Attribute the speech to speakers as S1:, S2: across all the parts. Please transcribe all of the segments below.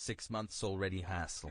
S1: 6 months already hassle.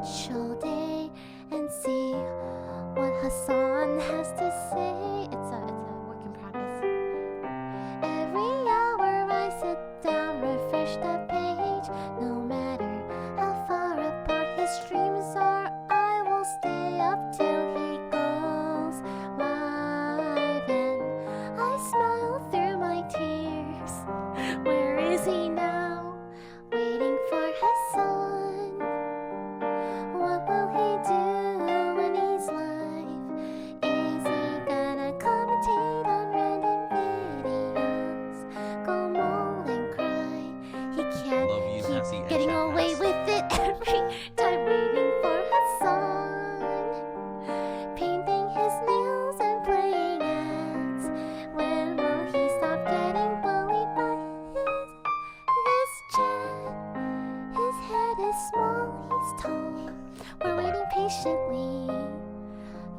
S2: CHEWSDAY and see what Hasan has to say. It's a work in progress. Every hour I sit down, refresh the page. No matter how far apart his streams are, I will stay up till he goes live. And I smile through my tears. Where is he now? Waiting for Hasan. What will he do when he's live? Is he gonna commentate on random videos? Go moan and cry. He can't
S1: Love you,
S2: keep
S1: Hassie,
S2: getting
S1: Hassan,
S2: away
S1: Hass.
S2: with it every time, waiting for Hasan. Painting his nails and playing ads. When will he stop getting bullied by this chat? His head is small, he's tall. We're waiting patiently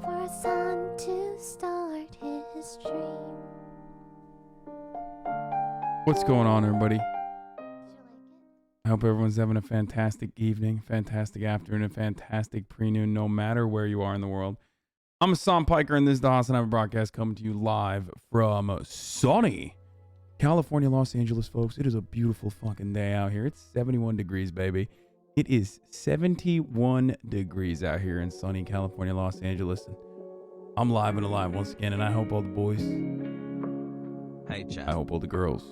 S2: for Hasan to start his stream.
S3: What's going on, everybody?
S2: Did you like
S3: I hope everyone's having a fantastic evening, fantastic afternoon, and fantastic pre-noon, no matter where you are in the world. I'm Hasan Piker, and this is the HasanAbi broadcast coming to you live from sunny California, Los Angeles, folks. It is a beautiful fucking day out here. It's 71 degrees, baby. It is 71 degrees out here in sunny California, Los Angeles. And I'm live and alive once again, and I hope all the boys,
S1: Hey, chat.
S3: I hope all the girls,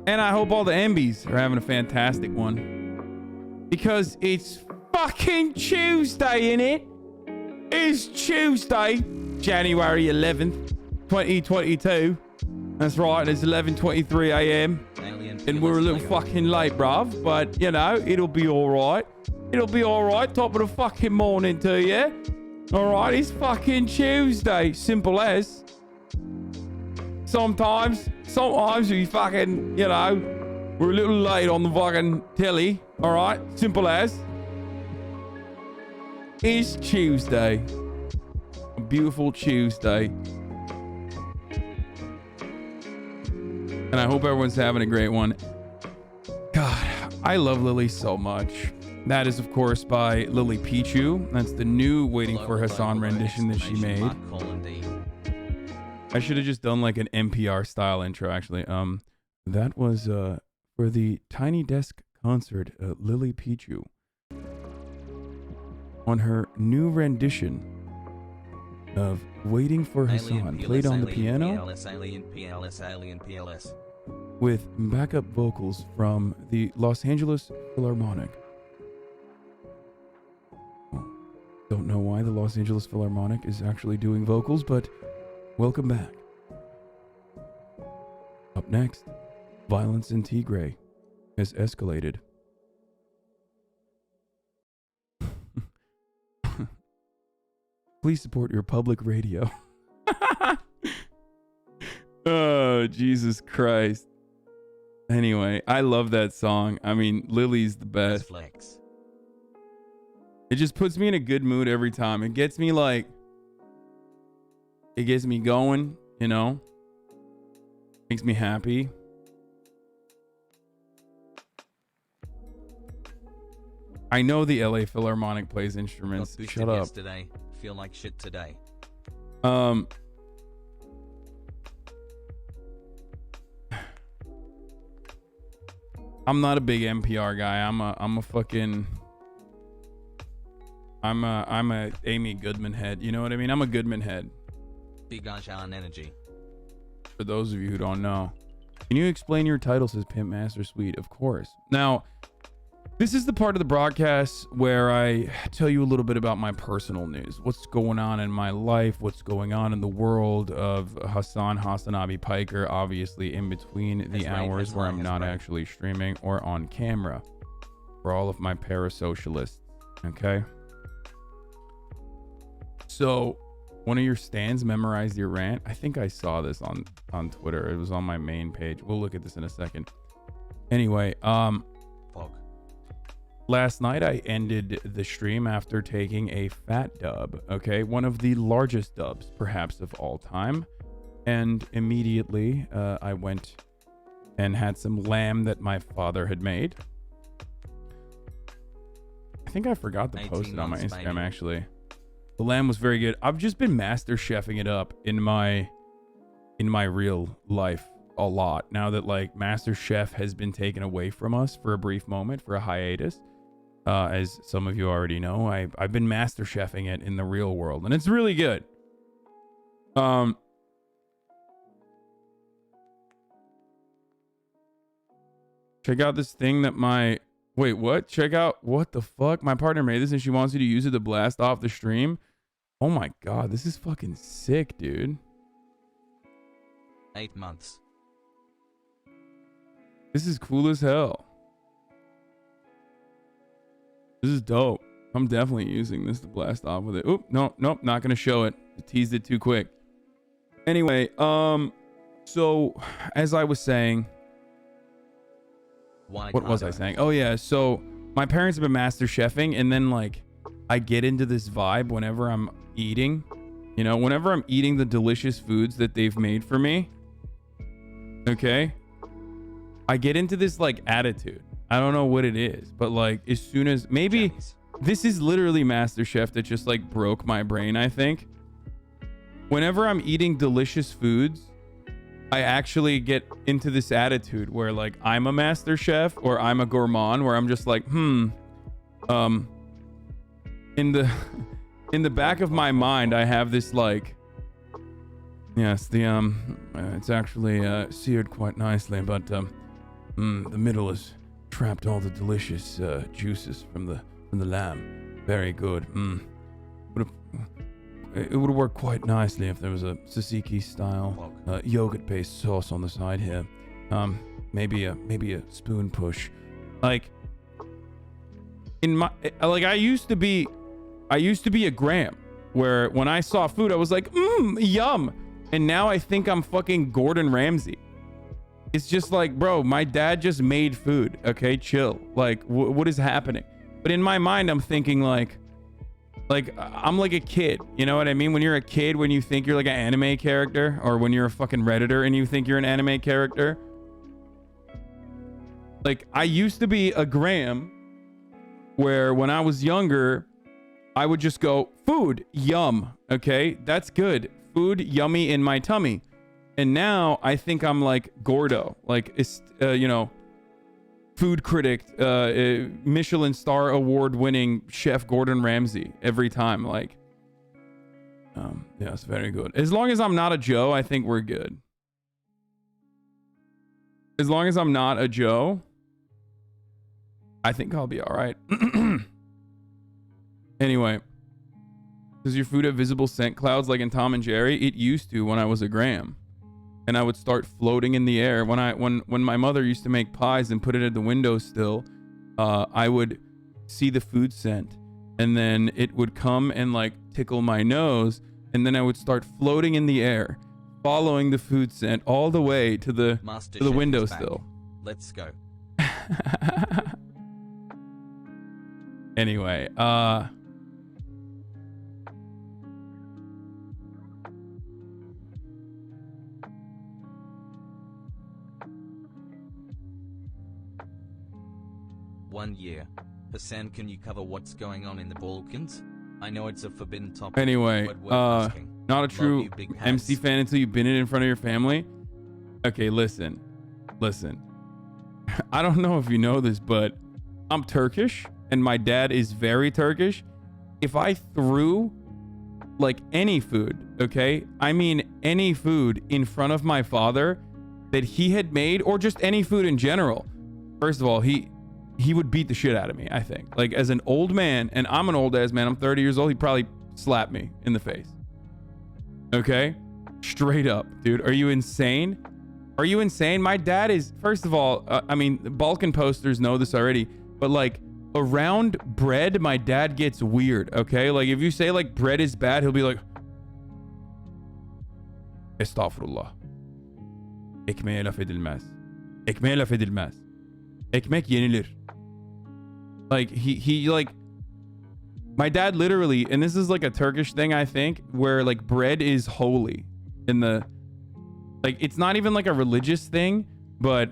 S3: and I hope all the MBs are having a fantastic one. Because it's fucking Tuesday, innit? It's Tuesday, January 11th, 2022. That's right, it's 11:23 a.m. And we're a little fucking late, bruv. But, you know, it'll be alright. It'll be alright. Top of the fucking morning to you. Alright, it's fucking Tuesday. Simple as. Sometimes we fucking, you know, we're a little late on the fucking telly. Alright, simple as. It's Tuesday. A beautiful Tuesday. And I hope everyone's having a great one. God, I love Lily so much. That is, of course, by Lily Pichu. That's the new Waiting for Hasan rendition that she made. I should have just done like an NPR style intro, actually. That was for the Tiny Desk concert, Lily Pichu, on her new rendition of Waiting for Hasan, played on the piano with backup vocals from the Los Angeles Philharmonic. Don't know why the Los Angeles Philharmonic is actually doing vocals, but welcome back. Up next, violence in Tigray has escalated. Please support your public radio. Oh, Jesus Christ. Anyway, I love that song. I mean, Lily's the best.
S1: Flex.
S3: It just puts me in a good mood every time. It gets me like, it gets me going, you know? Makes me happy. I know the LA Philharmonic plays instruments. Shut up.
S1: Yesterday. Feel like shit today.
S3: I'm not a big NPR guy. I'm a Amy Goodman head. You know what I mean? I'm a Goodman head.
S1: Big on energy.
S3: For those of you who don't know, can you explain your title? Says Pimp Master Suite. Of course. Now, this is the part of the broadcast where I tell you a little bit about my personal news. What's going on in my life? What's going on in the world of HasanAbi Piker, obviously in between the hours where I'm not actually streaming or on camera. For all of my parasocialists. Okay? So, one of your stands memorized your rant. I think I saw this on Twitter. It was on my main page. We'll look at this in a second. Anyway, last night I ended the stream after taking a fat dub, okay? One of the largest dubs, perhaps, of all time. And immediately I went and had some lamb that my father had made. I think I forgot to post
S1: 18
S3: it on my
S1: months,
S3: Instagram
S1: baby.
S3: actually. The lamb was very good. I've just been master chefing it up in my real life a lot now that like Master Chef has been taken away from us for a brief moment, for a hiatus. As some of you already know, I've been master chefing it in the real world, and it's really good. Check out this thing that my wait, what? Check out what the fuck? My partner made this and she wants you to use it to blast off the stream. Oh my god, this is fucking sick, dude.
S1: 8 months.
S3: This is cool as hell. This is dope. I'm definitely using this to blast off with it. Oop, nope, not gonna show it. I teased it too quick. Anyway, so as I was saying, what was I saying? Oh yeah, so my parents have been master chefing, and then like I get into this vibe whenever I'm eating. You know, whenever I'm eating the delicious foods that they've made for me. Okay? I get into this like attitude. I don't know what it is, but like as soon as maybe
S1: Jenny's.
S3: this is literally MasterChef that just like broke my brain, I think. Whenever I'm eating delicious foods, I actually get into this attitude where like I'm a master chef or I'm a gourmand, where I'm just like, in the back of my mind, I have this like, yes, the it's actually seared quite nicely, but the middle has trapped all the delicious juices from the lamb. Very good. It would work quite nicely if there was a tzatziki style yogurt based sauce on the side here. Maybe a spoon push. Like in my I used to be a Graham, where when I saw food I was like, yum. And now I think I'm fucking Gordon Ramsay. It's just like, bro, my dad just made food. Okay, chill. Like, what is happening? But in my mind, I'm thinking like I'm like a kid. You know what I mean? When you're a kid, when you think you're like an anime character, or when you're a fucking Redditor and you think you're an anime character. Like, I used to be a Graham, where when I was younger, I would just go, food, yum. Okay, that's good. Food, yummy in my tummy. And now I think I'm like Gordo, like, food critic, Michelin star award winning chef Gordon Ramsay every time. Like, yeah, it's very good. As long as I'm not a Joe, I think we're good. As long as I'm not a Joe, I think I'll be all right. Anyway, does your food have visible scent clouds like in Tom and Jerry? It used to when I was a Graham. And I would start floating in the air. When my mother used to make pies and put it at the windowsill, I would see the food scent, and then it would come and like tickle my nose, and then I would start floating in the air, following the food scent all the way to the windowsill.
S1: Let's go.
S3: Anyway,
S1: One year. Hasan, can you cover what's going on in the Balkans? I know it's a forbidden topic.
S3: Anyway,
S1: but worth asking.
S3: not a
S1: Love
S3: true
S1: you, big
S3: MC
S1: Has.
S3: fan until you've been in front of your family. Okay, listen. I don't know if you know this, but I'm Turkish, and my dad is very Turkish. If I threw like any food, okay, I mean any food in front of my father that he had made, or just any food in general, first of all, he would beat the shit out of me, I think. Like, as an old man, and I'm an old ass man, I'm 30 years old, he'd probably slap me in the face. Okay? Straight up, dude. Are you insane? Are you insane? My dad is, first of all, I mean, Balkan posters know this already, but like, around bread, my dad gets weird, okay? Like, if you say like bread is bad, he'll be like, Estağfurullah. Ekmeğe laf edilmez. Ekmeğe laf edilmez. Ekmek yenilir. Like, he like, my dad literally, and this is like a Turkish thing, I think, where like bread is holy in the, like, it's not even like a religious thing, but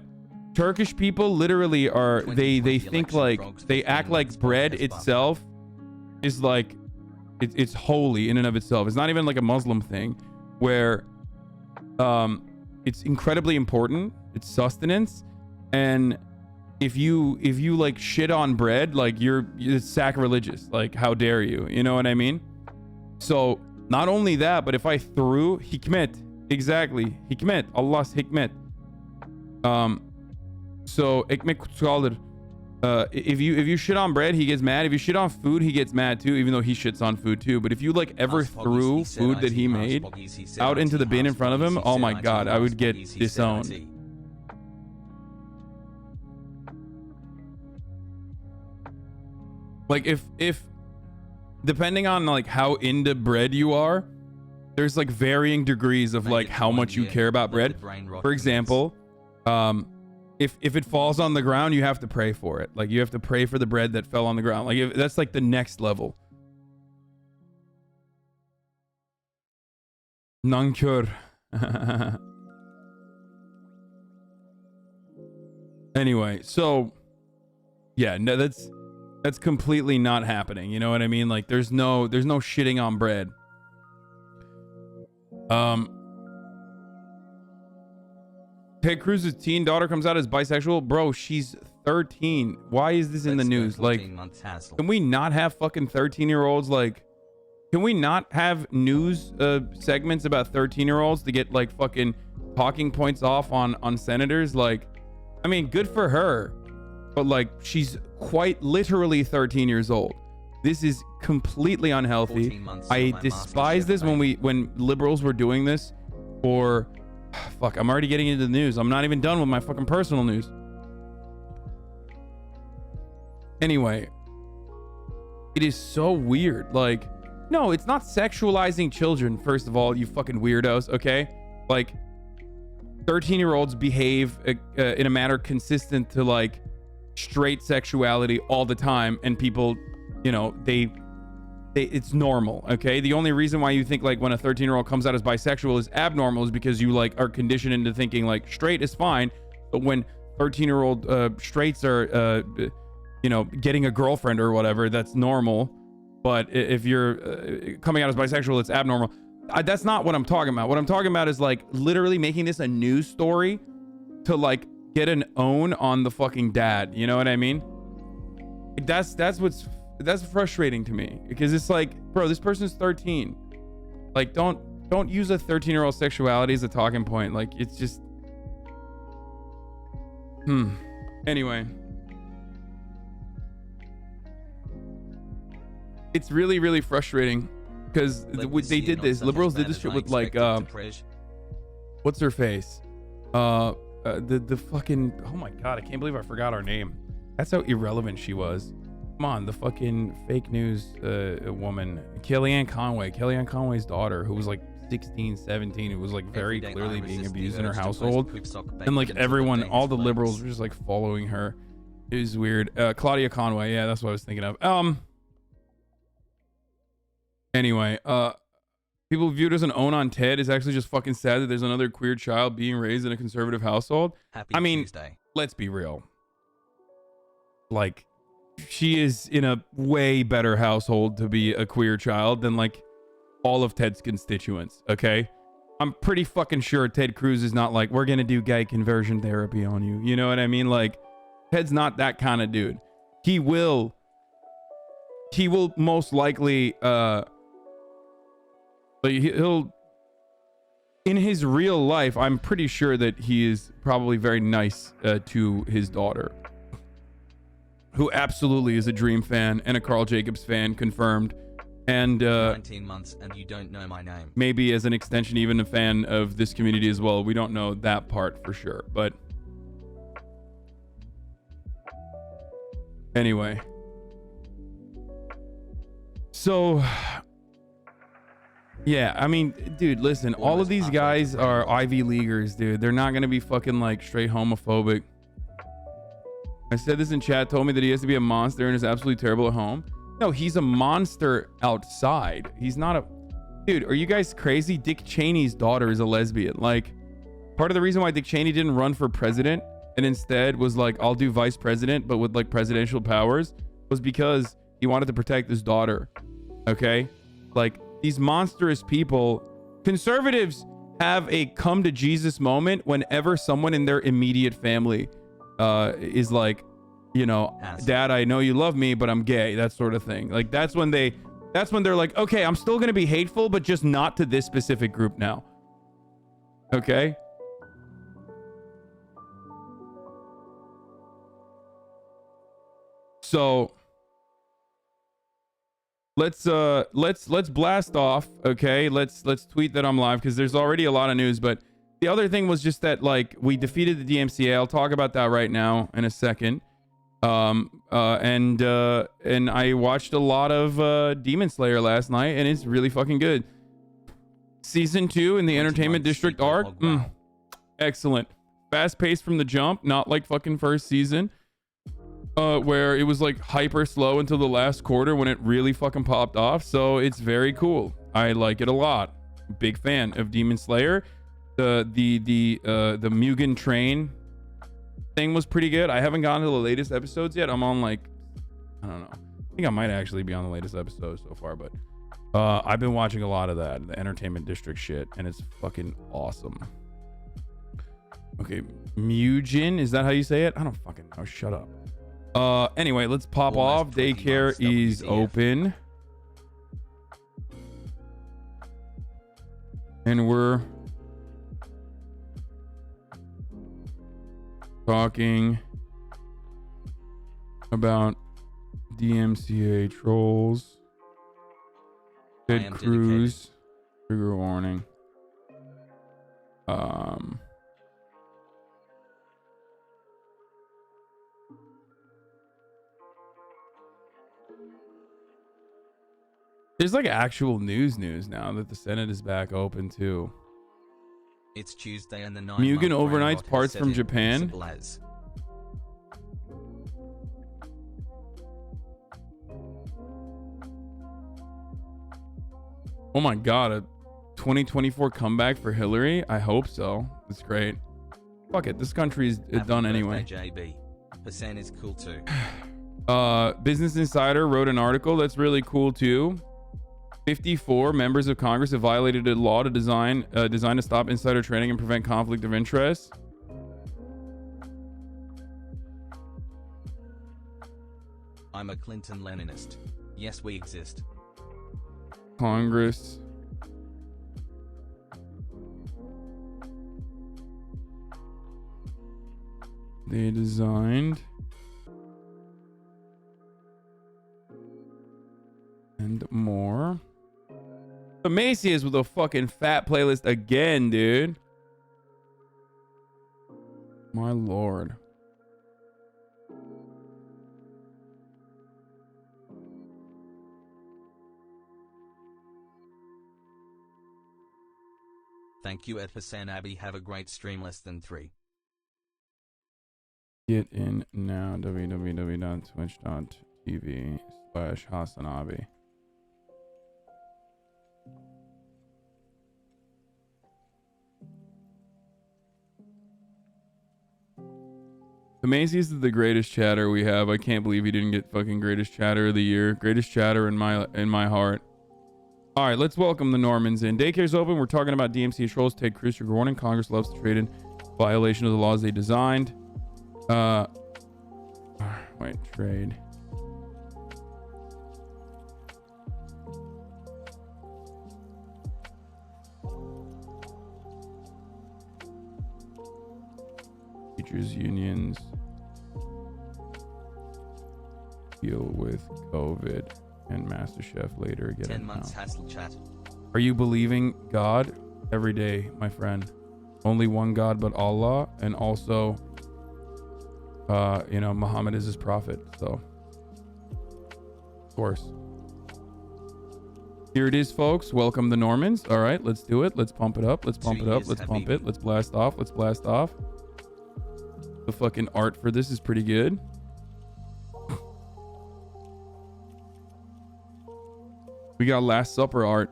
S3: Turkish people literally are, they think like, they act like bread itself is like, it's holy in and of itself. It's not even like a Muslim thing where it's incredibly important. It's sustenance. And if you like shit on bread, like it's sacrilegious. Like, how dare you? You know what I mean? So not only that, but if I threw hikmet, exactly, hikmet, Allah's hikmet. So ekmek kutsaldır. If you shit on bread, he gets mad. If you shit on food, he gets mad too, even though he shits on food too. But if you like ever threw food that he made out into the bin in front of him, oh my god, I would get disowned. Like if depending on like how into bread you are, there's like varying degrees of like how much you care about bread. For example, if it falls on the ground, you have to pray for it. Like, you have to pray for the bread that fell on the ground. Like, that's like the next level. Nankör. Anyway, so yeah, no, that's completely not happening. You know what I mean? Like, there's no shitting on bread. Ted Cruz's teen daughter comes out as bisexual. Bro, she's 13. Why is this in the news? Like, can we not have fucking 13-year-olds? Like, can we not have news segments about 13-year-olds to get like fucking talking points off on senators? Like, I mean, good for her, but like, she's quite literally 13 years old. This is completely unhealthy. I despise this when liberals were doing this for... Fuck, I'm already getting into the news. I'm not even done with my fucking personal news. Anyway, it is so weird. Like, no, it's not sexualizing children, first of all, you fucking weirdos, okay? Like, 13-year-olds behave in a manner consistent to, like, straight sexuality all the time, and people, you know, it's normal, okay? The only reason why you think like when a 13-year-old comes out as bisexual is abnormal is because you like are conditioned into thinking like straight is fine, but when 13-year-old straights are you know, getting a girlfriend or whatever, that's normal. But if you're coming out as bisexual, it's abnormal. That's not what I'm talking about. What I'm talking about is like literally making this a news story to like get an own on the fucking dad. You know what I mean? That's frustrating to me, because it's like, bro, this person's 13. Like, don't use a 13-year-old sexuality as a talking point. Like, it's just anyway, it's really, really frustrating because they did this. Liberals did this shit with like what's her face? The fucking, oh my god, I can't believe I forgot her name. That's how irrelevant she was. Come on, the fucking fake news woman, Kellyanne Conway's daughter, who was like 16, 17, who was like very clearly being abused in her household, and like everyone, all the liberals were just like following her. It was weird. Claudia Conway, yeah, that's what I was thinking of. Anyway, people viewed as an own on Ted is actually just fucking sad that there's another queer child being raised in a conservative household. I mean, let's be real. Like, she is in a way better household to be a queer child than like all of Ted's constituents, okay? I'm pretty fucking sure Ted Cruz is not like, we're gonna do gay conversion therapy on you. You know what I mean? Like, Ted's not that kind of dude. He will most likely he'll in his real life, I'm pretty sure that he is probably very nice to his daughter, who absolutely is a Dream fan and a Carl Jacobs fan, confirmed, and
S1: 19 months and you don't know my name.
S3: Maybe as an extension, even a fan of this community as well. We don't know that part for sure, but anyway. So yeah, I mean, dude, listen, all of these guys are Ivy Leaguers, dude. They're not gonna be fucking like straight homophobic. I said this in chat, told me that he has to be a monster and is absolutely terrible at home. No, he's a monster outside. He's not a... Dude, are you guys crazy? Dick Cheney's daughter is a lesbian. Like, part of the reason why Dick Cheney didn't run for president and instead was like, I'll do vice president, but with like presidential powers, was because he wanted to protect his daughter. Okay? Like, these monstrous people, conservatives have a come to Jesus moment whenever someone in their immediate family is like, you know, Dad, I know you love me, but I'm gay, that sort of thing. Like, that's when they're like, okay, I'm still gonna be hateful, but just not to this specific group now. Okay? So let's blast off. Okay, let's tweet that I'm live, because there's already a lot of news. But the other thing was just that, like, we defeated the DMCA. I'll talk about that right now in a second. And I watched a lot of Demon Slayer last night, and it's really fucking good. Season 2 in the Entertainment District arc, excellent. Fast paced from the jump, not like fucking first season, where it was like hyper slow until the last quarter when it really fucking popped off. So it's very cool. I like it a lot. Big fan of Demon Slayer. The Mugen Train thing was pretty good. I haven't gotten to the latest episodes yet. I'm on, like, I don't know. I think I might actually be on the latest episode so far, but I've been watching a lot of that, the Entertainment District shit, and it's fucking awesome. Okay, Mugen, is that how you say it? I don't fucking know. Shut up. Anyway, let's pop off. Daycare is open. And we're talking about DMCA trolls. Ted Cruz. Trigger warning. There's like actual news now that the Senate is back open too.
S1: It's Tuesday and the
S3: Mugen overnights parts from Japan. Oh my god, a 2024 comeback for Hillary? I hope so. It's great. Fuck it, this country's done anyway.
S1: JB. Hasan is cool too.
S3: Business Insider wrote an article that's really cool too. 54 members of Congress have violated a law designed to stop insider trading and prevent conflict of interest.
S1: I'm a Clinton Leninist. Yes, we exist.
S3: Congress they designed and more. The Macy is with a fucking fat playlist again, dude. My lord.
S1: Thank you at HasanAbi. Have a great stream. Less than 3.
S3: Get in now. www.twitch.tv/HasanAbi. The Macy's is the greatest chatter we have. I can't believe he didn't get fucking greatest chatter of the year. Greatest chatter in my heart. All right, let's welcome the Normans in. Daycare's open. We're talking about DMCA trolls. Ted Cruz, trigger warning. Congress loves to trade in violation of the laws they designed. Wait, trade. Teachers unions deal with COVID and MasterChef later. Get
S1: 10 months hassle chat.
S3: Are you believing God? Every day, my friend. Only one God but Allah, and also Muhammad is his prophet, so of course. Here it is, folks. Welcome the Normans. All right, let's do it. Let's pump it up. Let's pump it up. Let's pump it. Let's blast off. Let's blast off. The fucking art for this is pretty good. We got Last Supper art.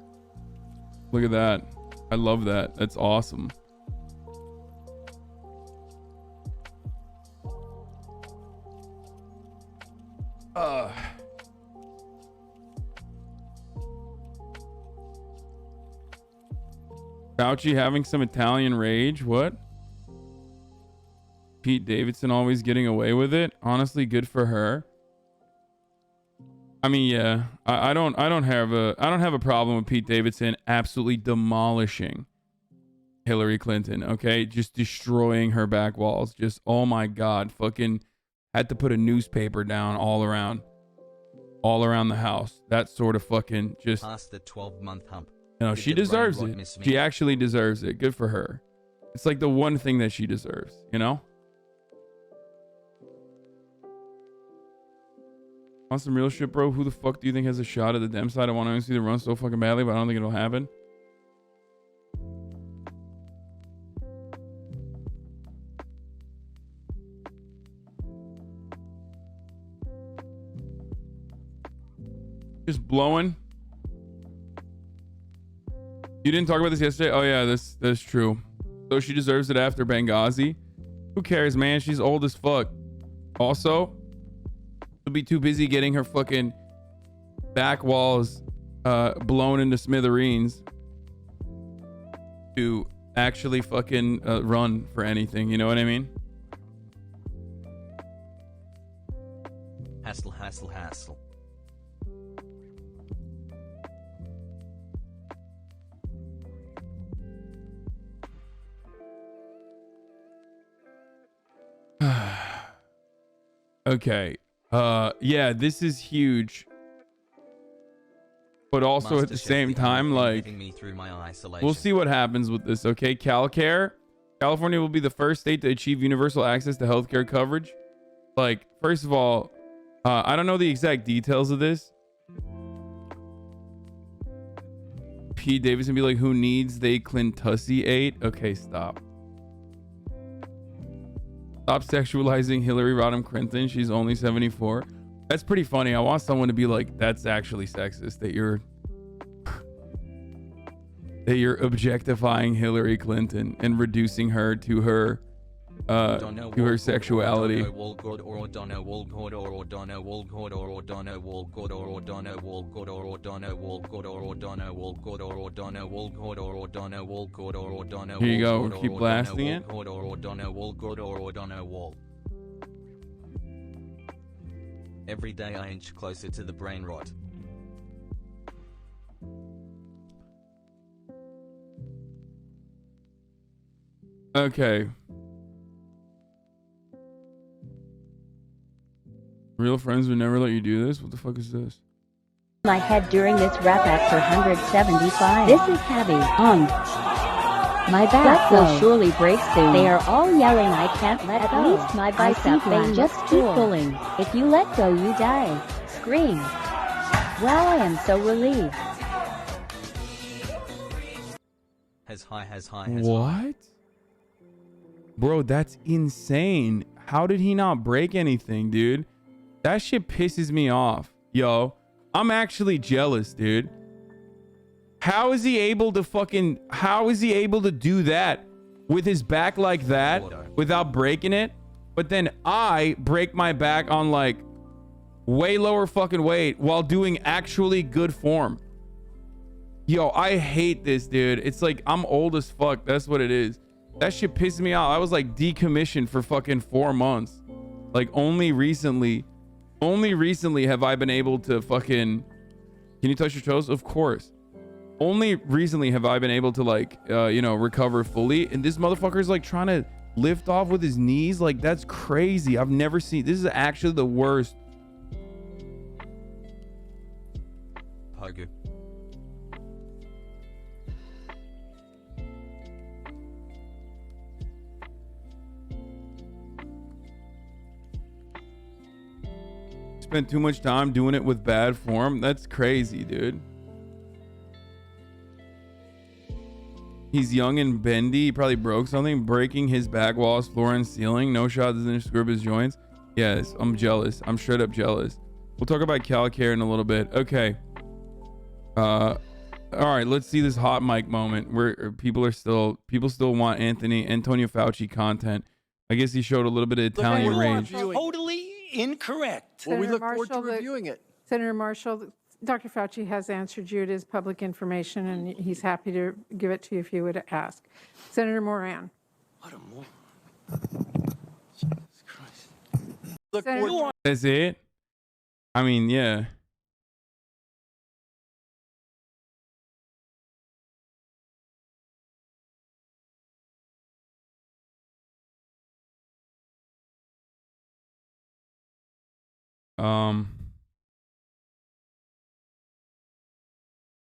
S3: Look at that. I love that. That's awesome. Fauci having some Italian rage. What? Pete Davidson always getting away with it. Honestly, good for her. I mean, yeah, I don't have a problem with Pete Davidson absolutely demolishing Hillary Clinton. Okay, just destroying her back walls. Just, oh my God, fucking had to put a newspaper down all around the house. That sort of fucking just.
S1: Past the 12-month hump.
S3: No, she deserves it. She actually deserves it. Good for her. It's like the one thing that she deserves, you know? On some real shit, bro. Who the fuck do you think has a shot at the Dem side? I want to see the run so fucking badly, but I don't think it'll happen. Just blowing. You didn't talk about this yesterday? Oh yeah, that's true. So she deserves it after Benghazi. Who cares, man? She's old as fuck. Also, she'll be too busy getting her fucking back walls blown into smithereens to actually fucking run for anything. You know what I mean?
S1: Hassle, hassle, hassle.
S3: Okay. Yeah, this is huge. But also at the same time, like, we'll see what happens with this, okay? CalCare. California will be the first state to achieve universal access to healthcare coverage. Like, first of all, I don't know the exact details of this. Pete Davidson be like, who needs they Clintussiate? Okay, stop. Stop sexualizing Hillary Rodham Clinton. She's only 74. That's pretty funny. I want someone to be like, that's actually sexist that you're objectifying Hillary Clinton and reducing her to her sexuality. Here you go. Keep blasting it.
S1: Every day I inch closer to the brain rot.
S3: Okay. Real friends would never let you do this? What the fuck is this?
S4: My head during this rap after 175. This is heavy. My back will surely break soon. They are all yelling, I can't let go. At least my bicep vein just keep pulling. If you let go, you die. Scream. Wow, I am so relieved.
S1: Has high.
S3: What? Bro, that's insane. How did he not break anything, dude? That shit pisses me off. Yo, I'm actually jealous, dude. How is he able to do that with his back like that without breaking it? But then I break my back on like way lower fucking weight while doing actually good form. Yo, I hate this, dude. It's like I'm old as fuck. That's what it is. That shit pisses me off. I was like decommissioned for fucking 4 months. Like only recently have I been able to fucking... Can you touch your toes? Of course. Only recently have I been able to like, recover fully. And this motherfucker's like trying to lift off with his knees. Like that's crazy. I've never seen... This is actually the worst.
S1: Pogu.
S3: Spent too much time doing it with bad form. That's crazy, dude. He's young and bendy. He probably broke something. Breaking his back walls, floor and ceiling. No shot doesn't screw up his joints. Yes, I'm jealous. I'm straight up jealous. We'll talk about CalCare in a little bit. Okay. All right, let's see this hot mic moment where people still want Antonio Fauci content. I guess he showed a little bit of Italian range.
S5: Totally incorrect.
S6: Well, we look forward to reviewing it. Senator Marshall,
S5: Dr. Fauci has answered you. It is public information, and he's happy to give it to you if you would ask. Senator Moran.
S6: What a moron. Jesus Christ. Look,
S5: Senator,
S3: That's it. I mean, yeah.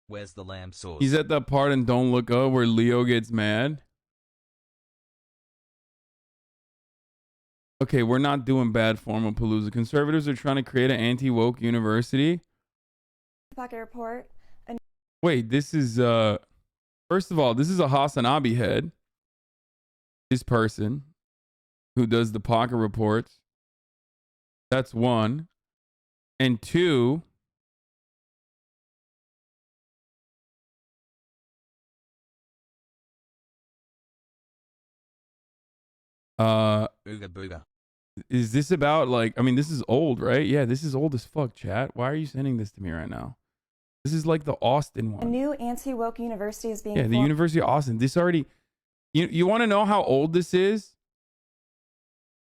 S1: Where's the lamb sauce?
S3: He's at that part in Don't Look Up where Leo gets mad. Okay, we're not doing bad form of Palooza. Conservatives are trying to create an anti-woke university.
S7: Pocket report.
S3: Wait, this is first of all, this is a HasanAbi head. This person who does the pocket reports. That's one. And two,
S1: Ooga booga.
S3: is this about like, I mean, this is old, right? Yeah, this is old as fuck, chat. Why are you sending this to me right now? This is like the Austin
S7: A
S3: one.
S7: new anti-woke university is being
S3: Yeah, the
S7: formed.
S3: University of Austin. This already, you want to know how old this is?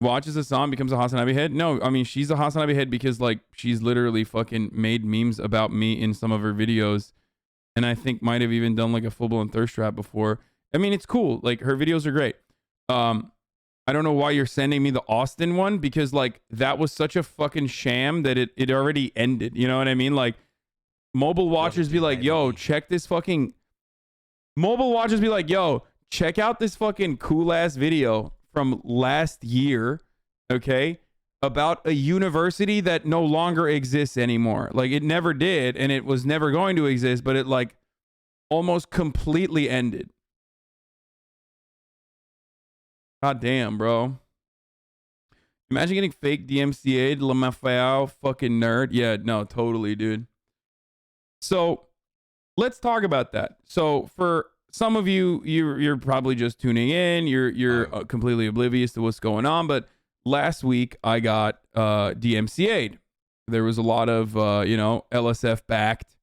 S3: Watches Hasan becomes a HasanAbi head? No, I mean, she's a HasanAbi head because like she's literally fucking made memes about me in some of her videos. And I think might have even done like a full-blown thirst trap before. I mean, it's cool. Like her videos are great. I don't know why you're sending me the Austin one because like that was such a fucking sham that it already ended. You know what I mean? Like mobile watchers be like, yo, check this fucking mobile watchers be like, yo, check out this fucking cool ass video from last year, okay, about a university that no longer exists anymore. Like it never did and it was never going to exist, but it like almost completely ended. God damn, bro. Imagine getting fake DMCA'd, LaMafayao, fucking nerd. Yeah, no, totally, dude. So let's talk about that. So for some of you, you're probably just tuning in. You're completely oblivious to what's going on. But last week I got DMCA'd. There was a lot of LSF backed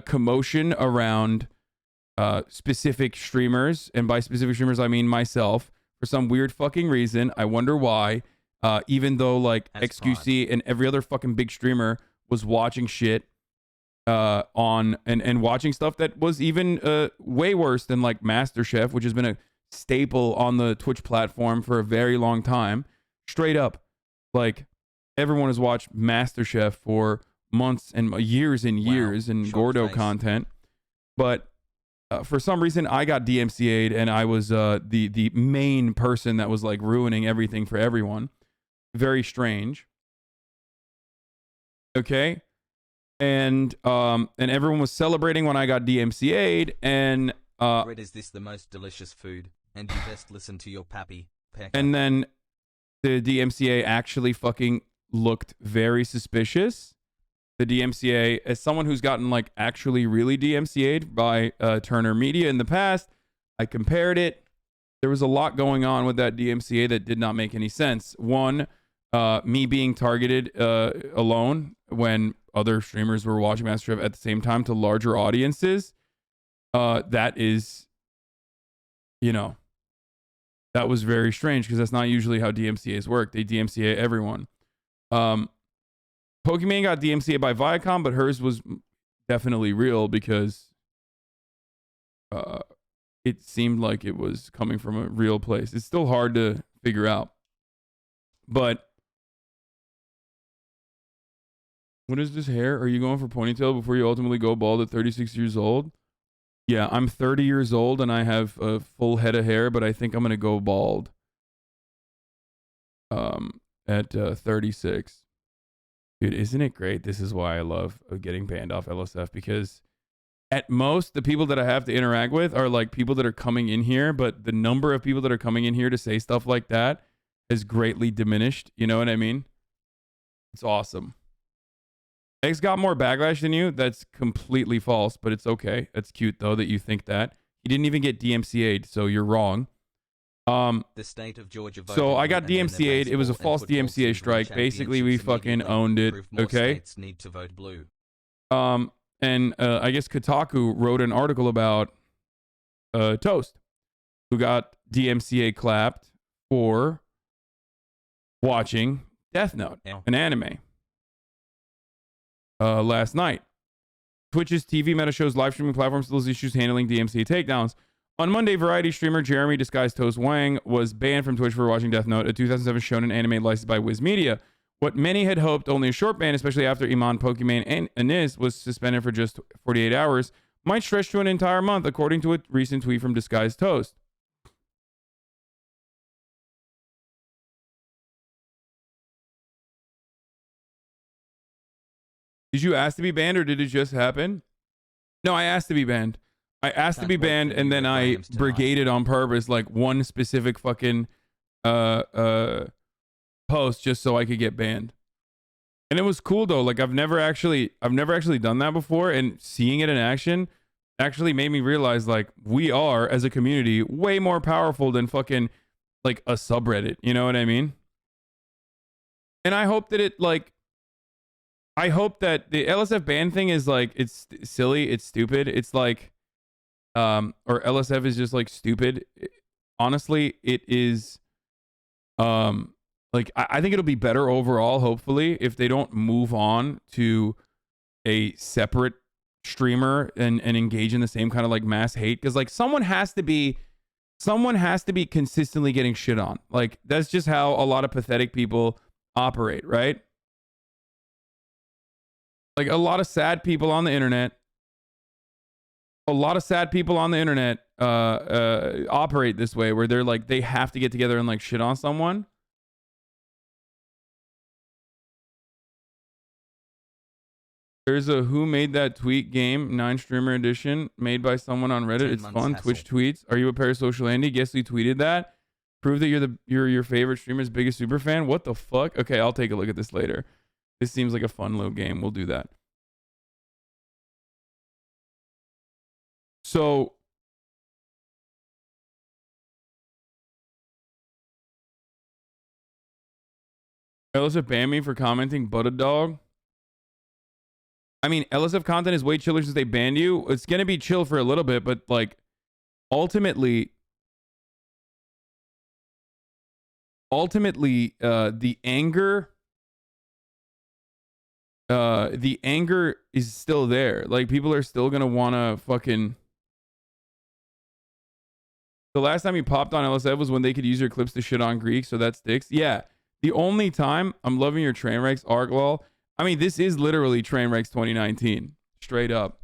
S3: commotion around specific streamers, and by specific streamers I mean myself. For some weird fucking reason, I wonder why. Even though like
S1: That's
S3: XQC and every other fucking big streamer was watching shit on and watching stuff that was even way worse than like MasterChef, which has been a staple on the Twitch platform for a very long time. Straight up, like everyone has watched MasterChef for months and years and years and
S1: Shock
S3: Gordo
S1: face.
S3: content, but for some reason I got DMCA'd and I was the main person that was like ruining everything for everyone. Very strange. Okay. And everyone was celebrating when I got DMCA'd and
S1: Bread, is this the most delicious food? And you best listen to your pappy. Pecker.
S3: and then the DMCA actually fucking looked very suspicious. The DMCA, as someone who's gotten like actually really DMCA'd by Turner Media in the past, I compared it. There was a lot going on with that DMCA that did not make any sense. One, me being targeted alone when other streamers were watching MasterChef at the same time to larger audiences. That is, that was very strange because that's not usually how DMCAs work. They DMCA everyone. Pokemon got DMCA by Viacom, but hers was definitely real because it seemed like it was coming from a real place. It's still hard to figure out. But what is this hair? Are you going for ponytail before you ultimately go bald at 36 years old? Yeah, I'm 30 years old and I have a full head of hair, but I think I'm going to go bald at 36. Dude, isn't it great? This is why I love getting banned off LSF, because at most the people that I have to interact with are like people that are coming in here, but the number of people that are coming in here to say stuff like that has greatly diminished. You know what I mean? It's awesome. X got more backlash than you. That's completely false, but it's okay. It's cute though that you think that. He didn't even get DMCA'd, so you're wrong.
S1: The state of Georgia
S3: So I got
S1: voted, and then the
S3: DMCA'd. It was a
S1: baseball and
S3: false
S1: football
S3: DMCA
S1: season
S3: strike. Basically, we
S1: championships
S3: fucking
S1: immediately
S3: owned it.
S1: proved more
S3: Okay.
S1: states need to vote blue.
S3: And I guess Kotaku wrote an article about Toast, who got DMCA clapped for watching Death Note, an anime, last night. Twitch's TV meta shows live streaming platform still has issues handling DMCA takedowns. On Monday, variety streamer Jeremy disguised Toast Wang was banned from Twitch for watching Death Note, a 2007 shonen anime licensed by Wiz Media. What many had hoped only a short ban, especially after Iman, Pokimane, and Anis was suspended for just 48 hours, might stretch to an entire month, according to a recent tweet from Disguised Toast. Did you ask to be banned or did it just happen? No, I asked to be banned. I asked to be banned and then I brigaded on purpose like one specific fucking post just so I could get banned. And it was cool though. Like I've never actually done that before, and seeing it in action actually made me realize like we are as a community way more powerful than fucking like a subreddit, you know what I mean? And I hope that I hope that the LSF ban thing is like, it's silly, it's stupid. It's like, or LSF is just like stupid. Honestly, it is, like, I think it'll be better overall, hopefully, if they don't move on to a separate streamer and engage in the same kind of like mass hate. Cause like someone has to be consistently getting shit on. Like that's just how a lot of pathetic people operate, right? Like a lot of sad people on the internet, operate this way where they're like, they have to get together and like shit on someone. There's a Who Made That Tweet game, 9 streamer edition, made by someone on Reddit. It's fun. Hassle. Twitch tweets. Are you a parasocial Andy? Guess who tweeted that? Prove that you're your favorite streamer's biggest super fan. What the fuck? Okay, I'll take a look at this later. This seems like a fun little game. We'll do that. So LSF banned me for commenting but a dog. I mean, LSF content is way chiller since they banned you. It's gonna be chill for a little bit, but like ultimately, the anger is still there. Like people are still gonna wanna fucking. The last time you popped on LSF was when they could use your clips to shit on Greek, so that sticks. Yeah, the only time. I'm loving your Trainwrecks arc lol. I mean, this is literally Trainwrecks 2019, straight up.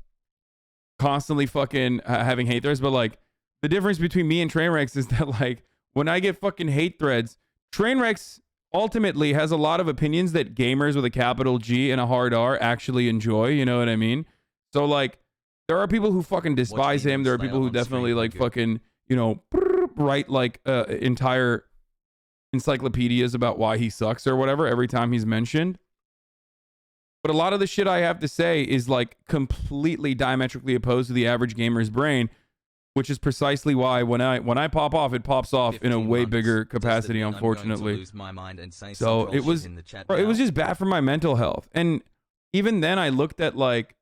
S3: Constantly fucking having hate threads, but like the difference between me and Trainwrecks is that like when I get fucking hate threads, Trainwrecks ultimately has a lot of opinions that gamers with a capital G and a hard R actually enjoy. You know what I mean? So like, there are people who fucking despise him. There are people who definitely like fucking, you know, write like entire encyclopedias about why he sucks or whatever every time he's mentioned. But a lot of the shit I have to say is like completely diametrically opposed to the average gamer's brain, which is precisely why when I pop off, it pops off in a way bigger capacity, unfortunately. So it was, bro, it was just bad for my mental health. And even then I looked at like,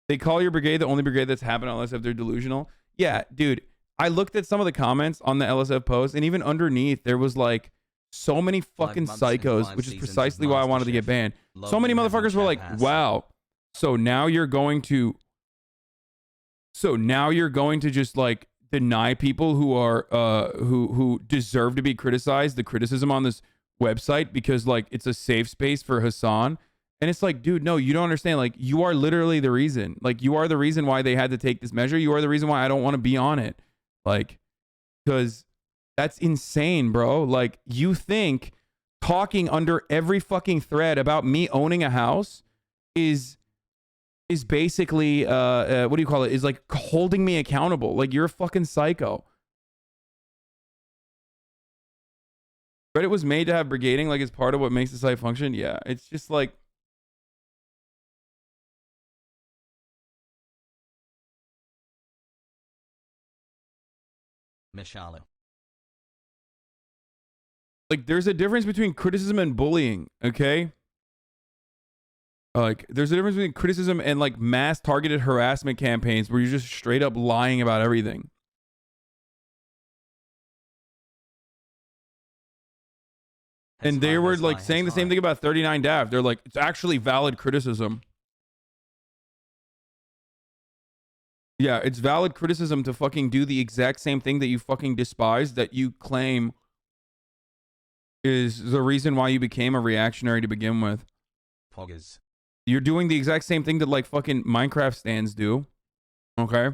S3: they call your brigade the only brigade that's happened unless if they're delusional. Yeah, dude, I looked at some of the comments on the LSF post, and even underneath there was like, so many fucking psychos, which is precisely why I wanted to get banned. So many motherfuckers were like, wow, so now you're going to just like deny people who are who deserve to be criticized the criticism on this website because like it's a safe space for Hasan. And it's like, dude, no, you don't understand. Like, you are literally the reason. Like, you are the reason why they had to take this measure. You are the reason why I don't want to be on it. Like, because that's insane, bro. Like, you think talking under every fucking thread about me owning a house is basically what do you call it? Is like holding me accountable. Like, you're a fucking psycho. Reddit was made to have brigading, like it's part of what makes the site function. Yeah, it's just like,
S1: Mishalo.
S3: Like, there's a difference between criticism and bullying, okay? Like, there's a difference between criticism and like mass targeted harassment campaigns where you're just straight up lying about everything. And they were like saying the same thing about 39 Dav. They're like, it's actually valid criticism. Yeah, it's valid criticism to fucking do the exact same thing that you fucking despise, that you claim is the reason why you became a reactionary to begin with.
S1: Poggers.
S3: You're doing the exact same thing that like fucking Minecraft stands do. Okay?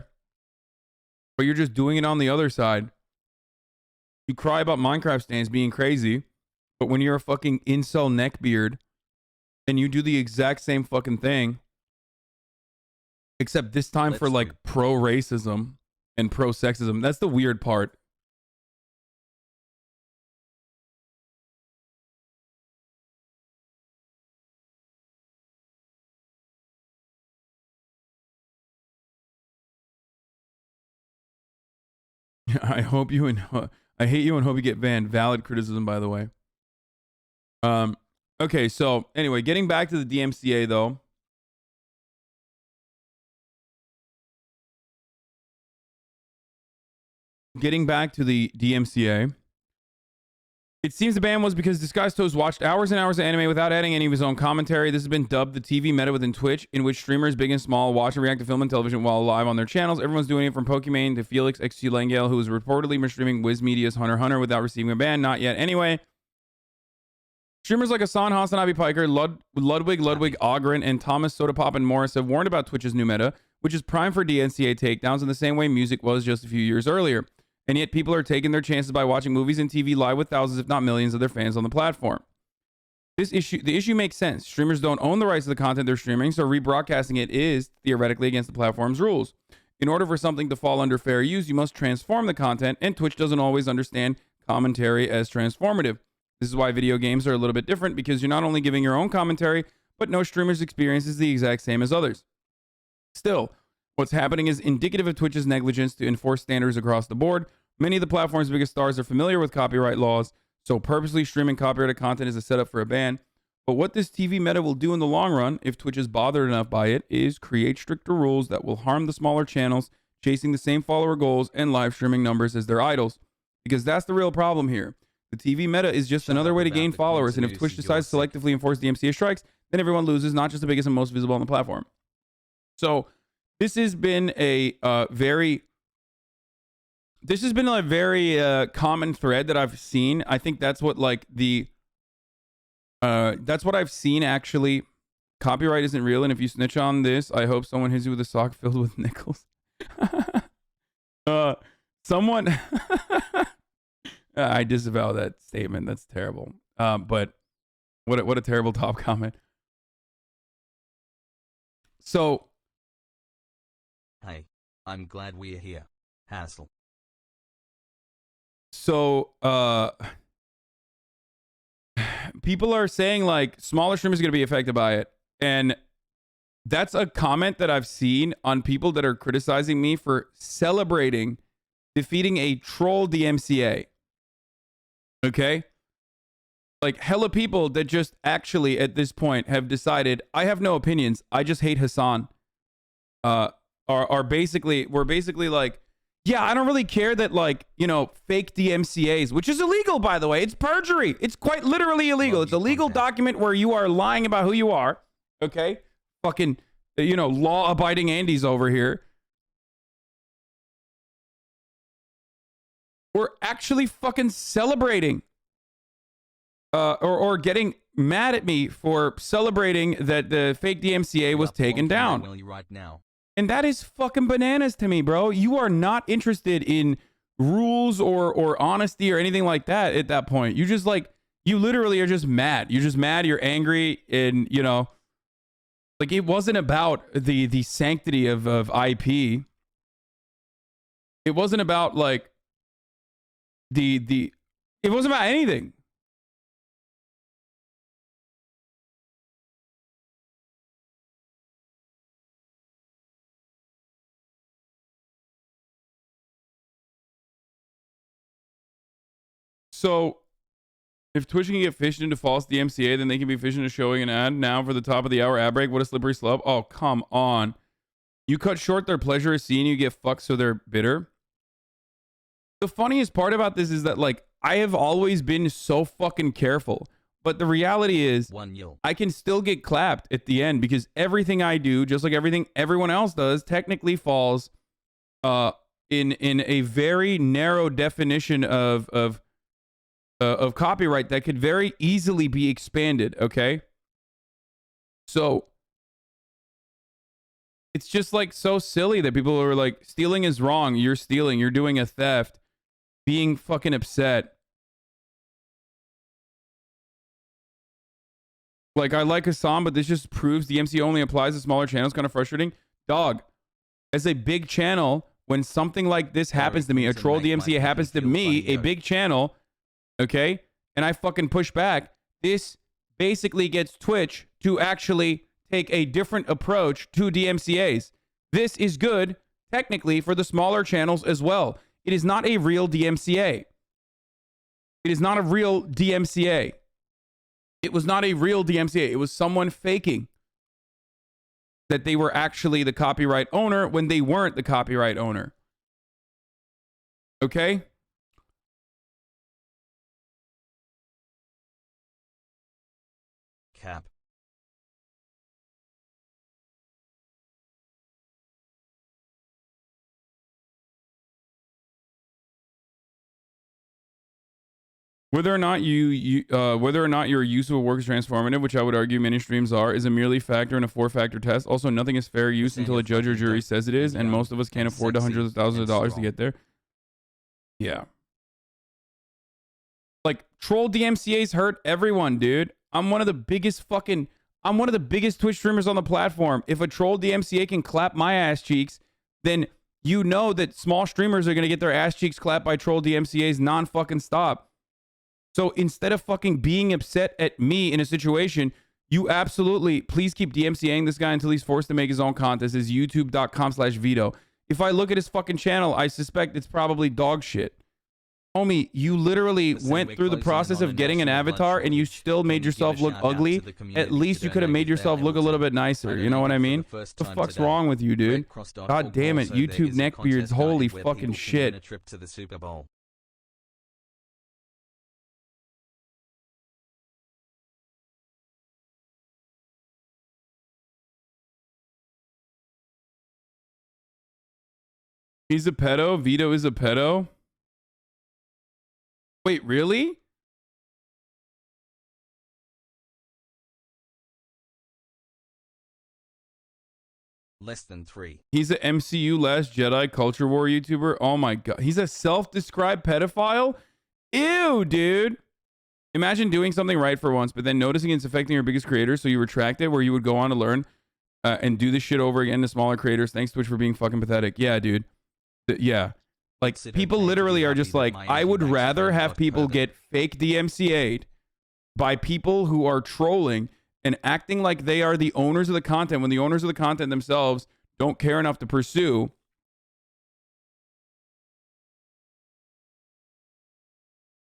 S3: But you're just doing it on the other side. You cry about Minecraft stands being crazy, but when you're a fucking incel neckbeard and you do the exact same fucking thing, except this time for like pro-racism and pro-sexism. That's the weird part. I hope you and I hate you and hope you get banned. Valid criticism, by the way. Okay, so anyway, getting back to the DMCA though. Getting back to the DMCA. It seems the ban was because Disguised Toast watched hours and hours of anime without adding any of his own commentary. This has been dubbed the TV meta within Twitch, in which streamers big and small watch and react to film and television while live on their channels. Everyone's doing it from Pokimane to Felix XG Langale, who is reportedly been streaming Wiz Media's Hunter x Hunter without receiving a ban. Not yet. Anyway, streamers like Hasan, HasanAbi Piker, Ludwig Ogren, and Thomas Sodapop and Morris have warned about Twitch's new meta, which is prime for DNCA takedowns in the same way music was just a few years earlier. And yet people are taking their chances by watching movies and TV live with thousands, if not millions, of their fans on the platform. The issue makes sense. Streamers don't own the rights to the content they're streaming, so rebroadcasting it is theoretically against the platform's rules. In order for something to fall under fair use, you must transform the content, and Twitch doesn't always understand commentary as transformative. This is why video games are a little bit different, because you're not only giving your own commentary, but no streamer's experience is the exact same as others. Still, what's happening is indicative of Twitch's negligence to enforce standards across the board. Many of the platform's biggest stars are familiar with copyright laws, so purposely streaming copyrighted content is a setup for a ban. But what this TV meta will do in the long run, if Twitch is bothered enough by it, is create stricter rules that will harm the smaller channels chasing the same follower goals and live streaming numbers as their idols. Because that's the real problem here. The TV meta is just another way to gain followers, and if Twitch decides to selectively enforce DMCA strikes, then everyone loses, not just the biggest and most visible on the platform. So this has been a very common thread that I've seen. I think that's what like that's what I've seen actually. Copyright isn't real, and if you snitch on this, I hope someone hits you with a sock filled with nickels. Someone I disavow that statement. That's terrible. But what a terrible top comment. So
S1: hey, I'm glad we're here. Hassle.
S3: So, people are saying like smaller streamers are going to be affected by it. And that's a comment that I've seen on people that are criticizing me for celebrating defeating a troll DMCA. Okay? Like hella people that just actually at this point have decided, I have no opinions. I just hate Hasan. We're basically like, yeah, I don't really care that, like, you know, fake DMCAs, which is illegal, by the way. It's perjury. It's quite literally illegal. It's a legal document where you are lying about who you are. Okay? Fucking, you know, law-abiding Andes over here. We're actually fucking celebrating. Or getting mad at me for celebrating that the fake DMCA was taken down.
S1: Right now.
S3: And that is fucking bananas to me, bro. You are not interested in rules or honesty or anything like that at that point. You just like, you literally are just mad. You're just mad. You're angry. And, you know, like it wasn't about the sanctity of IP. It wasn't about like it wasn't about anything. So If Twitch can get fished into false DMCA, then they can be fished into showing an ad now for the top of the hour ad break. What a slippery slope. Oh, come on. You cut short their pleasure of seeing you get fucked so they're bitter. The funniest part about this is that, like, I have always been so fucking careful. But the reality is, I can still get clapped at the end because everything I do, just like everything everyone else does, technically falls in a very narrow definition of copyright that could very easily be expanded. Okay, so it's just like so silly that people are like, stealing is wrong. You're stealing. You're doing a theft. Being fucking upset. Like, I like Hasan, but this just proves the DMCA only applies to smaller channels. Kind of frustrating. Dog, as a big channel, when something like this happens to me, a troll DMCA happens to me, a big channel, okay, and I fucking push back, this basically gets Twitch to actually take a different approach to DMCAs. This is good, technically, for the smaller channels as well. It is not a real DMCA. It is not a real DMCA. It was not a real DMCA. It was someone faking that they were actually the copyright owner when they weren't the copyright owner. Okay?
S1: Cap.
S3: Whether or not your use of a work is transformative, which I would argue many streams are, is a merely factor in a 4-factor test. Also, nothing is fair use until a judge or jury says it is, and most of us can't afford the hundreds of thousands of dollars to get there. Yeah. Like, troll DMCAs hurt everyone, dude. I'm one of the biggest Twitch streamers on the platform. If a troll DMCA can clap my ass cheeks, then you know that small streamers are going to get their ass cheeks clapped by troll DMCAs non-fucking stop. So instead of fucking being upset at me in a situation, you absolutely, please keep DMCAing this guy until he's forced to make his own content. This is youtube.com/veto. If I look at his fucking channel, I suspect it's probably dog shit. Homie, you literally went through the process of getting an avatar and you still made yourself look ugly. At least you could have made yourself look a little bit nicer. You know what I mean? What the fuck's wrong with you, dude? God damn it, YouTube neckbeards, holy fucking shit. He's a pedo? Vito is a pedo? Wait, really?
S1: Less than 3.
S3: He's a MCU Last Jedi Culture War YouTuber? Oh my god. He's a self-described pedophile? Ew, dude. Imagine doing something right for once, but then noticing it's affecting your biggest creators, so you retract it, where you would go on to learn and do this shit over again to smaller creators. Thanks, Twitch, for being fucking pathetic. Yeah, dude. Yeah. Like, people literally are just like, I would rather have people get fake DMCA'd by people who are trolling and acting like they are the owners of the content when the owners of the content themselves don't care enough to pursue.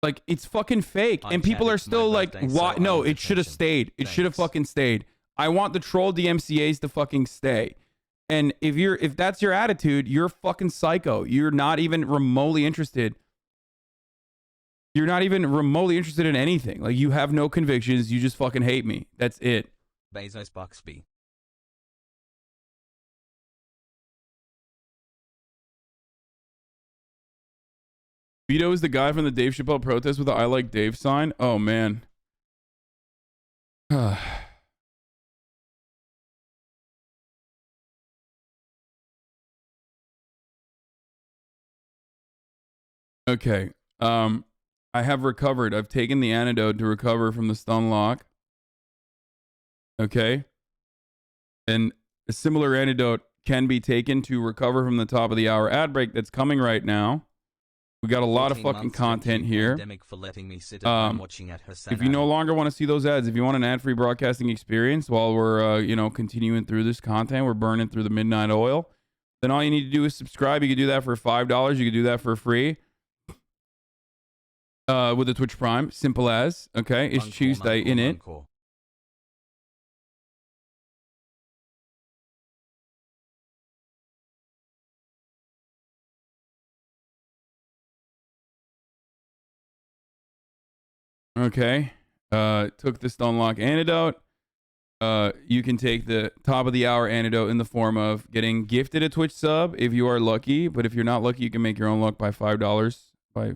S3: Like, it's fucking fake. And people are still like, why? No, it should have stayed. It should have fucking stayed. I want the troll DMCAs to fucking stay. And if that's your attitude, you're fucking psycho. You're not even remotely interested. You're not even remotely interested in anything. Like, you have no convictions. You just fucking hate me. That's it.
S1: Bezos Buxby.
S3: Vito is the guy from the Dave Chappelle protest with the I Like Dave sign. Oh, man. Okay. I have recovered. I've taken the antidote to recover from the stun lock. Okay. And a similar antidote can be taken to recover from the top of the hour ad break that's coming right now. We got a lot of fucking content here. If you no longer want to see those ads, if you want an ad-free broadcasting experience while we're, continuing through this content, we're burning through the midnight oil, then all you need to do is subscribe. You can do that for $5. You can do that for free. with the Twitch Prime. Simple as. Okay, it's CHEWSDAY in it. Okay. Took the Stone Lock antidote. You can take the top of the hour antidote in the form of getting gifted a Twitch sub if you are lucky. But if you're not lucky, you can make your own luck by $5 by,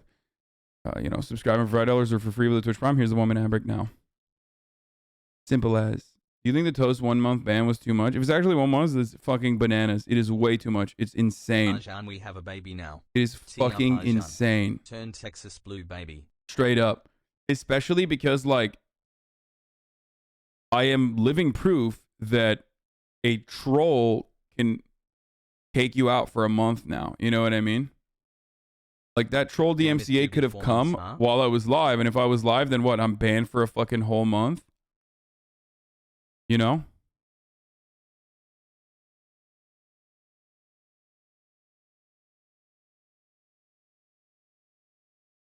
S3: subscribing for $5 or for free with the Twitch Prime. Here's the 1 minute ad break now. Simple as. Do you think the Toast 1 month ban was too much? If it's actually 1 month, it's fucking bananas. It is way too much. It's insane.
S1: Hasan, we have a baby now.
S3: It is fucking insane.
S1: Turn Texas blue, baby.
S3: Straight up. Especially because, like, I am living proof that a troll can take you out for a month now. You know what I mean? Like, that troll DMCA could have come while I was live. And if I was live, then what? I'm banned for a fucking whole month? You know?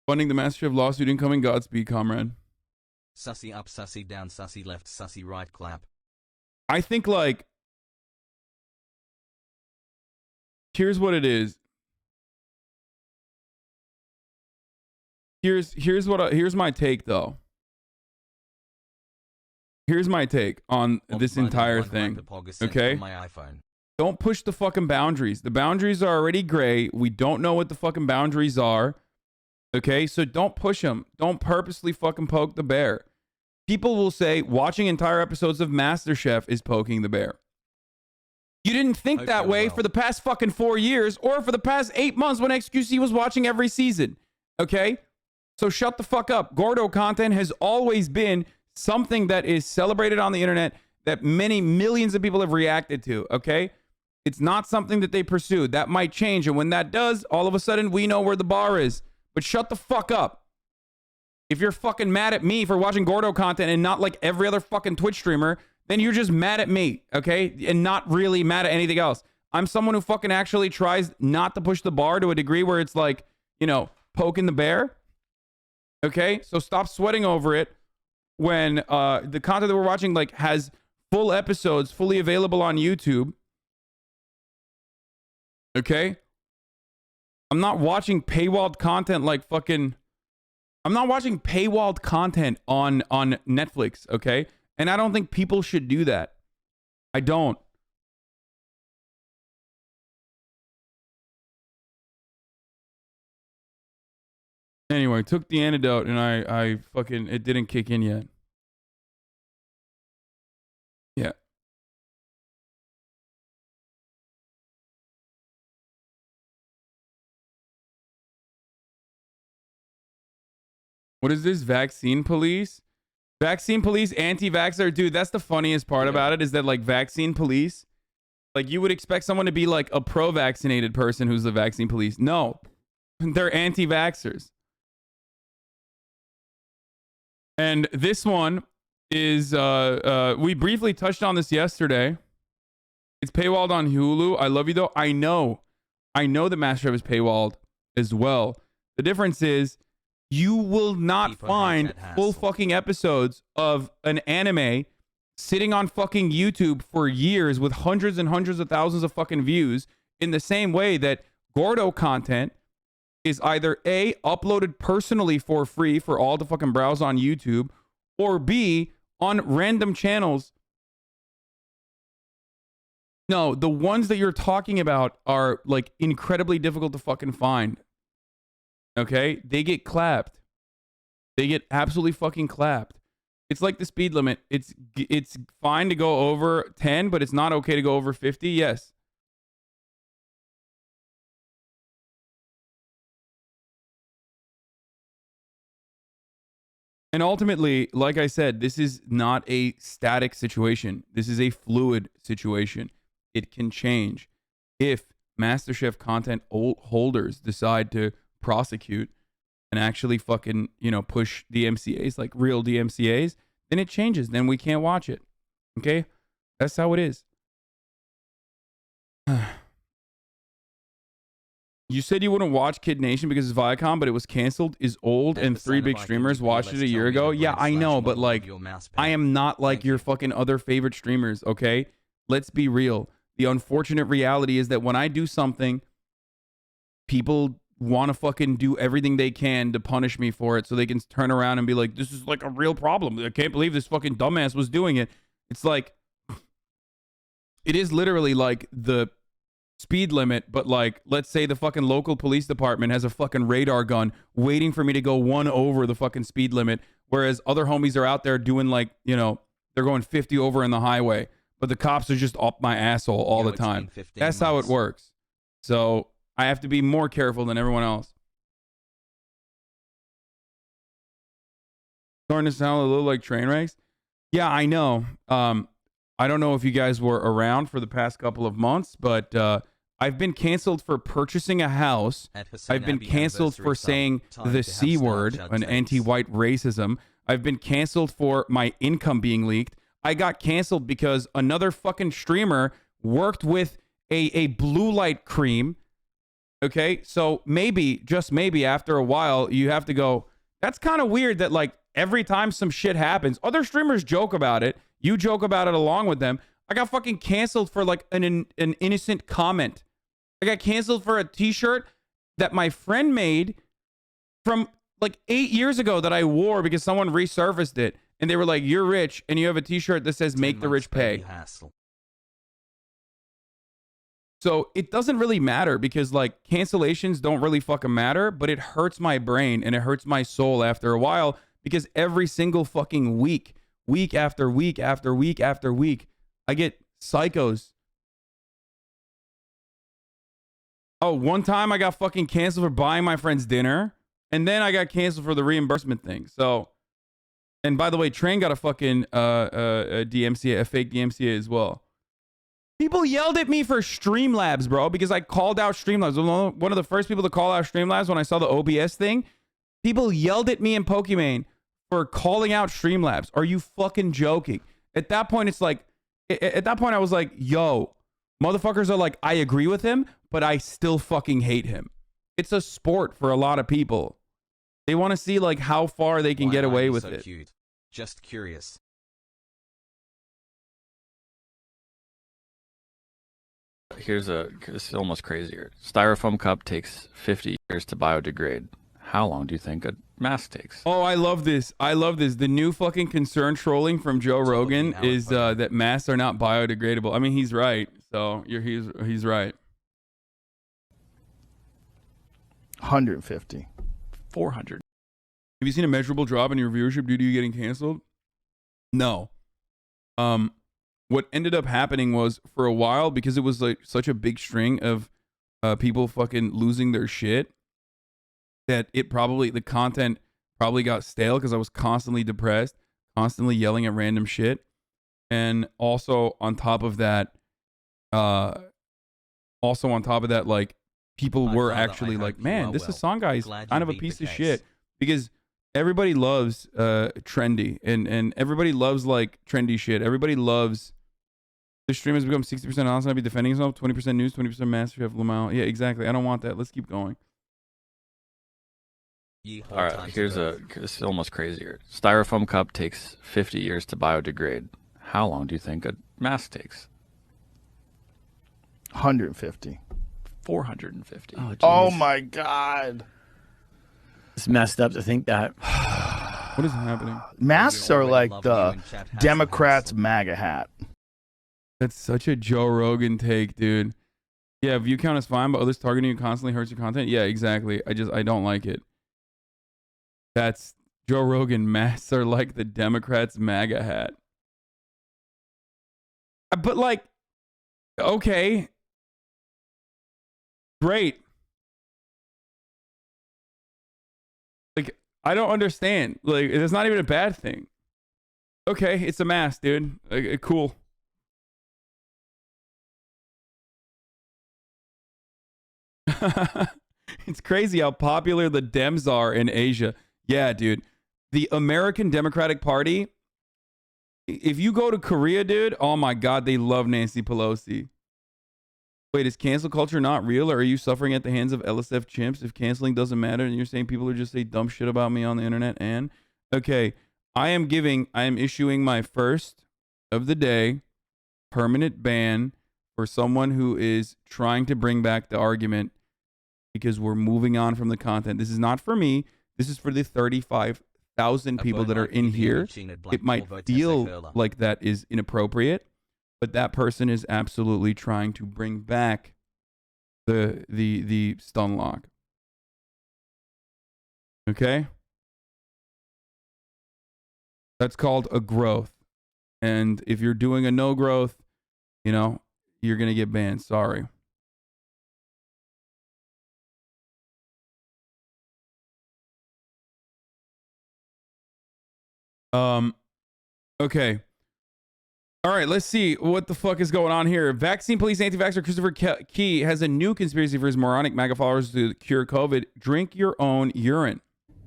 S3: Funding the MasterChef lawsuit incoming. Godspeed, comrade.
S1: Sussy up, sussy down, sussy left, sussy right, clap.
S3: I think, like, here's what it is. Here's my take, though. Here's my take on this entire thing. Okay? Don't push the fucking boundaries. The boundaries are already gray. We don't know what the fucking boundaries are. Okay, so don't push them. Don't purposely fucking poke the bear. People will say watching entire episodes of MasterChef is poking the bear. You didn't think that way for the past fucking 4 years or for the past 8 months when XQC was watching every season. Okay, so shut the fuck up. Gordo content has always been something that is celebrated on the internet that many millions of people have reacted to. Okay, it's not something that they pursued. That might change, and when that does, all of a sudden we know where the bar is. But shut the fuck up. If you're fucking mad at me for watching Gordo content and not like every other fucking Twitch streamer, then you're just mad at me, okay? And not really mad at anything else. I'm someone who fucking actually tries not to push the bar to a degree where it's like, poking the bear. Okay? So stop sweating over it when the content that we're watching like has full episodes fully available on YouTube. Okay? I'm not watching paywalled content like fucking... I'm not watching paywalled content on Netflix, okay? And I don't think people should do that. I don't. Anyway, took the antidote and I fucking... It didn't kick in yet. Yeah. What is this? Vaccine police? Vaccine police, anti-vaxxer? Dude, that's the funniest part about it is that, like, vaccine police, like, you would expect someone to be, like, a pro-vaccinated person who's the vaccine police. No. They're anti-vaxxers. And this one is, we briefly touched on this yesterday. It's paywalled on Hulu. I love you, though. I know that MasterChef is paywalled as well. The difference is, you will not find full fucking episodes of an anime sitting on fucking YouTube for years with hundreds and hundreds of thousands of fucking views in the same way that Gordo content is either A, uploaded personally for free for all to fucking browse on YouTube, or B, on random channels. No, the ones that you're talking about are like incredibly difficult to fucking find. Okay, they get clapped. They get absolutely fucking clapped. It's like the speed limit. It's fine to go over 10, but it's not okay to go over 50. Yes. And ultimately, like I said, this is not a static situation. This is a fluid situation. It can change if MasterChef content holders decide to prosecute and actually fucking, push DMCAs, like real DMCAs, then it changes. Then we can't watch it. Okay? That's how it is. You said you wouldn't watch Kid Nation because it's Viacom, but it was canceled, is old, and 3 big streamers watched it a year ago. Yeah, I know, but like, I am not like your fucking other favorite streamers, okay? Let's be real. The unfortunate reality is that when I do something, people want to fucking do everything they can to punish me for it so they can turn around and be like, this is like a real problem. I can't believe this fucking dumbass was doing it. It's like, it is literally like the speed limit, but like, let's say the fucking local police department has a fucking radar gun waiting for me to go 1 over the fucking speed limit, whereas other homies are out there doing like, you know, they're going 50 over in the highway, but the cops are just up my asshole all the time. That's how it works. So I have to be more careful than everyone else. Starting to sound a little like train wrecks. Yeah, I know. I don't know if you guys were around for the past couple of months, but I've been canceled for purchasing a house. I've been canceled for saying the C word, an anti-white racism. I've been canceled for my income being leaked. I got canceled because another fucking streamer worked with a blue light cream. Okay, so maybe, just maybe, after a while, you have to go, that's kind of weird that like every time some shit happens, other streamers joke about it. You joke about it along with them. I got fucking canceled for like an innocent comment. I got canceled for a t-shirt that my friend made from like 8 years ago that I wore because someone resurfaced it. And they were like, you're rich and you have a t-shirt that says make the rich pay. So it doesn't really matter because like cancellations don't really fucking matter, but it hurts my brain and it hurts my soul after a while because every single fucking week after week after week after week, I get psychos. Oh, one time I got fucking canceled for buying my friend's dinner, and then I got canceled for the reimbursement thing. So, and by the way, Train got a fucking a DMCA, a fake DMCA as well. People yelled at me for Streamlabs, bro, because I called out Streamlabs. One of the first people to call out Streamlabs when I saw the OBS thing. People yelled at me in Pokimane for calling out Streamlabs. Are you fucking joking? At that point, it's like, at that point, I was like, yo, motherfuckers are like, I agree with him, but I still fucking hate him. It's a sport for a lot of people. They want to see like how far they can get away with it.
S1: Cute? Just curious.
S8: It's almost crazier. Styrofoam cup takes 50 years to biodegrade. How long do you think a mask takes?
S3: Oh, I love this. I love this. The new fucking concern trolling from Joe Rogan is that masks are not biodegradable. I mean, he's right. So he's right.
S9: 150.
S8: 400.
S3: Have you seen a measurable drop in your viewership due to you getting canceled? No. What ended up happening was for a while, because it was like such a big string of people fucking losing their shit, that the content probably got stale because I was constantly depressed, constantly yelling at random shit. And also on top of that, like people were actually like, man, this Hasan guy is kind of a piece of shit, because everybody loves trendy and everybody loves like trendy shit. Everybody loves the stream has become 60% HasanAbi defending himself, 20% news, 20% MasterChef Lamau. Yeah, exactly. I don't want that. Let's keep going.
S8: All right, it's almost crazier. Styrofoam cup takes 50 years to biodegrade. How long do you think a mask takes?
S9: 150.
S8: 450.
S9: Oh my God.
S10: It's messed up to think that.
S3: What is happening?
S9: Masks are like the Democrats' MAGA hat.
S3: That's such a Joe Rogan take, dude. Yeah, view count is fine, but others targeting you constantly hurts your content. Yeah, exactly. I don't like it. That's Joe Rogan. Masks are like the Democrats' MAGA hat. But like, okay. Great. Like, I don't understand. Like, it's not even a bad thing. Okay, it's a mask, dude. Cool. It's crazy how popular the Dems are in Asia. Yeah, dude. The American Democratic Party, if you go to Korea, dude, oh my God, they love Nancy Pelosi. Wait, is cancel culture not real, or are you suffering at the hands of LSF chimps? If canceling doesn't matter, and you're saying people are just say dumb shit about me on the internet, and okay, I am issuing my first of the day permanent ban for someone who is trying to bring back the argument, because we're moving on from the content. This is not for me. This is for the 35,000 people that are in here. It might feel like that is inappropriate, but that person is absolutely trying to bring back the stun lock. Okay? That's called a growth. And if you're doing a no growth, you know, you're going to get banned. Sorry. Okay. All right, let's see what the fuck is going on here. Vaccine police anti-vaxxer Christopher Key has a new conspiracy for his moronic MAGA followers to cure COVID. Drink your own urine.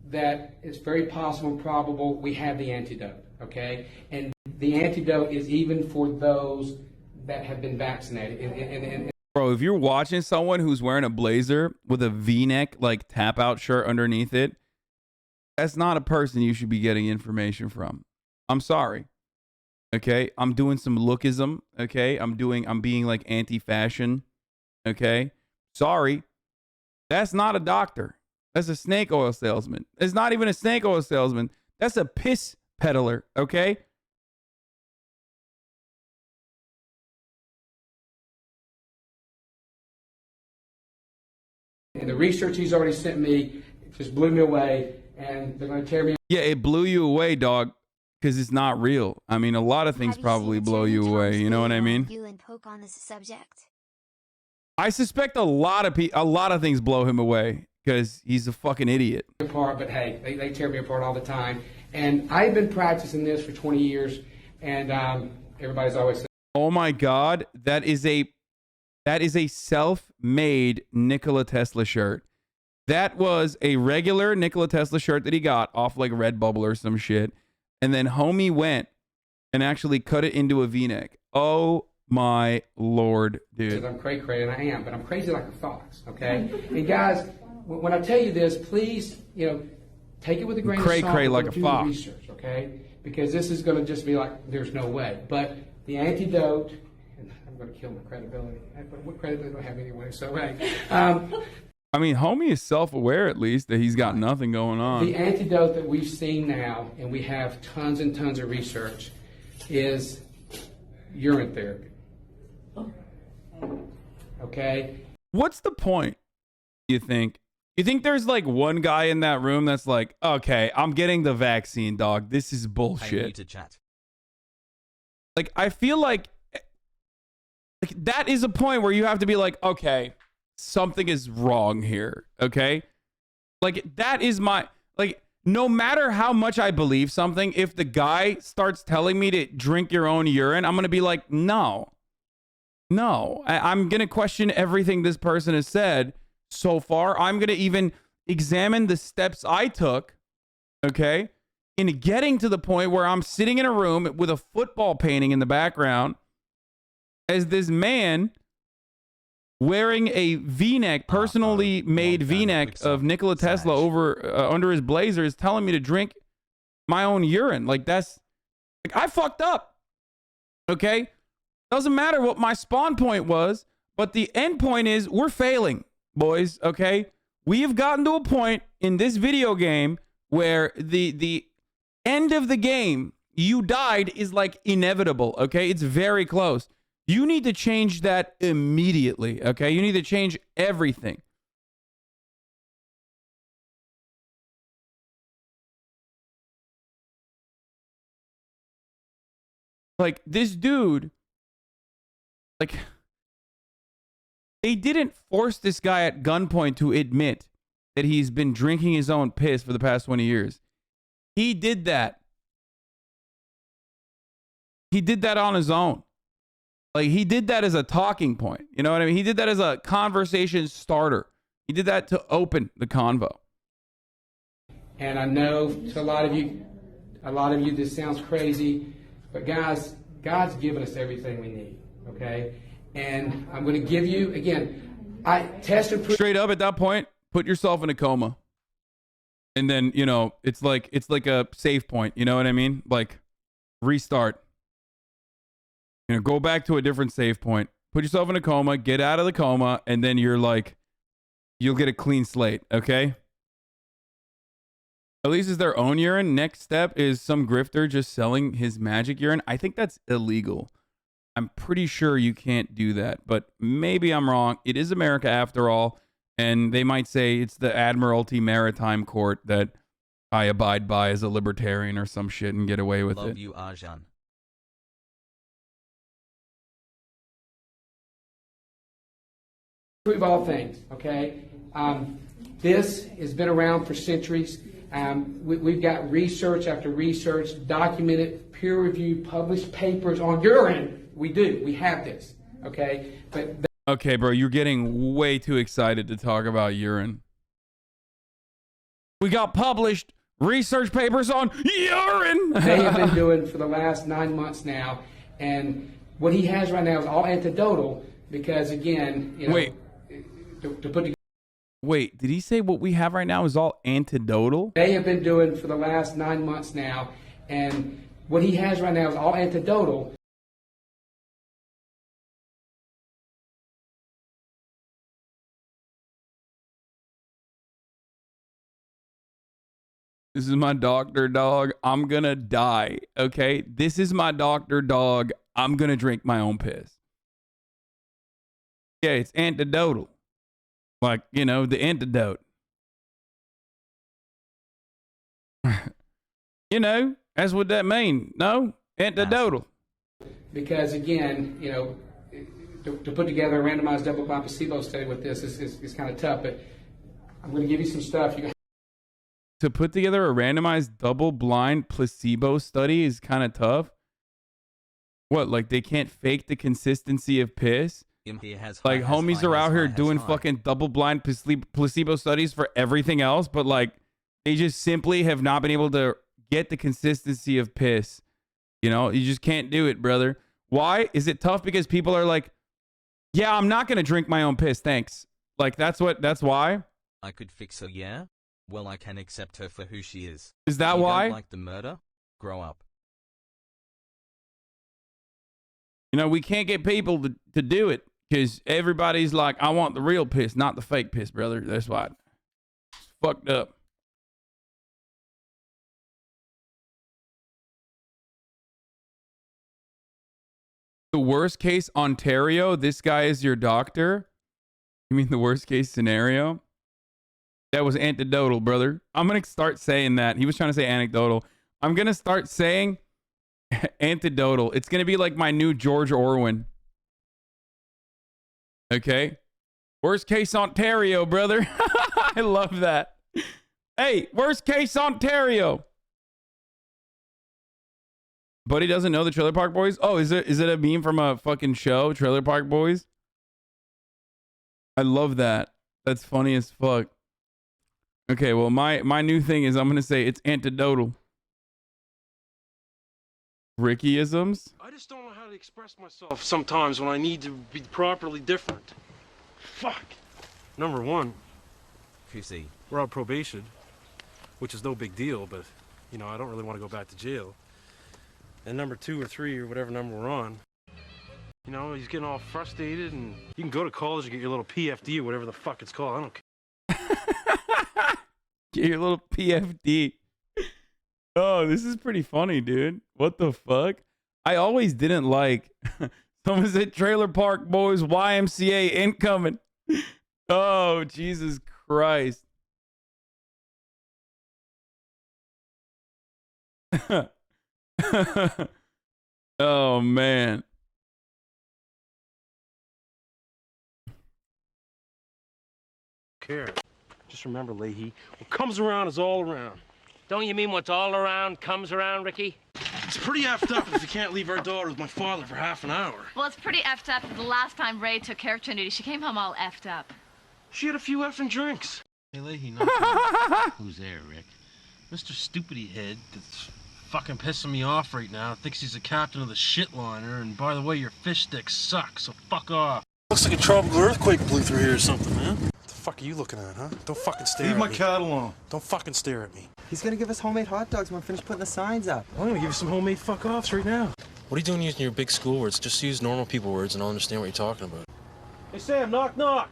S11: That it's very possible and probable we have the antidote, okay? And the antidote is even for those that have been vaccinated.
S3: Bro, if you're watching someone who's wearing a blazer with a V-neck, like tap-out shirt underneath it, that's not a person you should be getting information from. I'm sorry. Okay, I'm doing some lookism. Okay, I'm being like anti-fashion. Okay, sorry, that's not a doctor. That's a snake oil salesman. It's not even a snake oil salesman. That's a piss peddler. Okay.
S11: And the research he's already sent me just blew me away, and they're going to tear me.
S3: Yeah, it blew you away, dog. Because it's not real. I mean, a lot of things probably blow you away. You know what I mean?
S2: You and poke on this subject.
S3: I suspect a lot of things blow him away because he's a fucking idiot.
S11: Apart, but hey, they tear me apart all the time. And I've been practicing this for 20 years, and everybody's always saying,
S3: "Oh my God, that is a self-made Nikola Tesla shirt." That was a regular Nikola Tesla shirt that he got off like Redbubble or some shit. And then homie went and actually cut it into a V-neck. Oh my Lord, dude.
S11: I'm cray-cray, and I am, but I'm crazy like a fox, okay? And guys, when I tell you this, please, take it with a grain of salt.
S3: Cray-cray like a
S11: do
S3: fox.
S11: The research, okay? Because this is going to just be like, there's no way. But the antidote, and I'm going to kill my credibility. What credibility do I have anyway? So, hey.
S3: I mean, homie is self-aware at least that he's got nothing going on.
S11: The antidote that we've seen now, and we have tons and tons of research, is urine therapy. Okay?
S3: What's the point, you think? You think there's like one guy in that room that's like, okay, I'm getting the vaccine, dog. This is bullshit.
S1: I need to chat.
S3: Like, I feel like that is a point where you have to be like, okay, something is wrong here, okay? Like, that is no matter how much I believe something, if the guy starts telling me to drink your own urine, I'm going to be like, no. I'm going to question everything this person has said so far. I'm going to even examine the steps I took, okay, in getting to the point where I'm sitting in a room with a football painting in the background as this man wearing a V-neck, personally made V-neck of Nikola Tesla under his blazer, is telling me to drink my own urine. Like, that's like, I fucked up. Okay? Doesn't matter what my spawn point was, but the end point is we're failing, boys. Okay? We have gotten to a point in this video game where the end of the game, you died, is like inevitable. Okay? It's very close. You need to change that immediately, okay? You need to change everything. Like, this dude, like, they didn't force this guy at gunpoint to admit that he's been drinking his own piss for the past 20 years. He did that. He did that on his own. Like, he did that as a talking point. You know what I mean? He did that as a conversation starter. He did that to open the convo.
S11: And I know to a lot of you, this sounds crazy, but guys, God's given us everything we need, okay? And I'm going to give you, again, I tested...
S3: Straight up at that point, put yourself in a coma. And then, you know, it's like a save point. You know what I mean? Like, restart. You know, go back to a different save point. Put yourself in a coma, get out of the coma, and then you're like, you'll get a clean slate, okay? At least it's their own urine. Next step is some grifter just selling his magic urine. I think that's illegal. I'm pretty sure you can't do that, but maybe I'm wrong. It is America after all, and they might say it's the Admiralty Maritime Court that I abide by as a libertarian or some shit and get away with it.
S1: Love you, Arjan.
S11: Prove all things, okay? This has been around for centuries. We've got research after research, documented, peer-reviewed, published papers on urine. We do. We have this, okay? But
S3: okay, bro, you're getting way too excited to talk about urine. We got published research papers on urine.
S11: They have been doing for the last 9 months now, and what he has right now is all anecdotal because, again, you know,
S3: wait,
S11: to put together.
S3: Wait, did he say what we have right now is all antidotal?
S11: They have been doing for the last 9 months now, and what he has right now is all anecdotal.
S3: This is my doctor, dog. I'm gonna die, okay? This is my doctor, dog. I'm gonna drink my own piss. Yeah, it's antidotal. Like, you know, the antidote. You know, that's what that mean. No? Antidotal.
S11: Because, again, you know, to put together a randomized double-blind placebo study with this is kind of tough, but I'm going to give you some stuff.
S3: To put together a randomized double-blind placebo study is kind of tough? What, like they can't fake the consistency of piss? Like homies are out here doing fucking double-blind placebo studies for everything else, but like they just simply have not been able to get the consistency of piss. You know, you just can't do it, brother. Why? Is it tough because people are like, yeah, I'm not going to drink my own piss, thanks. Like that's why?
S1: I could fix her, yeah? Well, I can accept her for who she is.
S3: Is that
S1: you
S3: why?
S1: Don't like the murder? Grow up.
S3: You know, we can't get people to do it because everybody's like, I want the real piss, not the fake piss, brother. That's why. It's fucked up. The worst case Ontario, this guy is your doctor? You mean the worst case scenario? That was anecdotal, brother. I'm going to start saying that. He was trying to say anecdotal. I'm going to start saying anecdotal. It's going to be like my new George Orwin. Okay? Worst case Ontario, brother. I love that. Hey, worst case Ontario. Buddy doesn't know the Trailer Park Boys? Oh, is it a meme from a fucking show, Trailer Park Boys? I love that. That's funny as fuck. Okay, well, my new thing is I'm going to say it's anecdotal. Rickyisms?
S12: I just don't know how to express myself sometimes when I need to be properly different. Fuck. Number one,
S1: QC.
S12: we're on probation, which is no big deal, but, you know, I don't really want to go back to jail. And number 2 or 3 or whatever number we're on, you know, he's getting all frustrated, and you can go to college and get your little PFD or whatever the fuck it's called. I don't care.
S3: Get your little PFD. Oh, this is pretty funny, dude. What the fuck? I always didn't like. Someone said Trailer Park Boys YMCA incoming. Oh, Jesus Christ. Oh, man.
S12: Care. Just remember, Leahy, what comes around is all around.
S13: Don't you mean what's all around comes around, Ricky?
S12: It's pretty effed up if you can't leave our daughter with my father for half an hour.
S14: Well, it's pretty effed up. The last time Ray took care of Trinity, she came home all effed up.
S12: She had a few effing drinks.
S15: Hey, Leahy, who's there, Rick? Mr. Stupidity Head that's
S12: fucking pissing me off right now. Thinks he's the captain of the shitliner, and by the way, your fish sticks suck, so fuck off. Looks like a tropical earthquake blew through here or something, man. What the fuck are you looking at, huh? Don't fucking stare at me.
S6: Leave my cat alone.
S12: Don't fucking stare at me.
S6: He's gonna give us homemade hot dogs when we finish putting the signs up.
S12: I'm gonna give you some homemade fuck-offs right now. What are you doing using your big school words? Just use normal people words and I'll understand what you're talking about. Hey, Sam, knock, knock.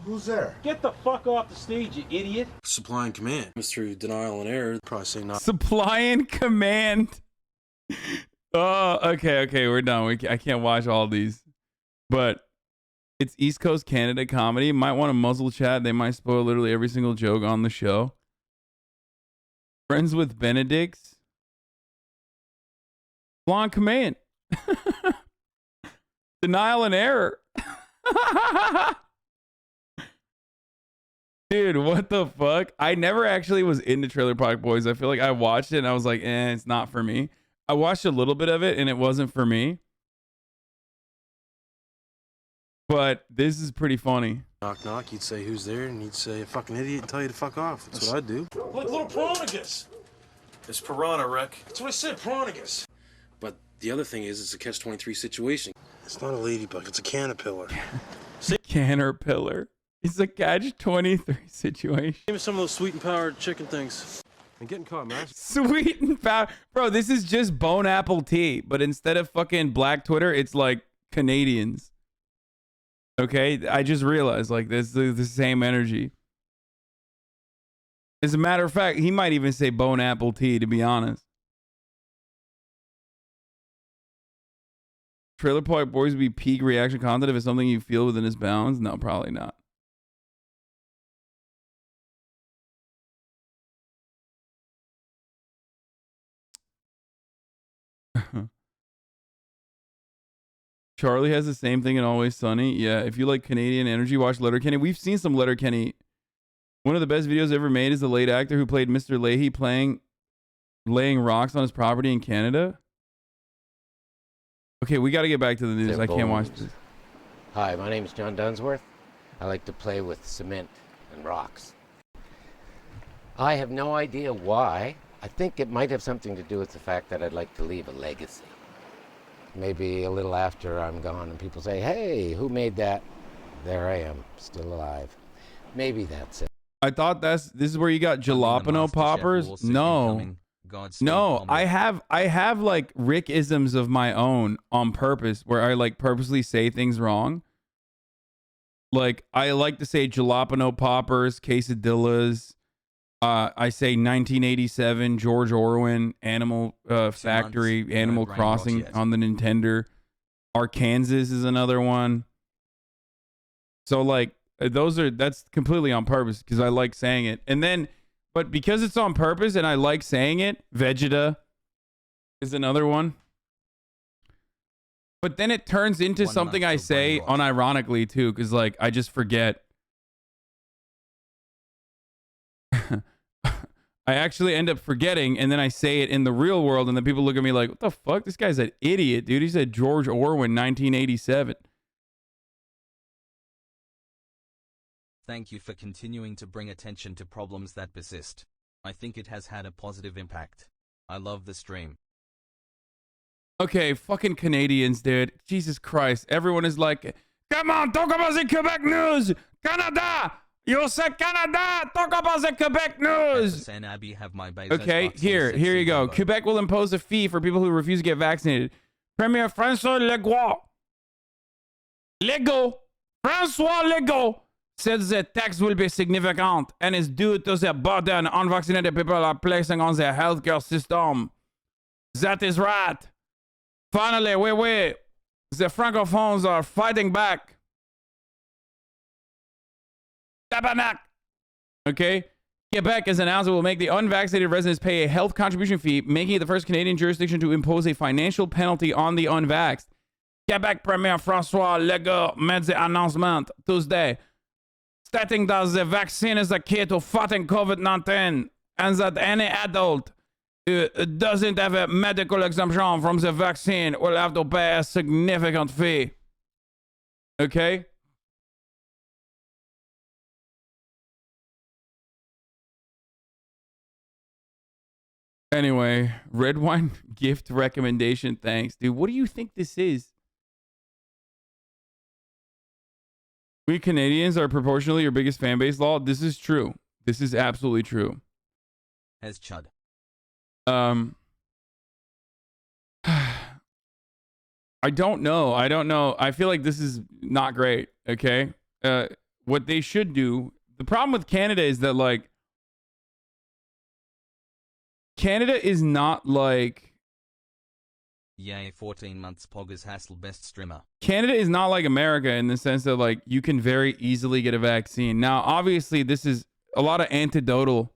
S6: Who's there?
S12: Get the fuck off the stage, you idiot. Supply and command. Through denial and error, probably say not.
S3: Supply and command. Oh, okay, we're done. I can't watch all these. But it's East Coast Canada comedy. Might want to muzzle chat. They might spoil literally every single joke on the show. Friends with Benedicts. Supply and command. Denial and error. Dude, what the fuck? I never actually was into Trailer Park Boys. I feel like I watched it and I was like, it's not for me. I watched a little bit of it and it wasn't for me. But this is pretty funny.
S12: Knock, knock, you'd say who's there, and you'd say a fucking idiot and tell you to fuck off. That's what I'd do. Like little piranhas. It's piranha, Rick. That's what I said, piranhas. But the other thing is, it's a catch-23 situation. It's not a ladybug, it's a caterpillar.
S3: Caterpillar. It's a catch-23 situation.
S12: Give me some of those sweet and powdered chicken things. I'm getting caught, man.
S3: Sweet and powdered. Bro, this is just bone apple tea. But instead of fucking Black Twitter, it's like Canadians. Okay? I just realized, like, this is the same energy. As a matter of fact, he might even say bone apple tea, to be honest. Trailer Park Boys would be peak reaction content if it's something you feel within its bounds? No, probably not. Charlie has the same thing in Always Sunny. Yeah, if you like Canadian energy, watch Letterkenny. We've seen some Letterkenny. One of the best videos ever made is the late actor who played Mr. Leahy laying rocks on his property in Canada. Okay, we got to get back to the news. I can't watch this.
S15: Hi, my name is John Dunsworth. I like to play with cement and rocks. I have no idea why. I think it might have something to do with the fact that I'd like to leave a legacy. Maybe a little after I'm gone and people say, hey, who made that? There I am, still alive. Maybe that's it.
S3: I thought this is where you got jalapeno poppers. No. No, I have like Rick-isms of my own on purpose where I like purposely say things wrong. Like I like to say jalapeno poppers, quesadillas. I say 1987, George Orwell, Animal Factory, Animal Crossing on the Nintendo. Arkansas is another one. So like that's completely on purpose because I like saying it. And then, but because it's on purpose and I like saying it, Vegeta is another one. But then it turns into something I say unironically too, because like I just forget. I actually end up forgetting, and then I say it in the real world, and then people look at me like, what the fuck? This guy's an idiot, dude. He said George Orwell, 1987.
S1: Thank you for continuing to bring attention to problems that persist. I think it has had a positive impact. I love the stream.
S3: Okay, fucking Canadians, dude. Jesus Christ. Everyone is like, come on, talk about the Quebec news. Canada. You said Canada. Talk about the Quebec news.
S1: HasanAbi have my base.
S3: Okay, here you go. Quebec will impose a fee for people who refuse to get vaccinated. Premier François Legault said the tax will be significant and is due to the burden unvaccinated people are placing on their healthcare system. That is right. Finally, oui. The francophones are fighting back. Tabarnak. Okay. Quebec has announced it will make the unvaccinated residents pay a health contribution fee, making it the first Canadian jurisdiction to impose a financial penalty on the unvaxxed. Quebec Premier François Legault made the announcement Tuesday, stating that the vaccine is a key to fighting COVID-19 and that any adult who doesn't have a medical exemption from the vaccine will have to pay a significant fee. Okay? Anyway, red wine gift recommendation. Thanks, dude. What do you think this is? We Canadians are proportionally your biggest fan base. Law. This is true. This is absolutely true.
S1: As chud.
S3: I don't know. I feel like this is not great. Okay. What they should do. The problem with Canada is that like Canada is not like
S1: Yay, 14 months Poggers Hassel best streamer.
S3: Canada is not like America in the sense that like you can very easily get a vaccine. Now, obviously, this is a lot of anecdotal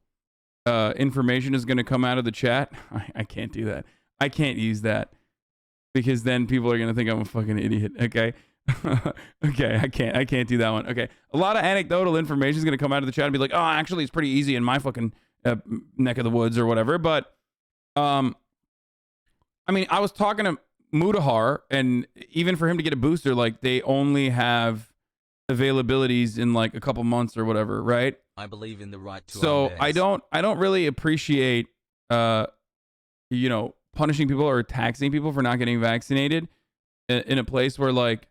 S3: information is going to come out of the chat. I can't do that. I can't use that because then people are going to think I'm a fucking idiot. Okay. Okay. I can't do that one. Okay. A lot of anecdotal information is going to come out of the chat and be like, oh, actually, it's pretty easy in my fucking neck of the woods or whatever. But, I mean, I was talking to Mudahar, and even for him to get a booster, like they only have availabilities in like a couple months or whatever, right?
S1: I believe in the right to
S3: So
S1: unvax.
S3: I don't really appreciate punishing people or taxing people for not getting vaccinated in a place where like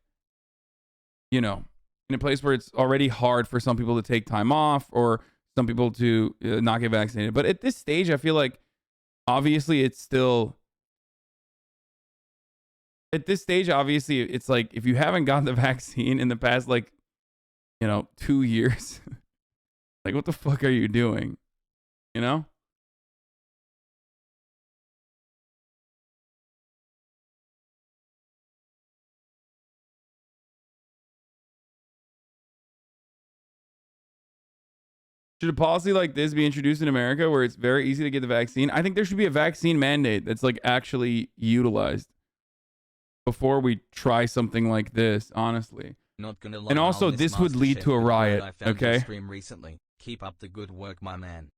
S3: in a place where it's already hard for some people to take time off or some people to not get vaccinated. But at this stage, I feel like obviously it's like if you haven't gotten the vaccine in the past, like, 2 years, like, what the fuck are you doing? Should a policy like this be introduced in America where it's very easy to get the vaccine? I think there should be a vaccine mandate that's like actually utilized before we try something like this, honestly.
S1: Not gonna lie,
S3: And also,
S1: I'll miss
S3: this would lead
S1: MasterChef,
S3: to a
S1: but glad
S3: riot,
S1: I found your
S3: okay?
S1: stream recently. Keep up the good work, my man.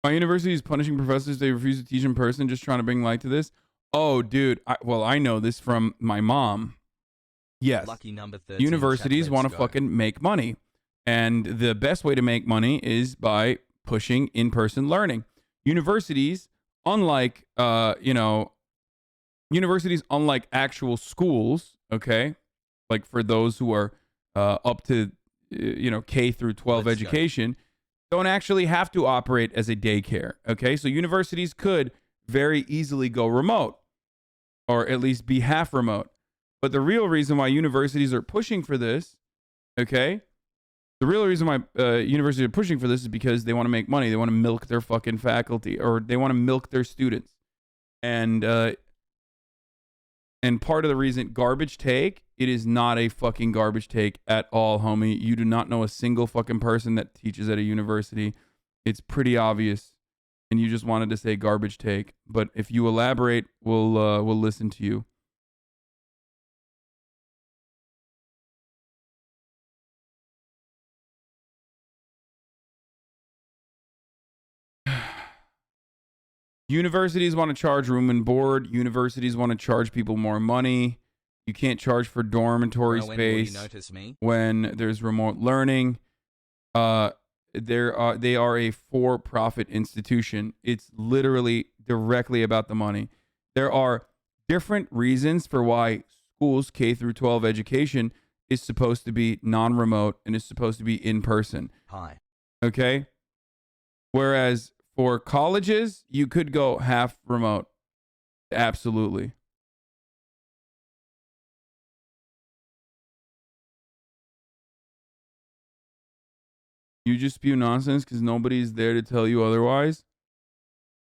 S3: My university is punishing professors. They refuse to teach in person, just trying to bring light to this. Oh, dude. I know this from my mom. Yes.
S1: Lucky number 13.
S3: Universities
S1: chat,
S3: want to
S1: let's go.
S3: fucking make money. And the best way to make money is by pushing in-person learning. Universities, unlike, actual schools, okay? Like for those who are up to, K through 12
S1: Let's go.
S3: education, don't actually have to operate as a daycare, okay? So universities could very easily go remote or at least be half remote. But the real reason why universities are pushing for this, okay? The real reason why universities are pushing for this is because they want to make money. They want to milk their fucking faculty, or they want to milk their students. And part of the reason, garbage take, it is not a fucking garbage take at all, homie. You do not know a single fucking person that teaches at a university. It's pretty obvious. And you just wanted to say garbage take. But if you elaborate, we'll listen to you. Universities want to charge room and board. Universities want to charge people more money. You can't charge for dormitory
S1: Bro, when will you
S3: space
S1: notice me?
S3: when there's remote learning. They are a for-profit institution. It's literally directly about the money. There are different reasons for why schools K through 12 education is supposed to be non-remote and is supposed to be in person.
S1: Hi.
S3: Okay? Whereas for colleges, you could go half remote. Absolutely. You just spew nonsense because nobody's there to tell you otherwise.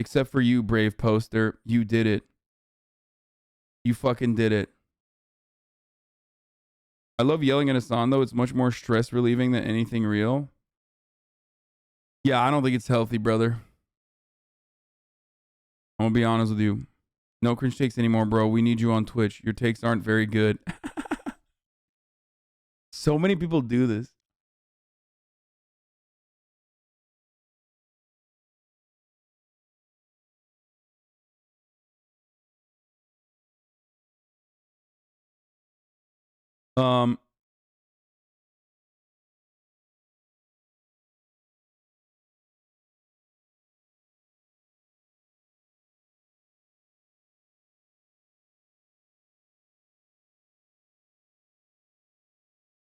S3: Except for you, brave poster. You did it. You fucking did it. I love yelling at Hasan, though. It's much more stress relieving than anything real. Yeah, I don't think it's healthy, brother. I'm gonna be honest with you. No cringe takes anymore, bro. We need you on Twitch. Your takes aren't very good. So many people do this.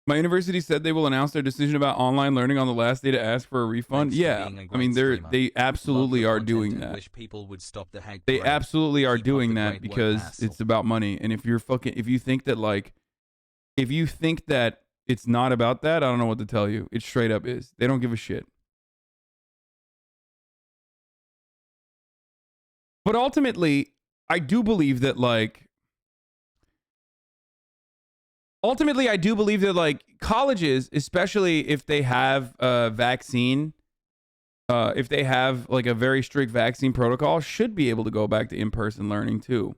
S3: My university said they will announce their decision about online learning on the last day to ask for a refund.
S1: Thanks for
S3: Yeah,
S1: being a
S3: I
S1: great
S3: mean
S1: streamer.
S3: they
S1: Love
S3: absolutely
S1: your
S3: are
S1: content
S3: doing
S1: and
S3: that.
S1: wish people would stop the hate
S3: They
S1: parade.
S3: absolutely are
S1: Keep up
S3: doing
S1: the
S3: that
S1: great work,
S3: because
S1: Hassel.
S3: it's about money. And if you think that it's not about that, I don't know what to tell you. It straight up is. They don't give a shit. But ultimately, I do believe that colleges, especially if they have a vaccine, if they have like a very strict vaccine protocol, should be able to go back to in-person learning too.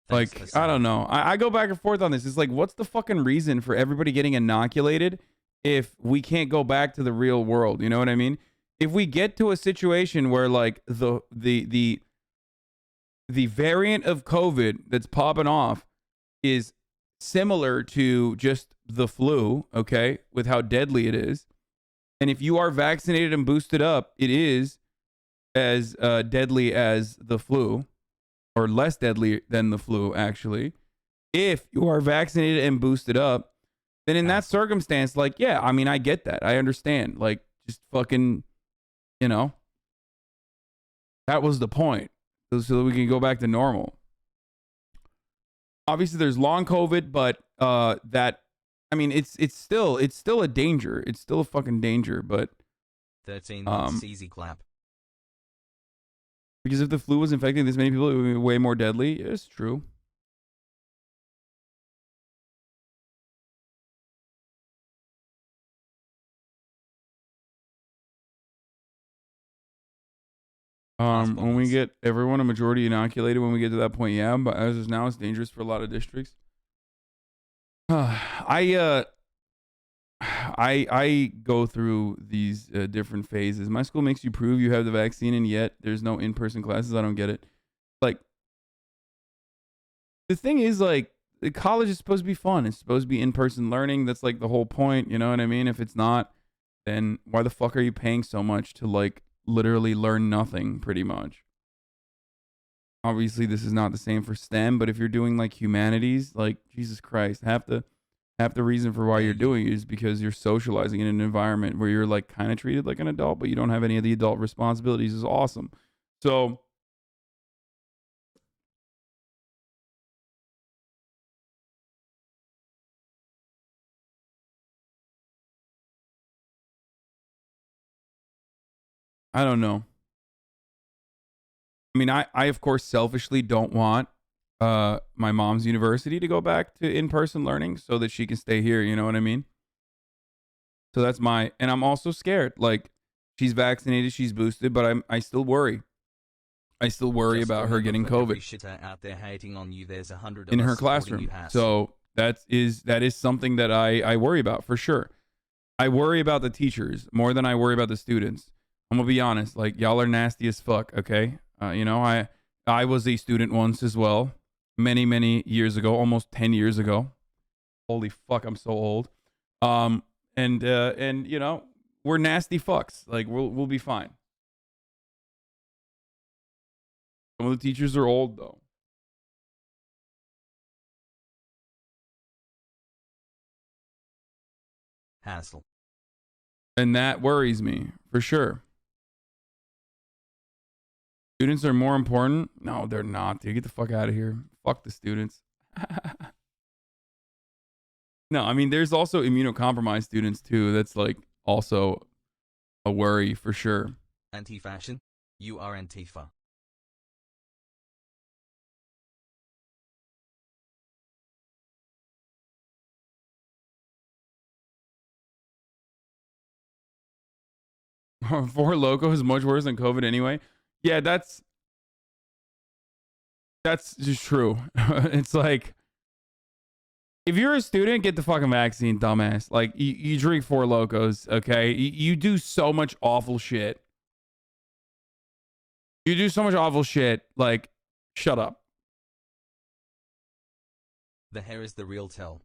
S1: Thanks,
S3: Like,
S1: Hasan.
S3: I don't know. I go back and forth on this. It's like, what's the fucking reason for everybody getting inoculated if we can't go back to the real world? You know what I mean? If we get to a situation where like the variant of COVID that's popping off is similar to just the flu, okay, with how deadly it is. And if you are vaccinated and boosted up, it is as deadly as the flu, or less deadly than the flu, actually. If you are vaccinated and boosted up, then in that circumstance, like, yeah, I mean, I get that. I understand. Like, just fucking, you know, that was the point. So that we can go back to normal. Obviously, there's long COVID, but I mean, it's still a danger. It's still a fucking danger, but
S1: 13 months, easy clap.
S3: Because if the flu was infecting this many people, it would be way more deadly. It's true. When we get everyone a majority inoculated, when we get to that point, yeah. But as of now, it's dangerous for a lot of districts. I go through these different phases. My school makes you prove you have the vaccine, and yet there's no in-person classes. I don't get it. Like, the thing is, like, the college is supposed to be fun. It's supposed to be in-person learning. That's like the whole point. You know what I mean? If it's not, then why the fuck are you paying so much to like literally learn nothing, pretty much? Obviously, this is not the same for STEM, but if you're doing like humanities, like, Jesus Christ, half the reason for why you're doing it is because you're socializing in an environment where you're like kind of treated like an adult, but you don't have any of the adult responsibilities. Is awesome. So I don't know. I mean, I of course selfishly don't want my mom's university to go back to in-person learning so that she can stay here, you know what I mean? So that's and I'm also scared. Like, she's vaccinated, she's boosted, but I still worry. I still worry about her getting COVID
S1: Out there hating on you, there's 100
S3: in her classroom. So that is something that I worry about for sure. I worry about the teachers more than I worry about the students. I'm gonna be honest. Like, y'all are nasty as fuck. Okay, you know, I was a student once as well, many years ago, almost 10 years ago. Holy fuck, I'm so old. And you know, we're nasty fucks. Like, we'll be fine. Some of the teachers are old though.
S1: Hassle.
S3: And that worries me for sure. Students are more important? No, they're not, dude. Get the fuck out of here. Fuck the students. No, I mean, there's also immunocompromised students too. That's like also a worry for sure.
S1: Anti-fashion? You are Antifa.
S3: Four Loko is much worse than COVID anyway. Yeah, that's just true. It's like, if you're a student, get the fucking vaccine, dumbass. Like, you drink Four Locos, okay? You do so much awful shit. You do so much awful shit. Like, shut up.
S1: The hair is the real tell.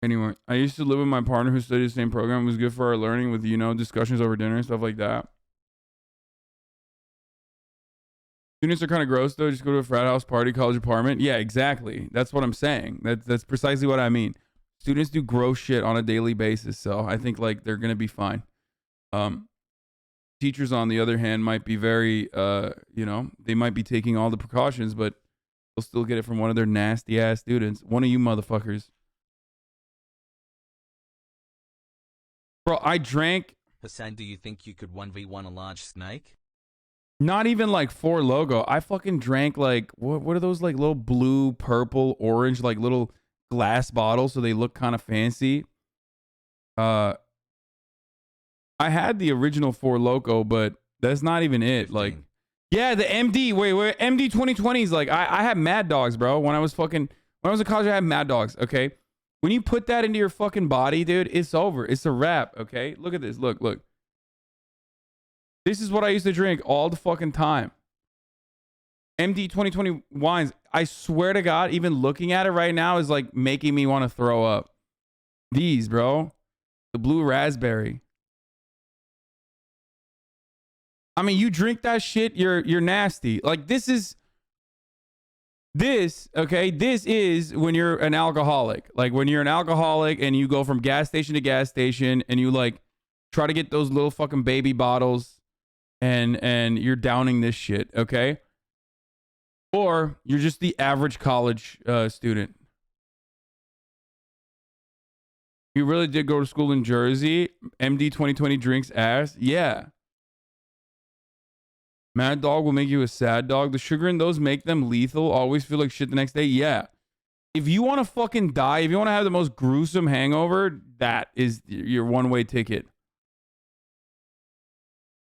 S3: Anyway, I used to live with my partner who studied the same program. It was good for our learning with, you know, discussions over dinner and stuff like that. Students are kind of gross though. Just go to a frat house, party, college apartment. Yeah, exactly. That's what I'm saying. That's precisely what I mean. Students do gross shit on a daily basis, so I think like they're gonna be fine. Teachers, on the other hand, might be very, they might be taking all the precautions, but they'll still get it from one of their nasty ass students. One of you motherfuckers. Bro, I drank.
S1: Hasan, do you think you could 1v1 a large snake?
S3: Not even like Four Logo. I fucking drank like what are those like little blue, purple, orange like little glass bottles so they look kind of fancy. I had the original Four Loco, but that's not even it.
S1: 15.
S3: Like, yeah, the MD. Wait, MD 2020s. Like, I had Mad Dogs, bro. When I was in college, I had Mad Dogs. Okay, when you put that into your fucking body, dude, it's over. It's a wrap. Okay, look at this. Look. This is what I used to drink all the fucking time. MD 2020 wines. I swear to God, even looking at it right now is like making me want to throw up. These, bro. The blue raspberry. I mean, you drink that shit, you're nasty. Like this is when you're an alcoholic. Like when you're an alcoholic and you go from gas station to gas station and you like try to get those little fucking baby bottles and you're downing this shit, okay? Or you're just the average college student. You really did go to school in Jersey? MD 2020 drinks ass? Yeah. Mad Dog will make you a sad dog. The sugar in those make them lethal. Always feel like shit the next day. Yeah. If you want to fucking die, if you want to have the most gruesome hangover, that is your one-way ticket.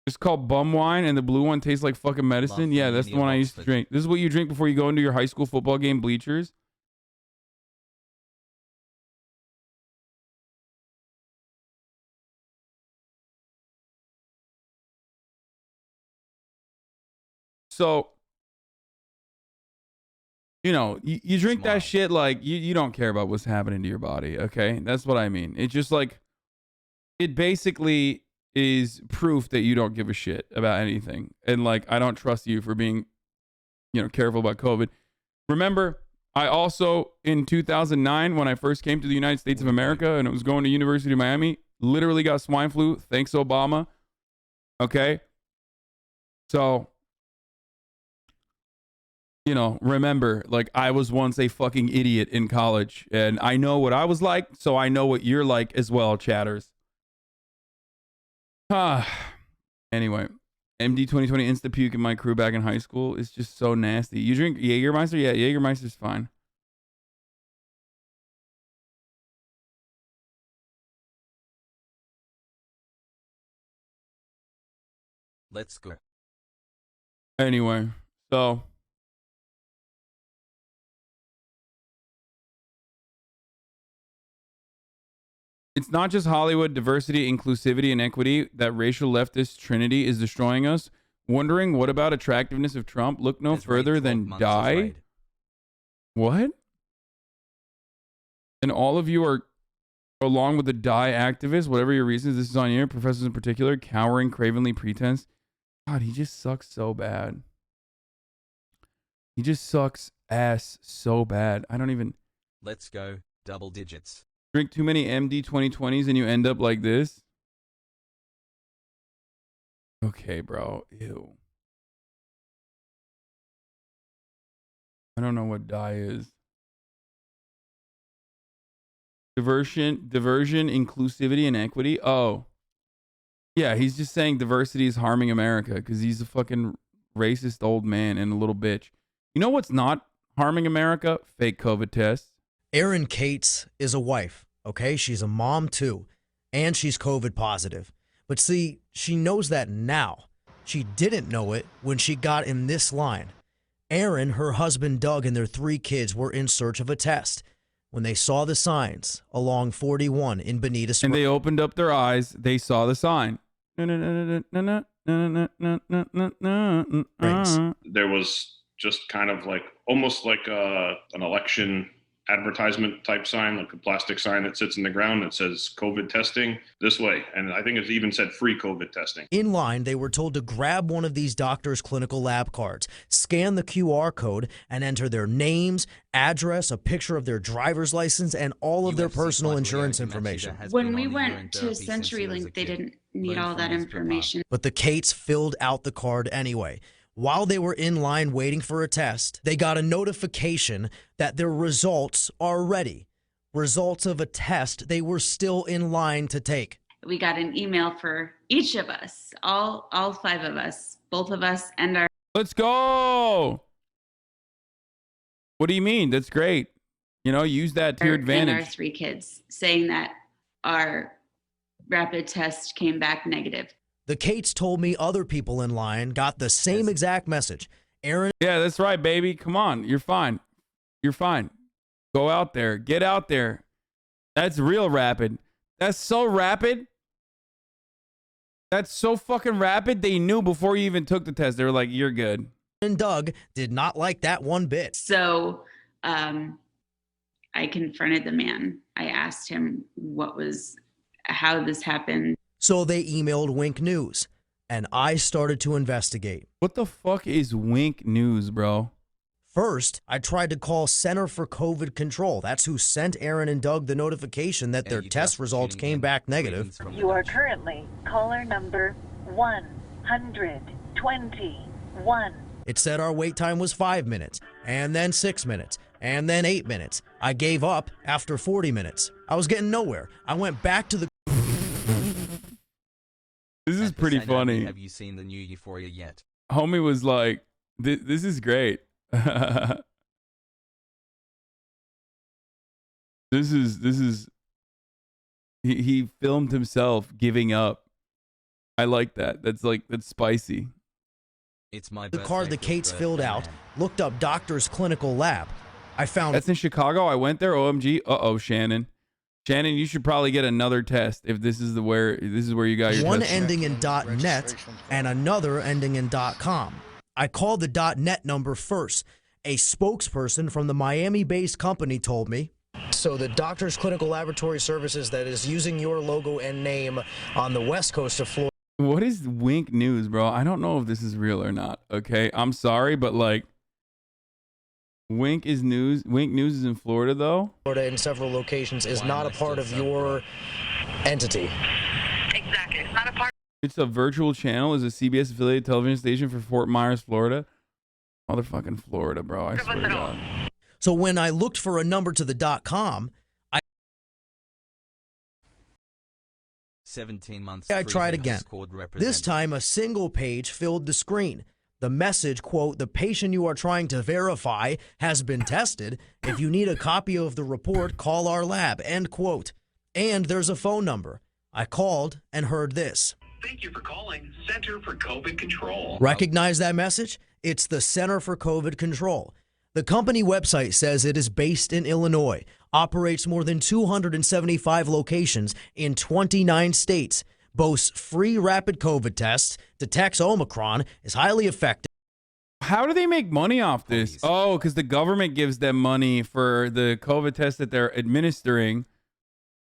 S3: It's called bum wine, and the blue one tastes like fucking medicine. Yeah, that's the one I used to drink. This is what you drink before you go into your high school football game bleachers. So, you drink that shit like you don't care about what's happening to your body, okay? That's what I mean. It's just like, it basically is proof that you don't give a shit about anything. And like, I don't trust you for being, careful about COVID. Remember, I also, in 2009, when I first came to the United States of America and it was going to University of Miami, literally got swine flu. Thanks, Obama. Okay? So, remember, like, I was once a fucking idiot in college, and I know what I was like, so I know what you're like as well, chatters. Anyway, MD 2020 insta puke in my crew back in high school is just so nasty. You drink Jägermeister? Yeah, Jägermeister's fine.
S1: Let's go.
S3: Anyway, so it's not just Hollywood, diversity, inclusivity, and equity. That racial leftist trinity is destroying us. Wondering what about attractiveness of Trump? Look no further than die. What? And all of you are, along with the die activists, whatever your reasons, this is on you, professors in particular, cowering, cravenly pretense. God, he just sucks so bad. He just sucks ass so bad. I don't even...
S1: Let's go. Double digits.
S3: Drink too many MD 2020s and you end up like this? Okay, bro. Ew. I don't know what die is. Diversion, inclusivity, and equity. Oh. Yeah, he's just saying diversity is harming America because he's a fucking racist old man and a little bitch. You know what's not harming America? Fake COVID tests.
S16: Erin Cates is a wife, okay? She's a mom too, and she's COVID positive. But see, she knows that now. She didn't know it when she got in this line. Erin, her husband Doug, and their 3 kids were in search of a test when they saw the signs along 41 in Bonita Springs.
S3: And they opened up their eyes. They saw the sign.
S17: There was just kind of like almost like an election advertisement type sign, like a plastic sign that sits in the ground that says COVID testing this way. And I think it's even said free COVID testing.
S16: In line, they were told to grab one of these doctors' clinical lab cards, scan the QR code, and enter their names, address, a picture of their driver's license, and all of their personal insurance information.
S18: When we went to CenturyLink, they didn't need all that information.
S16: But the Cates filled out the card anyway. While they were in line waiting for a test, they got a notification that their results are ready. Results of a test they were still in line to take.
S18: We got an email for each of us, all 5 of us, both of us and our...
S3: Let's go! What do you mean? That's great. You know, use that to your advantage.
S18: And our 3 kids, saying that our rapid test came back negative.
S16: The Cates told me other people in line got the same exact message. Aaron.
S3: Yeah, that's right, baby. Come on. You're fine. You're fine. Go out there. Get out there. That's real rapid. That's so rapid. That's so fucking rapid. They knew before you even took the test. They were like, you're good.
S16: And Doug did not like that one bit.
S18: So I confronted the man. I asked him how this happened.
S16: So they emailed Wink News, and I started to investigate.
S3: What the fuck is Wink News, bro?
S16: First, I tried to call Center for COVID Control. That's who sent Aaron and Doug the notification that their test results came back negative.
S19: You are currently caller number 121.
S16: It said our wait time was 5 minutes, and then 6 minutes, and then 8 minutes. I gave up after 40 minutes. I was getting nowhere. I went back to the...
S3: This is pretty funny.
S1: Have you seen the new Euphoria yet?
S3: Homie was like, this is great. This is he filmed himself giving up. I like that. That's spicy.
S1: It's my
S16: the card the Cates filled out, looked up doctor's clinical lab. I found...
S3: That's in Chicago. I went there. OMG. Uh-oh, Shannon. Shannon, you should probably get another test if this is where you got your
S16: one
S3: test.
S16: Ending in .net and another ending in .com. I called the .net number first. A spokesperson from the Miami-based company told me. So the Doctors Clinical Laboratory Services that is using your logo and name on the west coast of Florida.
S3: What is Wink News, bro? I don't know if this is real or not. Okay, I'm sorry, but like. Wink News is in Florida, though.
S16: Florida in several locations is not a part of your entity.
S19: Exactly. It's not a part.
S3: It's a virtual channel. Is a CBS affiliated television station for Fort Myers, Florida. Motherfucking Florida, bro. I swear to God.
S16: So when I looked for a number to the .com,
S1: 17 months.
S16: I tried again. This time, a single page filled the screen. The message, quote, the patient you are trying to verify has been tested. If you need a copy of the report, call our lab, end quote. And there's a phone number. I called and heard this.
S20: Thank you for calling Center for COVID Control.
S16: Recognize that message? It's the Center for COVID Control. The company website says it is based in Illinois, operates more than 275 locations in 29 states, boasts free rapid COVID tests, detects Omicron, is highly effective.
S3: How do they make money off this? Oh, because the government gives them money for the COVID test that they're administering.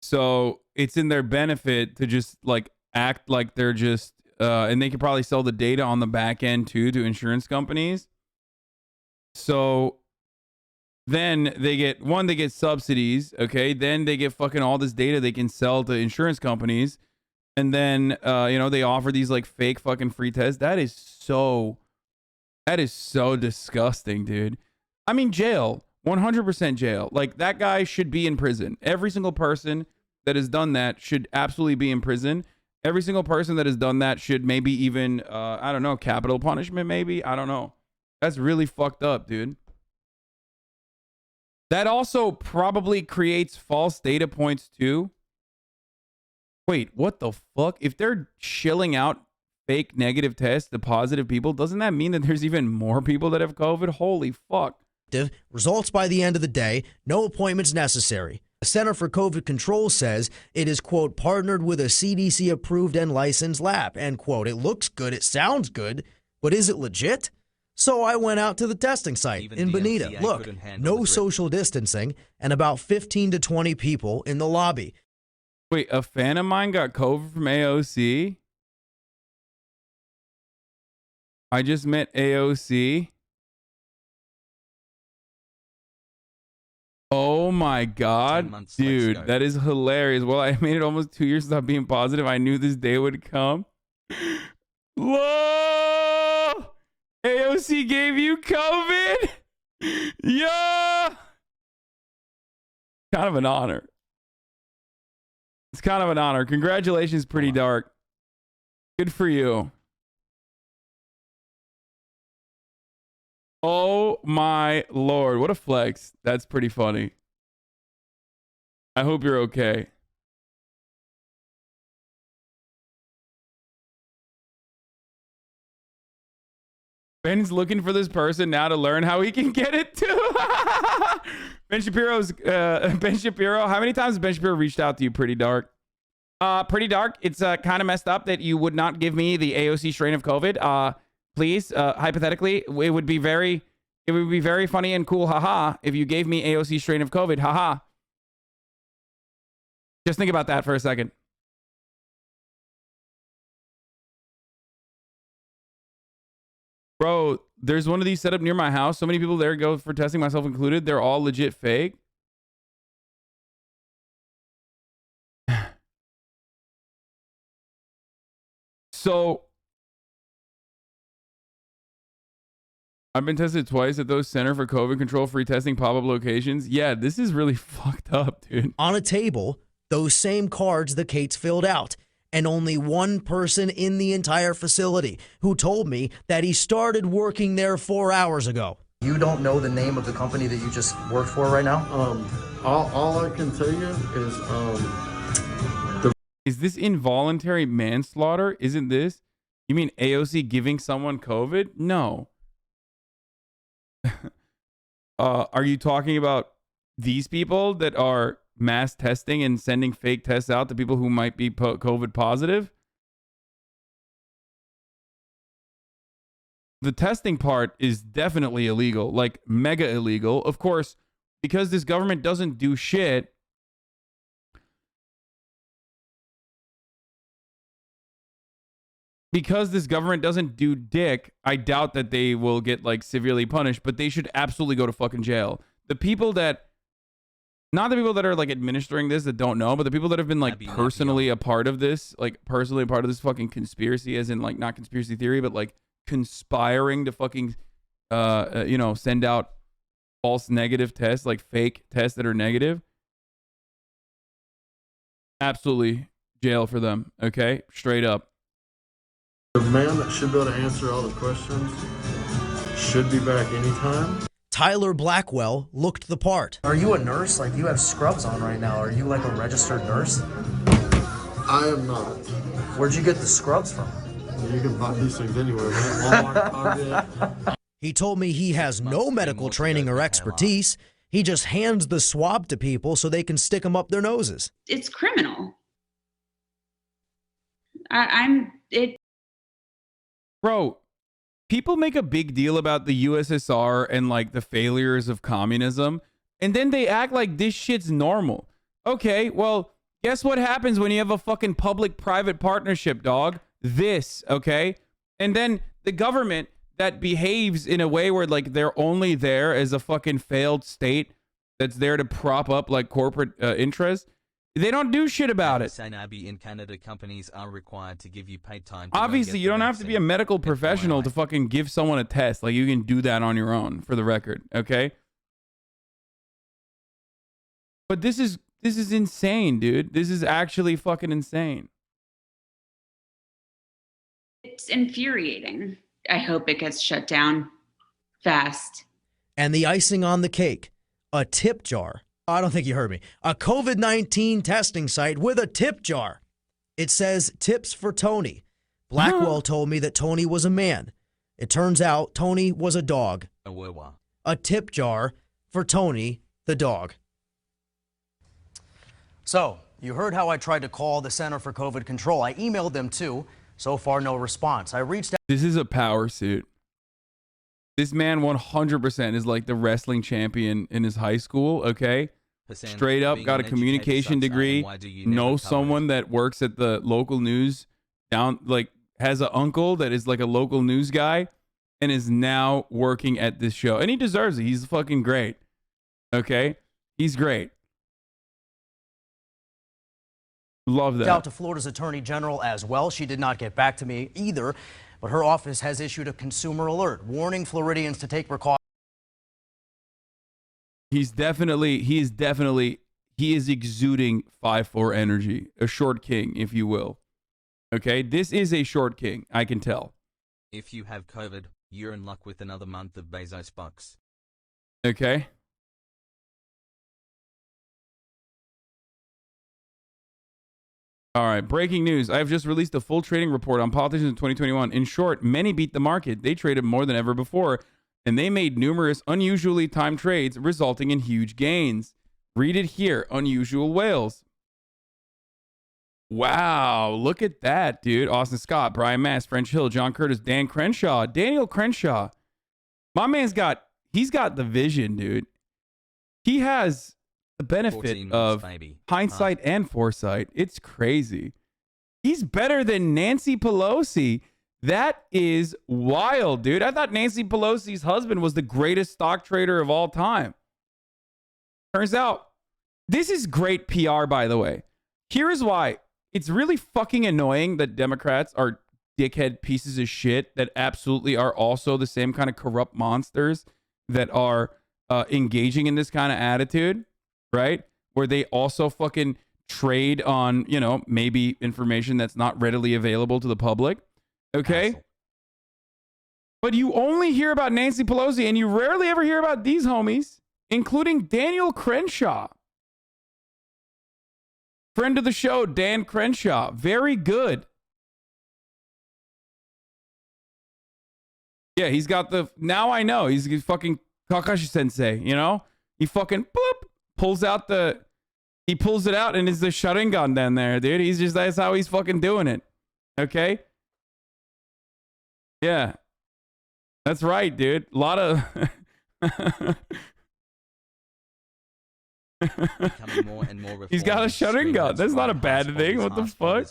S3: So it's in their benefit to just like act like they're just, and they could probably sell the data on the back end too to insurance companies. So then they get subsidies. Okay. Then they get fucking all this data they can sell to insurance companies. And then, they offer these like fake fucking free tests. That is so disgusting, dude. I mean, jail, 100% jail. Like that guy should be in prison. Every single person that has done that should absolutely be in prison. Every single person that has done that should maybe even, capital punishment, maybe. I don't know. That's really fucked up, dude. That also probably creates false data points too. Wait, what the fuck? If they're shilling out fake negative tests to positive people, doesn't that mean that there's even more people that have COVID? Holy fuck.
S16: Results by the end of the day, no appointments necessary. The Center for COVID Control says it is, quote, partnered with a CDC approved and licensed lab, end quote. It looks good, it sounds good, but is it legit? So I went out to the testing site
S1: Even
S16: in Bonita.
S1: DMCA
S16: Look,
S1: couldn't handle
S16: no
S1: the
S16: social distancing and about 15 to 20 people in the lobby.
S3: Wait, a fan of mine got COVID from AOC? I just met AOC. Oh my God, dude, that is hilarious. Well, I made it almost 2 years without being positive. I knew this day would come. Whoa! AOC gave you COVID? Yeah! Kind of an honor. It's kind of an honor. Congratulations, Pretty Dark. Good for you. Oh my Lord. What a flex. That's pretty funny. I hope you're okay. Ben's looking for this person now to learn how he can get it too. Ben Shapiro, how many times has Ben Shapiro reached out to you, Pretty Dark? Pretty Dark, it's kind of messed up that you would not give me the AOC strain of COVID. Please, hypothetically, it would be very funny and cool, haha, if you gave me AOC strain of COVID, haha. Just think about that for a second. Bro, there's one of these set up near my house. So many people there go for testing, myself included. They're all legit fake. So I've been tested twice at those Center for COVID Control free testing pop-up locations. Yeah, this is really fucked up, dude.
S16: On a table, those same cards that Kate's filled out. And only one person in the entire facility who told me that he started working there 4 hours ago.
S21: You don't know the name of the company that you just worked for right now?
S22: All I can tell you is
S3: Is this involuntary manslaughter? Isn't this? You mean AOC giving someone COVID? No. Are you talking about these people that are mass testing and sending fake tests out to people who might be COVID positive? The testing part is definitely illegal, like mega illegal. Of course, because this government doesn't do shit. Because this government doesn't do dick, I doubt that they will get like severely punished, but they should absolutely go to fucking jail. The people that, not the people that are like administering this that don't know, but the people that have been like personally a part of this, like personally a part of this fucking conspiracy, as in like not conspiracy theory, but like conspiring to fucking, you know, send out false negative tests, like fake tests that are negative. Absolutely jail for them. Okay. Straight up.
S22: the man that should be able to answer all the questions should be back anytime.
S16: Tyler Blackwell looked the part.
S21: Are you a nurse? Like, you have scrubs on right now. Are you like a registered nurse?
S22: I am not.
S21: Where'd you get the scrubs from?
S22: You can buy these things anywhere, man. Walmart, Target.
S16: He told me he has no medical training or expertise. He just hands the swab to people so they can stick them up their noses.
S18: It's criminal.
S3: Bro, people make a big deal about the USSR and like the failures of communism, and then they act like this shit's normal. Okay, well, guess what happens when you have a fucking public-private partnership, dog? This, okay? And then the government that behaves in a way where like they're only there as a fucking failed state that's there to prop up like corporate interests. They don't do shit about it.
S1: HasanAbi in Canada, companies are required to give you paid time.
S3: Obviously, you don't have to be a medical professional to fucking give someone a test. Like, you can do that on your own, for the record, okay? But this is insane, dude. This is actually fucking insane.
S18: It's infuriating. I hope it gets shut down fast.
S16: And the icing on the cake, a tip jar. I don't think you heard me. A COVID-19 testing site with a tip jar. It says tips for Tony. Blackwell told me that Tony was a man. It turns out Tony was a dog. A tip jar for Tony, the dog.
S21: So, you heard how I tried to call the Center for COVID Control. I emailed them too. So far, no response. I reached out.
S3: This is a power suit. This man 100% is like the wrestling champion in his high school, okay?
S1: Hasan,
S3: Straight up,
S1: being
S3: got a
S1: an educator
S3: communication
S1: sucks,
S3: degree,
S1: why do you never
S3: knows
S1: cover
S3: someone that works at the local news, has an uncle that is like a local news guy and is now working at this show. And he deserves it. He's fucking great. Okay? He's great. Love that.
S16: Out to Florida's Attorney General as well. She did not get back to me either, but her office has issued a consumer alert warning Floridians to take precautions.
S3: He is exuding 5'4" energy, a short king, if you will. Okay, this is a short king, I can tell.
S1: If you have COVID, you're in luck with another month of Bezos bucks.
S3: Okay. All right, breaking news. I have just released a full trading report on politicians in 2021. In short, many beat the market. They traded more than ever before, and they made numerous unusually timed trades, resulting in huge gains. Read it here, Unusual Whales. Wow, look at that, dude. Austin Scott, Brian Mass, French Hill, John Curtis, Dan Crenshaw, Daniel Crenshaw. My man's he's got the vision, dude. He has the benefit of hindsight and foresight. It's crazy. He's better than Nancy Pelosi. That is wild, dude. I thought Nancy Pelosi's husband was the greatest stock trader of all time. Turns out, this is great PR, by the way. Here's why. It's really fucking annoying that Democrats are dickhead pieces of shit that absolutely are also the same kind of corrupt monsters that are engaging in this kind of attitude, right? Where they also fucking trade on, maybe information that's not readily available to the public. Okay? Asshole. But you only hear about Nancy Pelosi and you rarely ever hear about these homies, including Daniel Crenshaw. Friend of the show, Dan Crenshaw. Very good. Yeah, he's got now I know. He's fucking Kakashi Sensei, He fucking pulls it out and it's the Sharingan down there, dude. That's how he's fucking doing it. Okay? Yeah. That's right, dude. A lot of...
S1: More and more
S3: he's got a Sharingan. That's not a bad thing. What the fuck?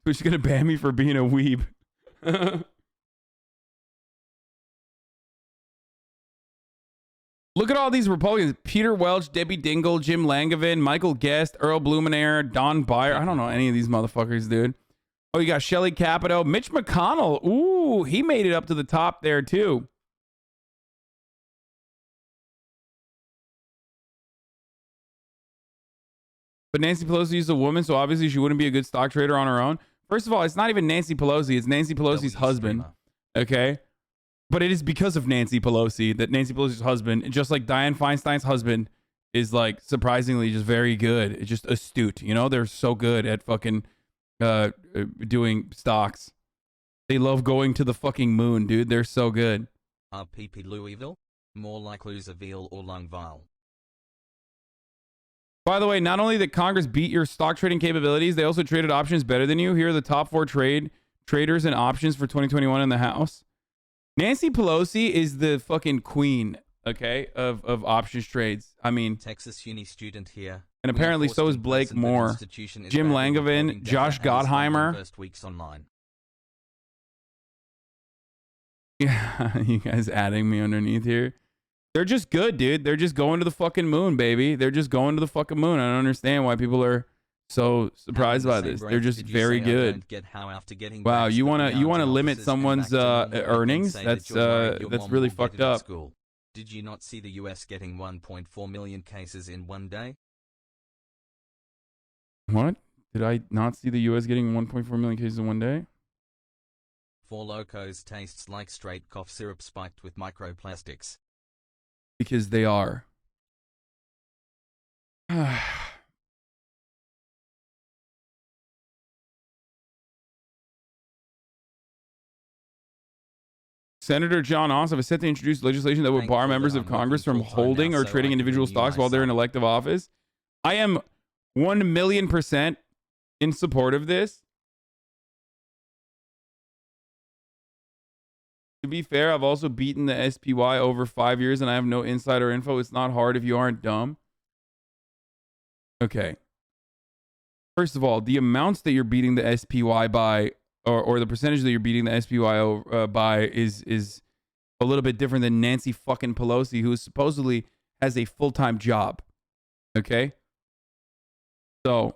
S3: Who's gonna ban me for being a weeb? Look at all these Republicans. Peter Welch, Debbie Dingell, Jim Langevin, Michael Guest, Earl Blumenauer, Don Beyer. I don't know any of these motherfuckers, dude. Oh, you got Shelley Capito. Mitch McConnell. Ooh, he made it up to the top there, too. But Nancy Pelosi is a woman, so obviously she wouldn't be a good stock trader on her own. First of all, it's not even Nancy Pelosi. It's Nancy Pelosi's husband. Okay? But it is because of Nancy Pelosi that Nancy Pelosi's husband, just like Dianne Feinstein's husband, is like surprisingly just very good. It's just astute. They're so good at fucking doing stocks. They love going to the fucking moon, dude. They're so good.
S1: PP Louisville? More like Louisville or Lungville.
S3: By the way, not only did Congress beat your stock trading capabilities, they also traded options better than you. Here are the top 4 traders and options for 2021 in the House. Nancy Pelosi is the fucking queen, okay, of options trades. I mean,
S1: Texas Uni student here.
S3: And apparently so is Blake Moore, Jim Langevin, Josh Gottheimer.
S1: First weeks online.
S3: Yeah, you guys adding me underneath here. They're just good, dude. They're just going to the fucking moon, baby. They're just going to the fucking moon. I don't understand why people are so surprised by this. They're just very good. Wow, you wanna limit someone's earnings? That's really fucked up.
S1: Did you not see the US getting 1.4 million cases in one day?
S3: What? Did I not see the US getting 1.4 million cases in one day?
S1: Four Locos tastes like straight cough syrup spiked with microplastics.
S3: Because they are. Senator John Ossoff is set to introduce legislation that would bar members of Congress from holding or trading individual stocks while they're in elective office. I am 1,000,000% in support of this. To be fair, I've also beaten the SPY over 5 years and I have no insider info. It's not hard if you aren't dumb. Okay. First of all, the amounts that you're beating the SPY by, or the percentage that you're beating the SPY by is a little bit different than Nancy fucking Pelosi, who supposedly has a full-time job. Okay? So,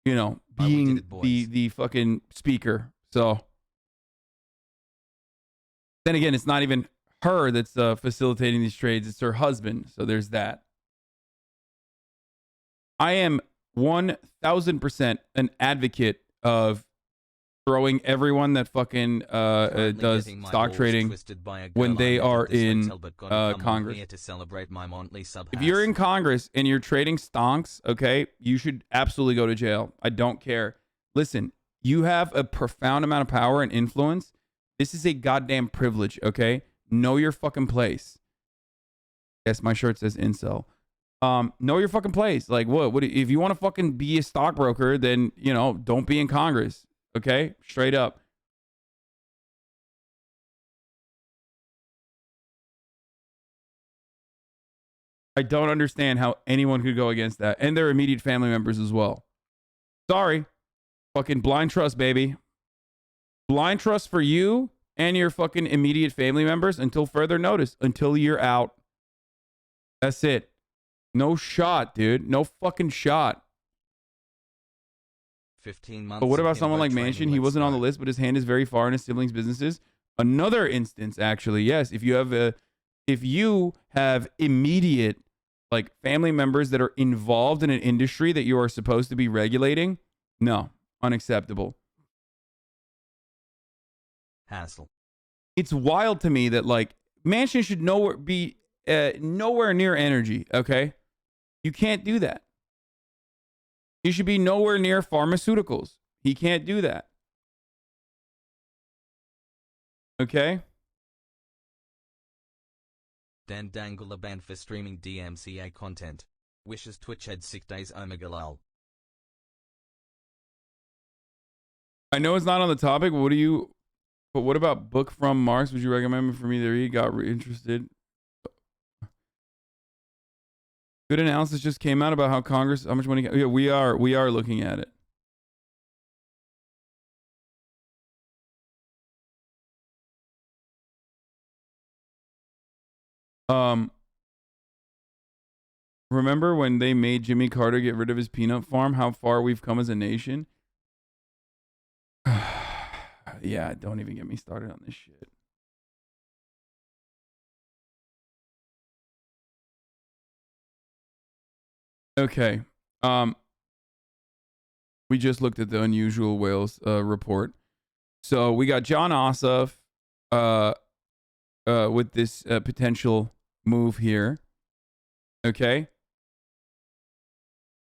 S3: you know, being the fucking speaker. So, then again, it's not even her that's facilitating these trades. It's her husband. So there's that. I am 1,000% an advocate of throwing everyone that fucking does stock trading when they are in Congress. If you're in Congress and you're trading stonks, okay, you should absolutely go to jail. I don't care. Listen, you have a profound amount of power and influence. This is a goddamn privilege, okay? Know your fucking place. Yes, my shirt says incel. Know your fucking place. Like, what if you want to fucking be a stockbroker, then, you know, don't be in Congress. Okay? Straight up. I don't understand how anyone could go against that. And their immediate family members as well. Sorry. Fucking blind trust, baby. Blind trust for you and your fucking immediate family members until further notice. Until you're out. That's it. No shot, dude. No fucking shot.
S1: 15 months.
S3: But what about someone like Manchin? He wasn't on the list, but his hand is very far in his siblings' businesses. Another instance, actually, yes. If you have immediate like family members that are involved in an industry that you are supposed to be regulating, no, unacceptable.
S1: Hassle.
S3: It's wild to me that like Manchin should be nowhere near energy. Okay, you can't do that. He should be nowhere near pharmaceuticals. He can't do that. Okay?
S1: Dan Dangula banned for streaming DMCA content. Wishes Twitch had 6 days omega lol.
S3: I know it's not on the topic, but what about book from Marx? Would you recommend for me to read? Got interested. Good analysis just came out about how Congress, how much money. Yeah, we are looking at it. Remember when they made Jimmy Carter get rid of his peanut farm? How far we've come as a nation? Yeah, don't even get me started on this shit. Okay. We just looked at the unusual whales report. So we got John Ossoff with this potential move here. Okay.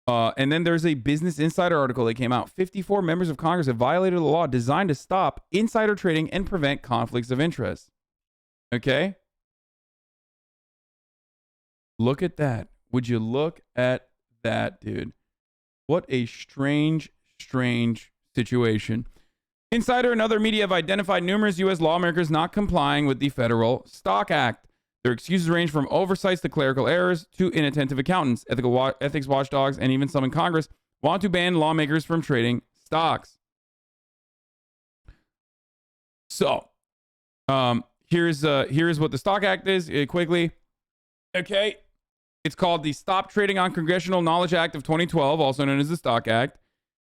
S3: And then there's a Business Insider article that came out. 54 members of Congress have violated a law designed to stop insider trading and prevent conflicts of interest. Okay. Look at that. Would you look at that, dude? What a strange situation. Insider and other media have identified numerous U.S. lawmakers not complying with the Federal Stock Act. Their excuses range from oversights to clerical errors to inattentive accountants. Ethics watchdogs and even some in Congress want to ban lawmakers from trading stocks. So, here's what the Stock Act is quickly. Okay. It's called the Stop Trading on Congressional Knowledge Act of 2012, also known as the Stock Act.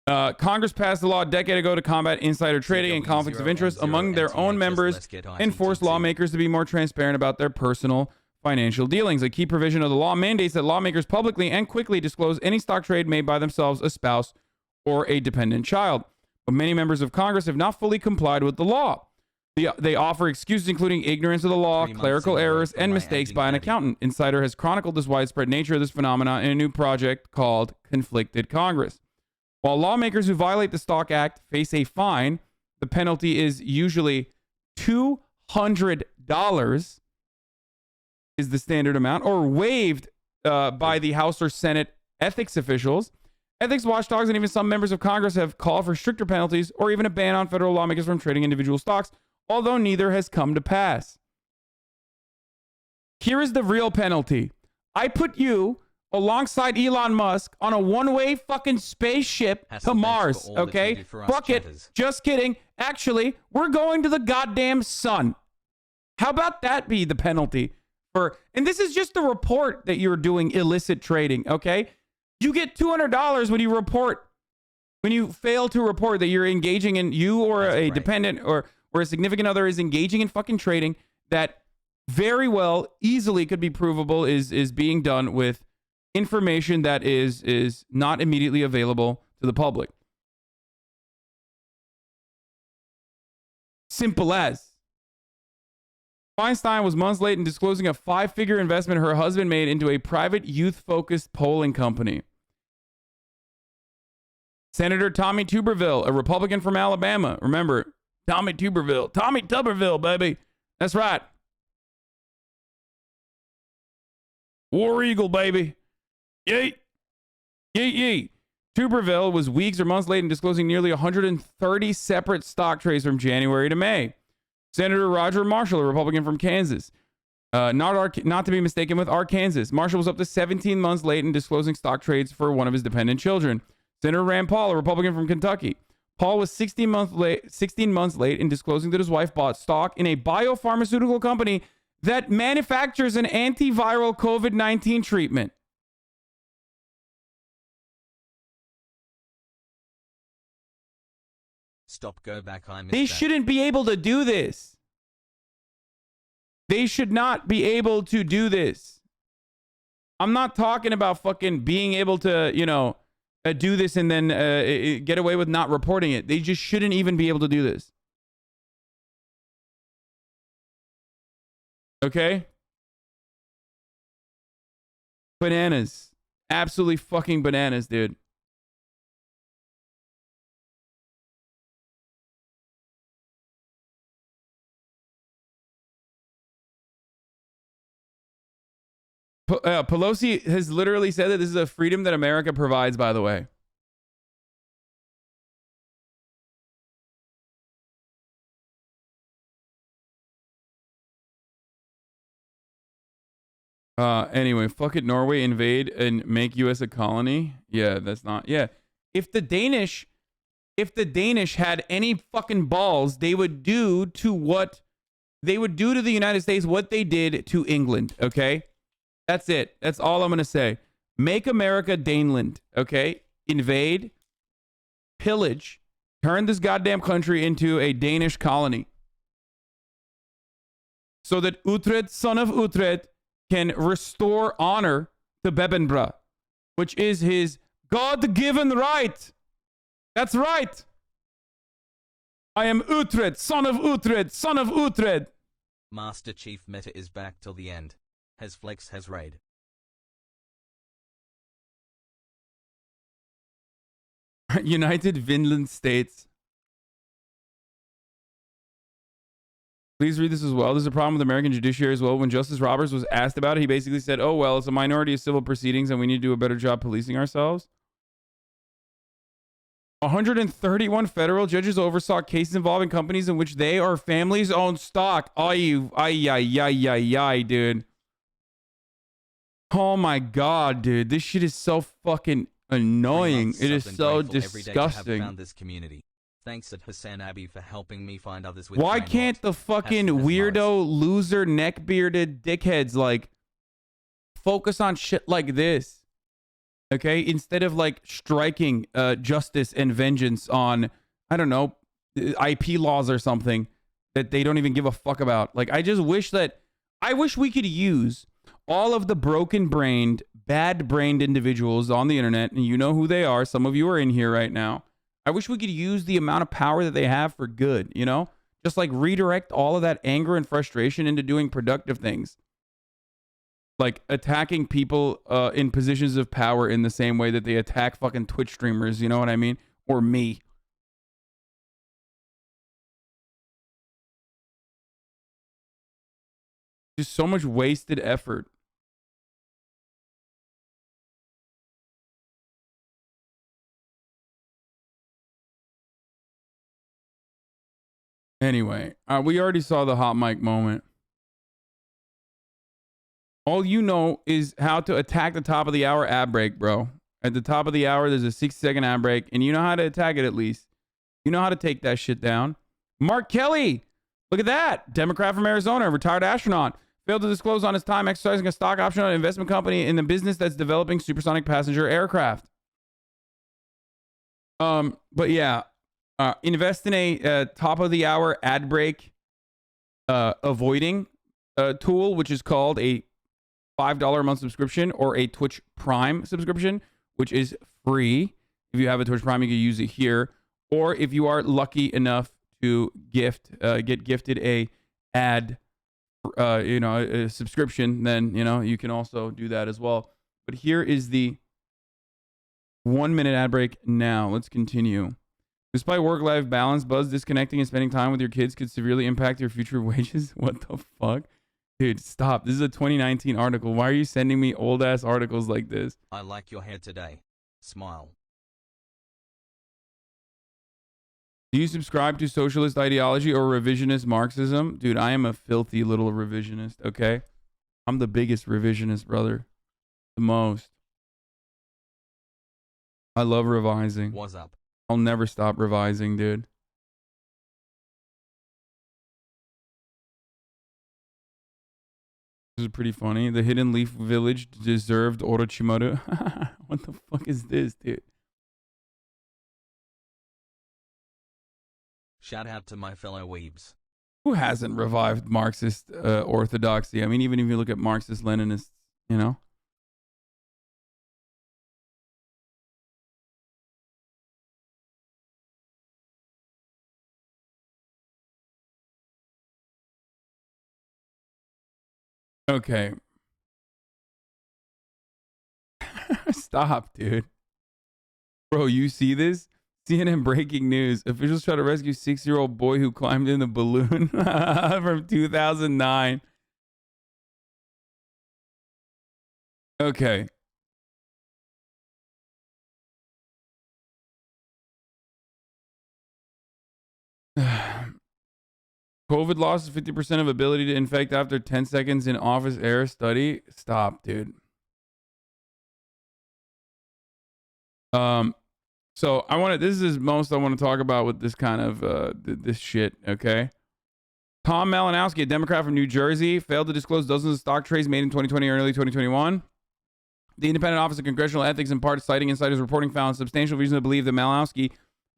S3: Congress passed the law a decade ago to combat insider trading and conflicts of interest among their own members and force lawmakers to be more transparent about their personal financial dealings. A key provision of the law mandates that lawmakers publicly and quickly disclose any stock trade made by themselves, a spouse, or a dependent child. But many members of Congress have not fully complied with the law. They offer excuses including ignorance of the law, clerical errors, and mistakes by an accountant. Insider has chronicled this widespread nature of this phenomenon in a new project called Conflicted Congress. While lawmakers who violate the Stock Act face a fine, the penalty is usually $200 is the standard amount, or waived by the House or Senate ethics officials. Ethics watchdogs and even some members of Congress have called for stricter penalties or even a ban on federal lawmakers from trading individual stocks, although neither has come to pass. Here is the real penalty. I put you alongside Elon Musk on a one-way fucking spaceship to Mars, okay? Fuck it. Just kidding. Actually, we're going to the goddamn sun. How about that be the penalty for... And this is just the report that you're doing illicit trading, okay? You get $200 when you fail to report that you're engaging in... You or a dependent or a significant other is engaging in fucking trading that very well, easily could be provable is being done with information that is not immediately available to the public. Simple as. Feinstein was months late in disclosing a 5-figure investment her husband made into a private youth-focused polling company. Senator Tommy Tuberville, a Republican from Alabama. Remember, Tommy Tuberville, baby. That's right. War Eagle, baby. Yeet. Yeet, yeet. Tuberville was weeks or months late in disclosing nearly 130 separate stock trades from January to May. Senator Roger Marshall, a Republican from Kansas. Not to be mistaken with Arkansas. Marshall was up to 17 months late in disclosing stock trades for one of his dependent children. Senator Rand Paul, a Republican from Kentucky. Paul was 16 months late in disclosing that his wife bought stock in a biopharmaceutical company that manufactures an antiviral COVID-19 treatment.
S1: Stop, go back.
S3: They shouldn't be able to do this. They should not be able to do this. I'm not talking about fucking being able to, do this and then get away with not reporting it. They just shouldn't even be able to do this. Okay? Bananas. Absolutely fucking bananas, dude. Pelosi has literally said that this is a freedom that America provides, by the way. Anyway, fuck it, Norway, invade and make US a colony. Yeah, that's not... Yeah. If the Danish had any fucking balls, they would do to the United States what they did to England, okay? That's it. That's all I'm going to say. Make America Daneland, okay? Invade, pillage, turn this goddamn country into a Danish colony. So that Utrecht, son of Utrecht, can restore honor to Bebenbra, which is his God-given right. That's right. I am Utrecht, son of Utrecht, son of Utrecht.
S1: Master Chief Meta is back till the end. Has flex, has raid.
S3: United Vinland States. Please read this as well. There's a problem with the American judiciary as well. When Justice Roberts was asked about it, he basically said, oh, well, it's a minority of civil proceedings and we need to do a better job policing ourselves. 131 federal judges oversaw cases involving companies in which they or families own stock. Ay, dude. Oh my God, dude. This shit is so fucking annoying. It is so disgusting.
S1: Found this community. Thanks at HasanAbi for helping me find others with
S3: Why can't the fucking weirdo, loser, neck-bearded dickheads like focus on shit like this? Okay? Instead of like striking justice and vengeance on, I don't know, IP laws or something that they don't even give a fuck about. Like, I wish we could use all of the broken-brained, bad-brained individuals on the internet, and you know who they are. Some of you are in here right now. I wish we could use the amount of power that they have for good, you know? Just like redirect all of that anger and frustration into doing productive things. Like attacking people in positions of power in the same way that they attack fucking Twitch streamers, you know what I mean? Or me. Just so much wasted effort. Anyway, we already saw the hot mic moment. All you know is how to attack the top of the hour ad break, bro. At the top of the hour, there's a 60-second ad break, and you know how to attack it at least. You know how to take that shit down. Mark Kelly, look at that. Democrat from Arizona, retired astronaut. Failed to disclose on his time exercising a stock option on an investment company in the business that's developing supersonic passenger aircraft. But yeah, invest in a top of the hour ad break avoiding tool, which is called a $5 a month subscription or a Twitch Prime subscription, which is free. If you have a Twitch Prime, you can use it here. Or if you are lucky enough to get gifted a ad, a subscription, then, you can also do that as well. But here is the 1 minute ad break now. Let's continue. Despite work-life balance, buzz, disconnecting and spending time with your kids could severely impact your future wages. What the fuck? Dude, stop. This is a 2019 article. Why are you sending me old-ass articles like this?
S1: I like your hair today. Smile.
S3: Do you subscribe to socialist ideology or revisionist Marxism? Dude, I am a filthy little revisionist, okay? I'm the biggest revisionist, brother. The most. I love revising.
S1: What's up?
S3: I'll never stop revising, dude. This is pretty funny. The Hidden Leaf Village deserved Orochimaru. What the fuck is this, dude?
S1: Shout out to my fellow weebs.
S3: Who hasn't revived Marxist orthodoxy? I mean, even if you look at Marxist-Leninists, Okay. Stop, dude. Bro, you see this? CNN breaking news. Officials try to rescue 6-year-old boy who climbed in the balloon from 2009. Okay. COVID losses 50% of ability to infect after 10 seconds in office air study. Stop, dude. So this is most I want to talk about with this kind of this shit, okay? Tom Malinowski, a Democrat from New Jersey, failed to disclose dozens of stock trades made in 2020 or early 2021. The Independent Office of Congressional Ethics, in part citing insiders reporting, found substantial reason to believe that Malinowski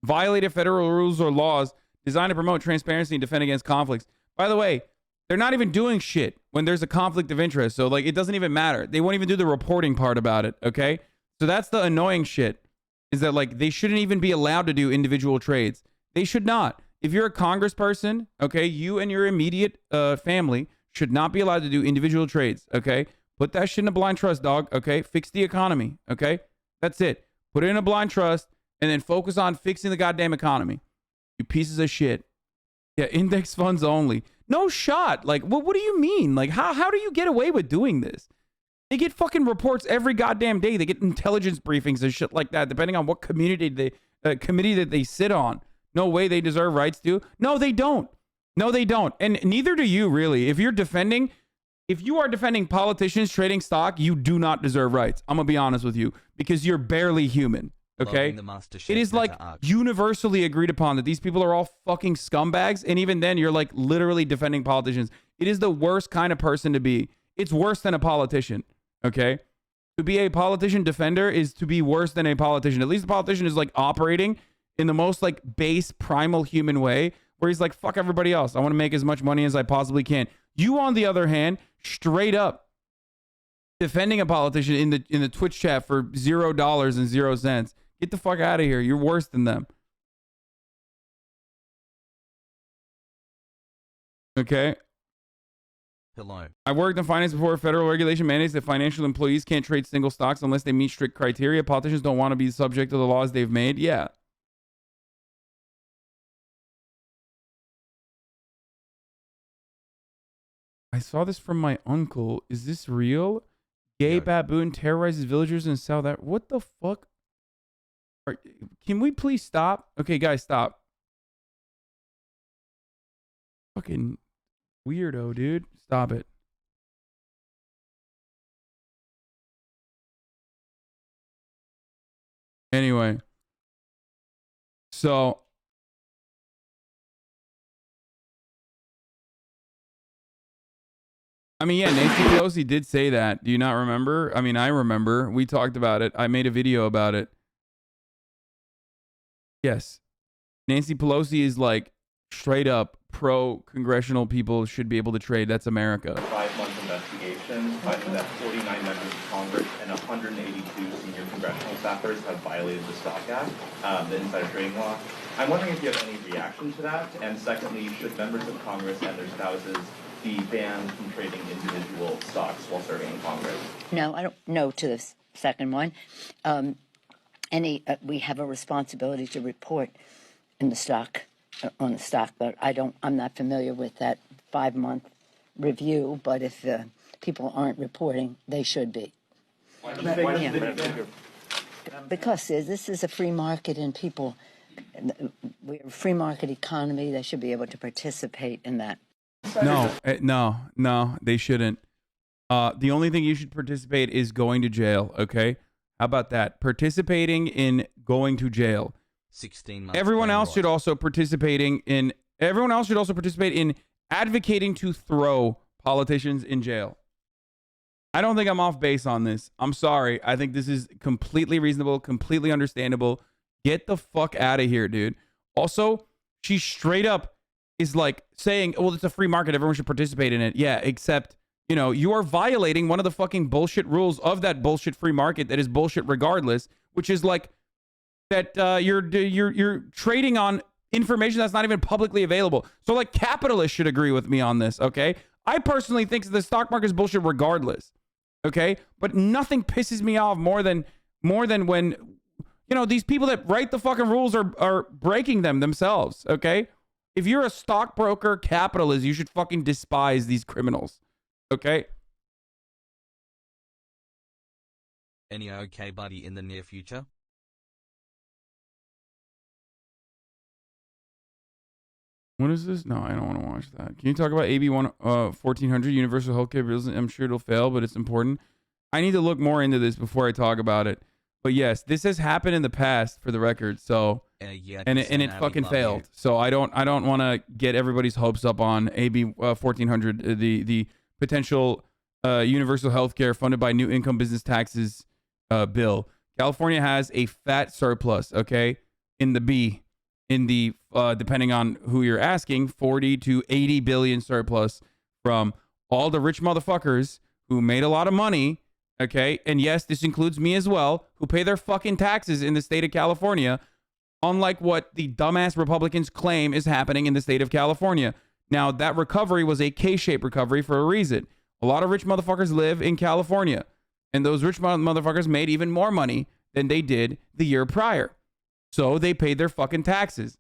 S3: violated federal rules or laws designed to promote transparency and defend against conflicts. By the way, they're not even doing shit when there's a conflict of interest. So, it doesn't even matter. They won't even do the reporting part about it, okay? So that's the annoying shit, is that, they shouldn't even be allowed to do individual trades. They should not. If you're a congressperson, okay, you and your immediate family should not be allowed to do individual trades, okay? Put that shit in a blind trust, dog, okay? Fix the economy, okay? That's it. Put it in a blind trust and then focus on fixing the goddamn economy. You pieces of shit. Yeah, index funds only. No shot. What do you mean? How do you get away with doing this? They get fucking reports every goddamn day. They get intelligence briefings and shit like that, depending on what community committee that they sit on. No way they deserve rights to. No, they don't. No, they don't. And neither do you, really. If you are defending politicians trading stock, you do not deserve rights. I'm going to be honest with you, because you're barely human. Okay? It is universally agreed upon that these people are all fucking scumbags. And even then, you're literally defending politicians. It is the worst kind of person to be. It's worse than a politician. Okay? To be a politician defender is to be worse than a politician. At least the politician is operating in the most base primal human way, where he's fuck everybody else. I want to make as much money as I possibly can. You, on the other hand, straight up defending a politician in the Twitch chat for $0 and 0 cents. Get the fuck out of here. You're worse than them. Okay?
S1: Hello.
S3: I worked in finance before. Federal regulation mandates that financial employees can't trade single stocks unless they meet strict criteria. Politicians don't want to be subject to the laws they've made. Yeah. I saw this from my uncle. Is this real? Gay baboon terrorizes villagers in South Africa. What the fuck? Can we please stop? Okay, guys, stop. Fucking weirdo, dude. Stop it. Anyway. So I mean, yeah, Nancy Pelosi did say that. Do you not remember? I mean, I remember. We talked about it. I made a video about it. Yes. Nancy Pelosi is like straight up pro-congressional people should be able to trade. That's America.
S4: 5-month investigation finding that 49 members of Congress and 182 senior congressional staffers have violated the Stock Act, the insider trading law. I'm wondering if you have any reaction to that. And secondly, should members of Congress and their spouses be banned from trading individual stocks while serving in Congress?
S5: No, I don't know to the second one. We have a responsibility to report in the stock, on the stock, but I'm not familiar with that 5-month review, but if people aren't reporting, they should be. Because this is a free market and people, we're a free market economy, they should be able to participate in that.
S3: No, they shouldn't. The only thing you should participate is going to jail, okay? How about that? Participating in going to jail.
S1: 16 months.
S3: Everyone else should also participate in advocating to throw politicians in jail. I don't think I'm off base on this. I'm sorry. I think this is completely reasonable, completely understandable. Get the fuck out of here, dude. Also, she straight up is like saying, well, it's a free market. Everyone should participate in it. Yeah, except, you know, you are violating one of the fucking bullshit rules of that bullshit free market that is bullshit regardless, which is like that you're trading on information that's not even publicly available. So like capitalists should agree with me on this, okay? I personally think the stock market is bullshit regardless, okay? But nothing pisses me off more than when, you know, these people that write the fucking rules are breaking them themselves, okay? If you're a stockbroker capitalist, you should fucking despise these criminals, okay?
S1: Any okay buddy in the near future?
S3: What is this? No, I don't want to watch that. Can you talk about AB 1400 universal healthcare bills? I'm sure it'll fail, but it's important. I need to look more into this before I talk about it. But yes, this has happened in the past, for the record. So and it fucking failed. So I don't want to get everybody's hopes up on AB 1400, the potential universal healthcare funded by new income business taxes bill. California has a fat surplus, okay, in the depending on who you're asking, 40 to 80 billion surplus from all the rich motherfuckers who made a lot of money, okay? And yes, this includes me as well, who pay their fucking taxes in the state of California, unlike what the dumbass Republicans claim is happening in the state of California. Now, that recovery was a K-shaped recovery for a reason. A lot of rich motherfuckers live in California, and those rich motherfuckers made even more money than they did the year prior. So they paid their fucking taxes.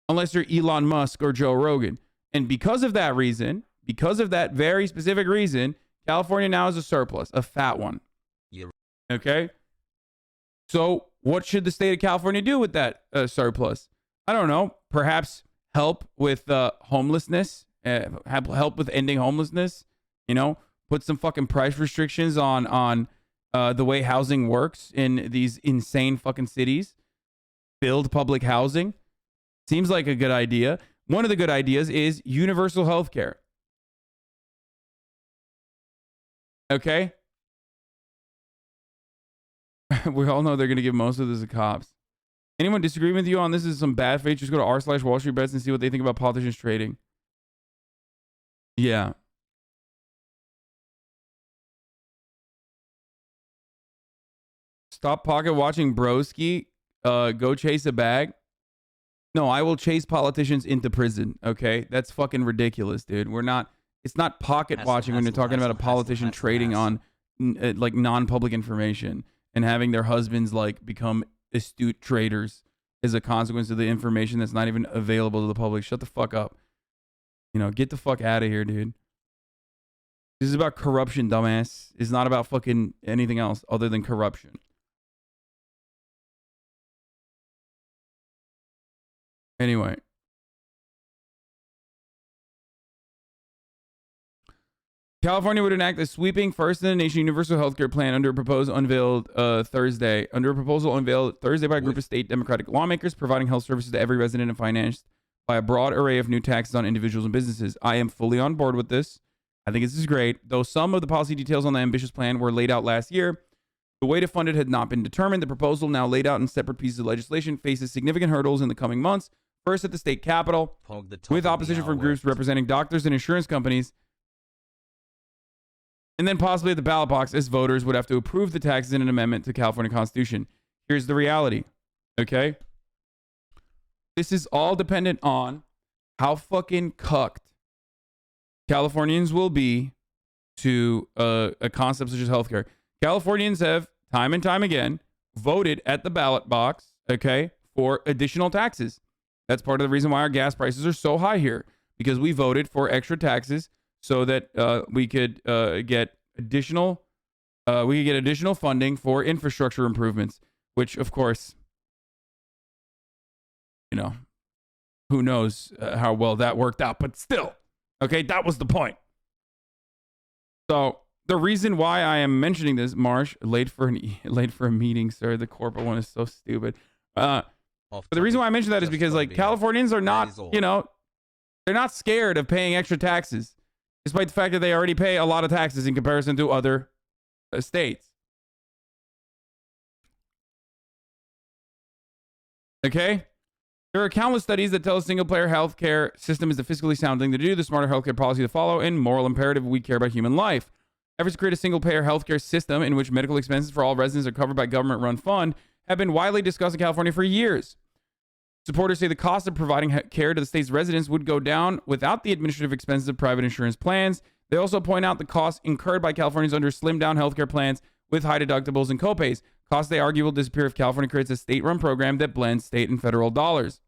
S3: Unless you're Elon Musk or Joe Rogan. And because of that reason, because of that very specific reason, California now has a surplus, a fat one.
S1: Yeah.
S3: Okay? So what should the state of California do with that surplus? I don't know. Perhaps help with homelessness, help with ending homelessness, you know, put some fucking price restrictions on the way housing works in these insane fucking cities. Build public housing. Seems like a good idea. One of the good ideas is universal health care. Okay? We all know they're going to give most of this to cops. Anyone disagree with you on this is some bad faith? Just go to r/Wall Street Bets and see what they think about politicians trading. Yeah. Stop pocket watching broski. Go chase a bag. No, I will chase politicians into prison. Okay, that's fucking ridiculous, dude. It's not pocket watching when you're talking about a politician trading on like non-public information and having their husbands like become astute traders as a consequence of the information that's not even available to the public. Shut the fuck up. You know, get the fuck out of here, dude. This is about corruption, dumbass. It's not about fucking anything else other than corruption. Anyway. California would enact a sweeping first-in-the-nation universal health care plan under a proposal unveiled Thursday by a group of state Democratic lawmakers, providing health services to every resident and financed by a broad array of new taxes on individuals and businesses. I am fully on board with this. I think this is great. Though some of the policy details on the ambitious plan were laid out last year, the way to fund it had not been determined. The proposal, now laid out in separate pieces of legislation, faces significant hurdles in the coming months. First, at the state capitol, with opposition from groups representing doctors and insurance companies, and then possibly at the ballot box, as voters would have to approve the taxes in an amendment to the California Constitution. Here's the reality, okay? This is all dependent on how fucking cucked Californians will be to a concept such as healthcare. Californians have, time and time again, voted at the ballot box, okay, for additional taxes. That's part of the reason why our gas prices are so high here, because we voted for extra taxes so that we could get additional funding for infrastructure improvements, which, of course, you know, who knows how well that worked out, but still, okay, that was the point. So the reason why I am mentioning this, Marsh, late for a meeting, sir. The corporate one is so stupid. But the reason why I mention that is because, like, Californians are not, you know, they're not scared of paying extra taxes, despite the fact that they already pay a lot of taxes in comparison to other states. Okay? There are countless studies that tell a single-player healthcare system is the fiscally sound thing to do, the smarter healthcare policy to follow, and moral imperative we care about human life. Efforts to create a single-payer healthcare system in which medical expenses for all residents are covered by government-run fund have been widely discussed in California for years. Supporters say the cost of providing care to the state's residents would go down without the administrative expenses of private insurance plans. They also point out the costs incurred by Californians under slimmed-down healthcare plans with high deductibles and copays. Costs they argue will disappear if California creates a state-run program that blends state and federal dollars.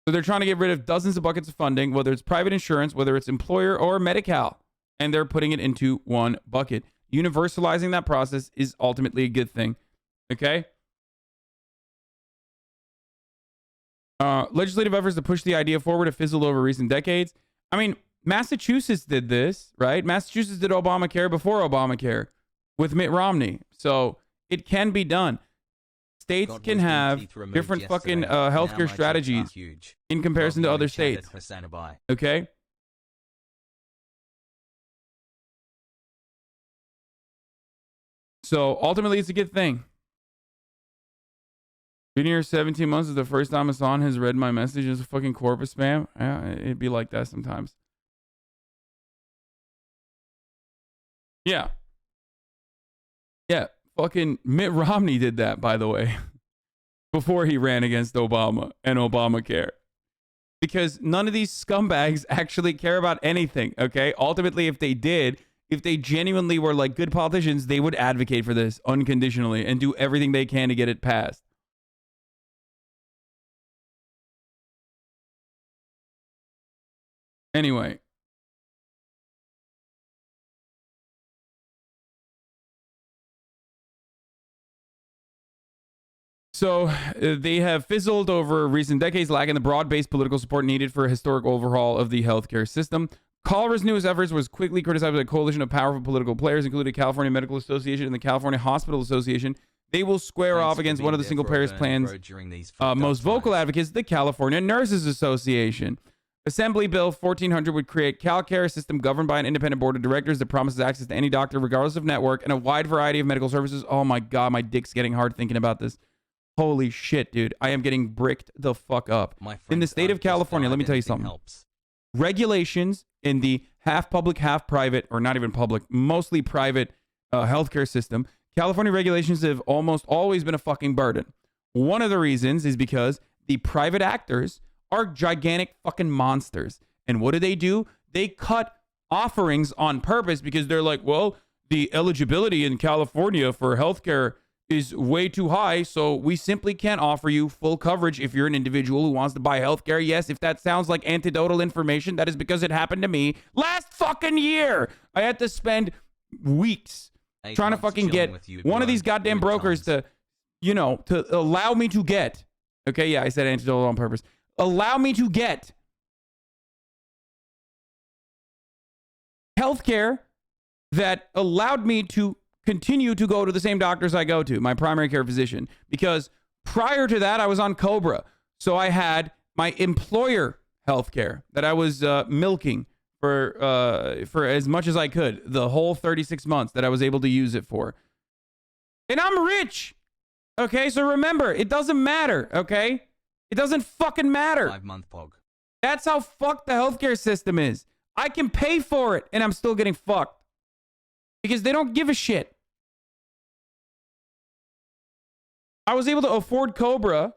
S3: So they're trying to get rid of dozens of buckets of funding, whether it's private insurance, whether it's employer or Medi-Cal, and they're putting it into one bucket. Universalizing that process is ultimately a good thing. Okay? Legislative efforts to push the idea forward have fizzled over recent decades. I mean, Massachusetts did this, right? Massachusetts did Obamacare before Obamacare with Mitt Romney. So it can be done. States can have different fucking healthcare strategies in comparison to other states. Okay? So ultimately, it's a good thing. Been here 17 months is the first time Hasan has read my message as a fucking corpus spam. Yeah, it'd be like that sometimes. Yeah. Yeah. Fucking Mitt Romney did that, by the way, before he ran against Obama and Obamacare. Because none of these scumbags actually care about anything, okay? Ultimately, if they did, if they genuinely were like good politicians, they would advocate for this unconditionally and do everything they can to get it passed. Anyway. So they have fizzled over recent decades, lacking the broad-based political support needed for a historic overhaul of the healthcare system. Color's newest efforts was quickly criticized by a coalition of powerful political players, including the California Medical Association and the California Hospital Association. They will square off against one of the single-payer plan's most vocal advocates, the California Nurses Association. Assembly Bill 1400 would create CalCare, a system governed by an independent board of directors that promises access to any doctor, regardless of network, and a wide variety of medical services. Oh my God, my dick's getting hard thinking about this. Holy shit, dude. I am getting bricked the fuck up. In the state of California, let me tell you something. Regulations in the half public, half private, or not even public, mostly private healthcare system, California regulations have almost always been a fucking burden. One of the reasons is because the private actors are gigantic fucking monsters. And what do? They cut offerings on purpose because they're like, well, the eligibility in California for healthcare is way too high, so we simply can't offer you full coverage if you're an individual who wants to buy healthcare. Yes, if that sounds like anecdotal information, that is because it happened to me last fucking year. I had to spend weeks trying to fucking get one of these goddamn brokers to, you know, to allow me to get. Okay, yeah, I said anecdotal on purpose. Allow me to get healthcare that allowed me to continue to go to the same doctors I go to, my primary care physician, because prior to that, I was on Cobra. So I had my employer healthcare that I was milking for as much as I could, the whole 36 months that I was able to use it for. And I'm rich. Okay, so remember, it doesn't matter, okay? It doesn't fucking matter.
S1: 5-month pog.
S3: That's how fucked the healthcare system is. I can pay for it, and I'm still getting fucked. Because they don't give a shit. I was able to afford Cobra,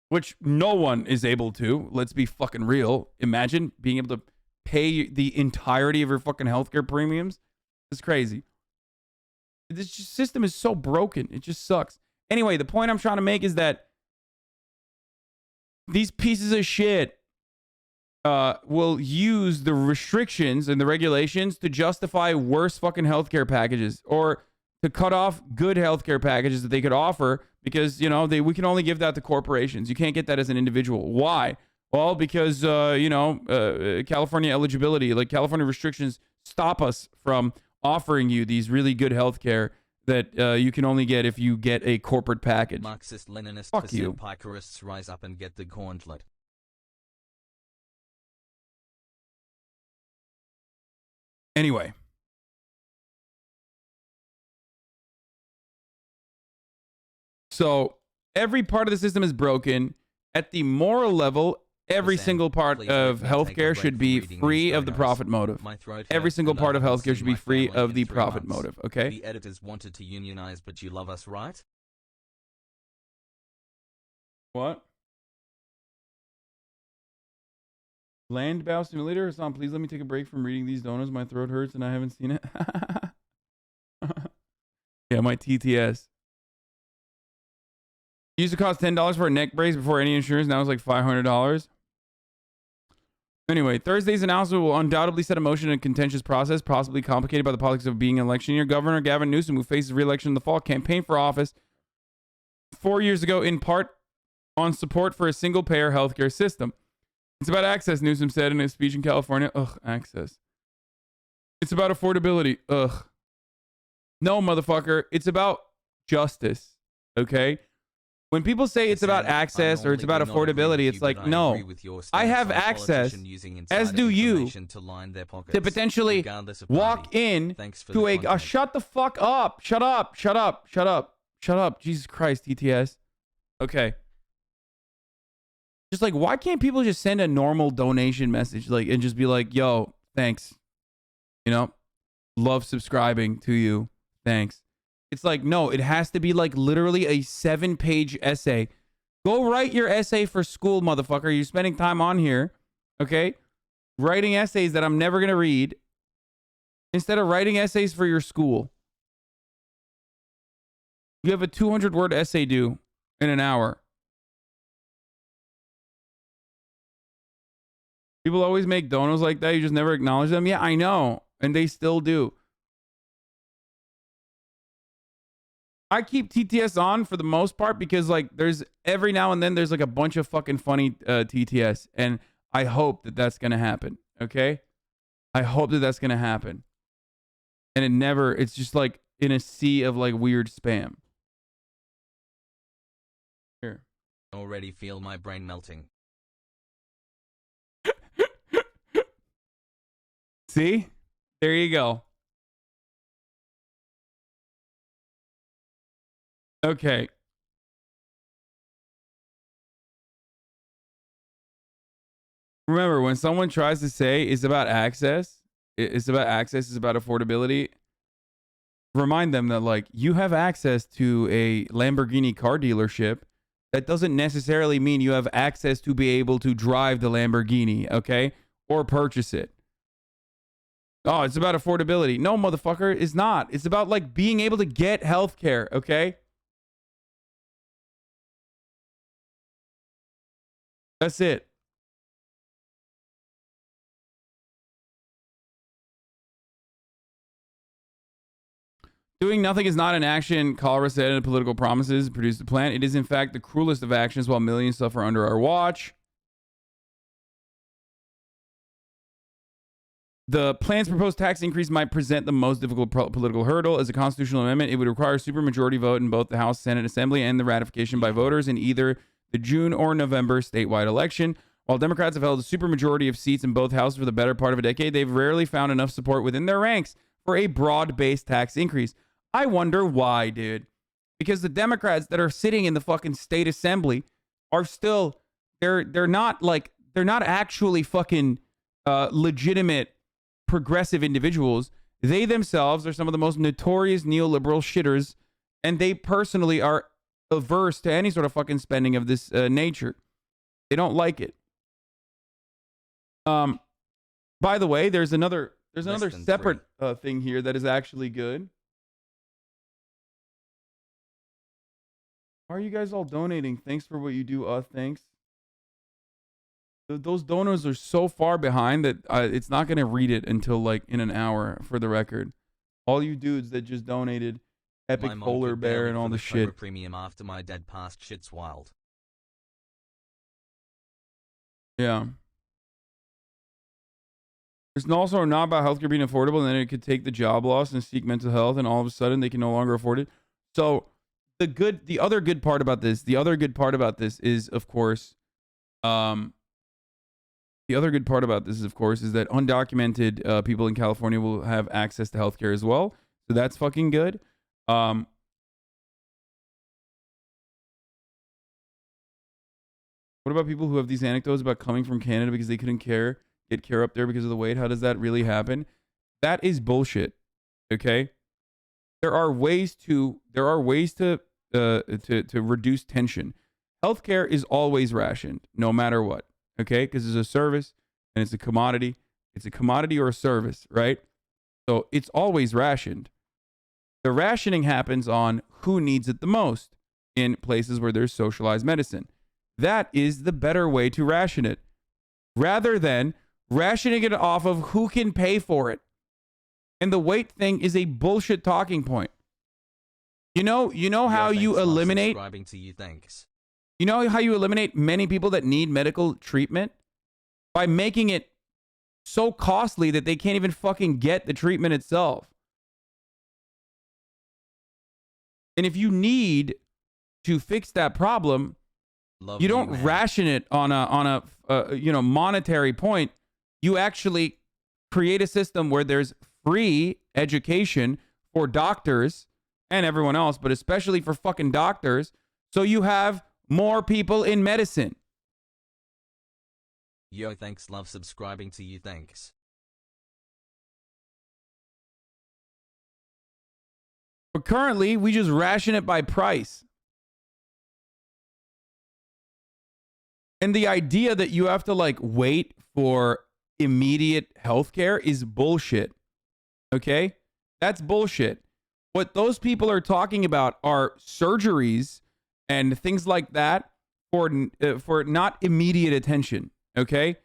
S3: which no one is able to. Let's be fucking real. Imagine being able to pay the entirety of your fucking healthcare premiums. It's crazy. This system is so broken. It just sucks. Anyway, the point I'm trying to make is that these pieces of shit will use the restrictions and the regulations to justify worse fucking healthcare packages, or to cut off good healthcare packages that they could offer because, you know, we can only give that to corporations. You can't get that as an individual. Why? Well, because, California eligibility, like California restrictions stop us from offering you these really good healthcare that you can only get if you get a corporate package.
S1: Marxist-Leninist
S3: Fuck you.
S1: Pikerists rise up and get the gauntlet.
S3: Anyway. So every part of the system is broken. At the moral level, every single part of healthcare should be free of the profit motive. Every single part of healthcare should be free of the profit motive, okay?
S1: The editors wanted to unionize, but you love us, right?
S3: What? Land bow simulator? Hasan, please let me take a break from reading these donuts. My throat hurts and I haven't seen it. Yeah, my TTS. It used to cost $10 for a neck brace before any insurance. Now it's like $500. Anyway, Thursday's announcement will undoubtedly set in motion a contentious process, possibly complicated by the politics of being an election year. Governor Gavin Newsom, who faces re-election in the fall, campaigned for office 4 years ago in part on support for a single-payer healthcare system. It's about access, Newsom said in his speech in California. Ugh, access. It's about affordability. Ugh. No, motherfucker. It's about justice. Okay? When people say it's about access or it's about affordability, it's like, no, I have access, as do you, to potentially walk in to a, shut the fuck up, shut up, shut up, shut up, shut up, Jesus Christ, TTS. Okay. Just like, why can't people just send a normal donation message, like, and just be like, yo, thanks, you know, love subscribing to you, thanks. It's like, no, it has to be like literally a 7-page essay. Go write your essay for school, motherfucker. You're spending time on here, okay? Writing essays that I'm never going to read instead of writing essays for your school. You have a 200-word essay due in an hour. People always make donos like that. You just never acknowledge them. Yeah, I know. And they still do. I keep TTS on for the most part because, like, there's every now and then there's like a bunch of fucking funny TTS, and I hope that that's gonna happen. Okay, I hope that that's gonna happen, and it's just like in a sea of like weird spam. Here,
S1: already feel my brain melting.
S3: See, there you go. Okay. Remember, when someone tries to say it's about access, it's about affordability, remind them that, like, you have access to a Lamborghini car dealership. That doesn't necessarily mean you have access to be able to drive the Lamborghini, okay? Or purchase it. Oh, it's about affordability. No, motherfucker, it's not. It's about, like, being able to get healthcare, okay? That's it. Doing nothing is not an action, Colorado said in political promises produced a plan. It is, in fact, the cruelest of actions while millions suffer under our watch. The plan's proposed tax increase might present the most difficult political hurdle. As a constitutional amendment, it would require a supermajority vote in both the House, Senate, Assembly, and the ratification by voters in either the June or November statewide election. While Democrats have held a supermajority of seats in both houses for the better part of a decade, they've rarely found enough support within their ranks for a broad-based tax increase. I wonder why, dude. Because the Democrats that are sitting in the fucking state assembly are still, they're not actually fucking legitimate progressive individuals. They themselves are some of the most notorious neoliberal shitters, and they personally are averse to any sort of fucking spending of this nature. They don't like it. By the way, there's another separate thing here that is actually good. Why are you guys all donating? Thanks for what you do. Thanks. Those donors are so far behind that it's not going to read it until like in an hour, for the record. All you dudes that just donated Epic Polar Bear and all the shit.
S1: Premium after my dad passed. Shit's wild.
S3: Yeah. It's also not about healthcare being affordable, and then it could take the job loss and seek mental health, and all of a sudden they can no longer afford it. So the other good part about this is, of course, is that undocumented people in California will have access to healthcare as well. So that's fucking good. What about people who have these anecdotes about coming from Canada because they couldn't get care up there because of the wait? How does that really happen? That is bullshit. Okay? There are ways to reduce tension. Healthcare is always rationed, no matter what. Okay? Because it's a service and it's a commodity. It's a commodity or a service, right? So it's always rationed. The rationing happens on who needs it the most in places where there's socialized medicine. That is the better way to ration it, rather than rationing it off of who can pay for it. And the weight thing is a bullshit talking point. You know how you eliminate. You know how you eliminate many people that need medical treatment? By making it so costly that they can't even fucking get the treatment itself. And if you need to fix that problem, you don't ration it on a monetary point. You actually create a system where there's free education for doctors and everyone else, but especially for fucking doctors, so you have more people in medicine.
S1: Yo, thanks. Love subscribing to you. Thanks.
S3: But currently, we just ration it by price. And the idea that you have to like wait for immediate healthcare is bullshit. Okay? That's bullshit. What those people are talking about are surgeries and things like that for not immediate attention. Okay?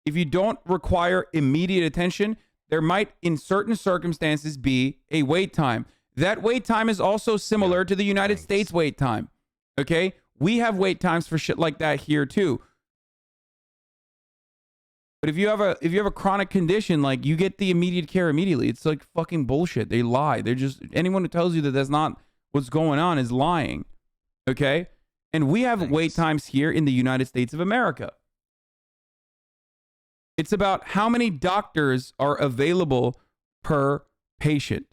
S3: If you don't require immediate attention, there might, in certain circumstances, be a wait time. That wait time is also similar to the United States wait time. Okay? We have wait times for shit like that here too. But if you have a chronic condition, like, you get the immediate care immediately. It's like fucking bullshit. They lie. They're just, anyone who tells you that that's not what's going on is lying. Okay? And we have wait times here in the United States of America. It's about how many doctors are available per patient.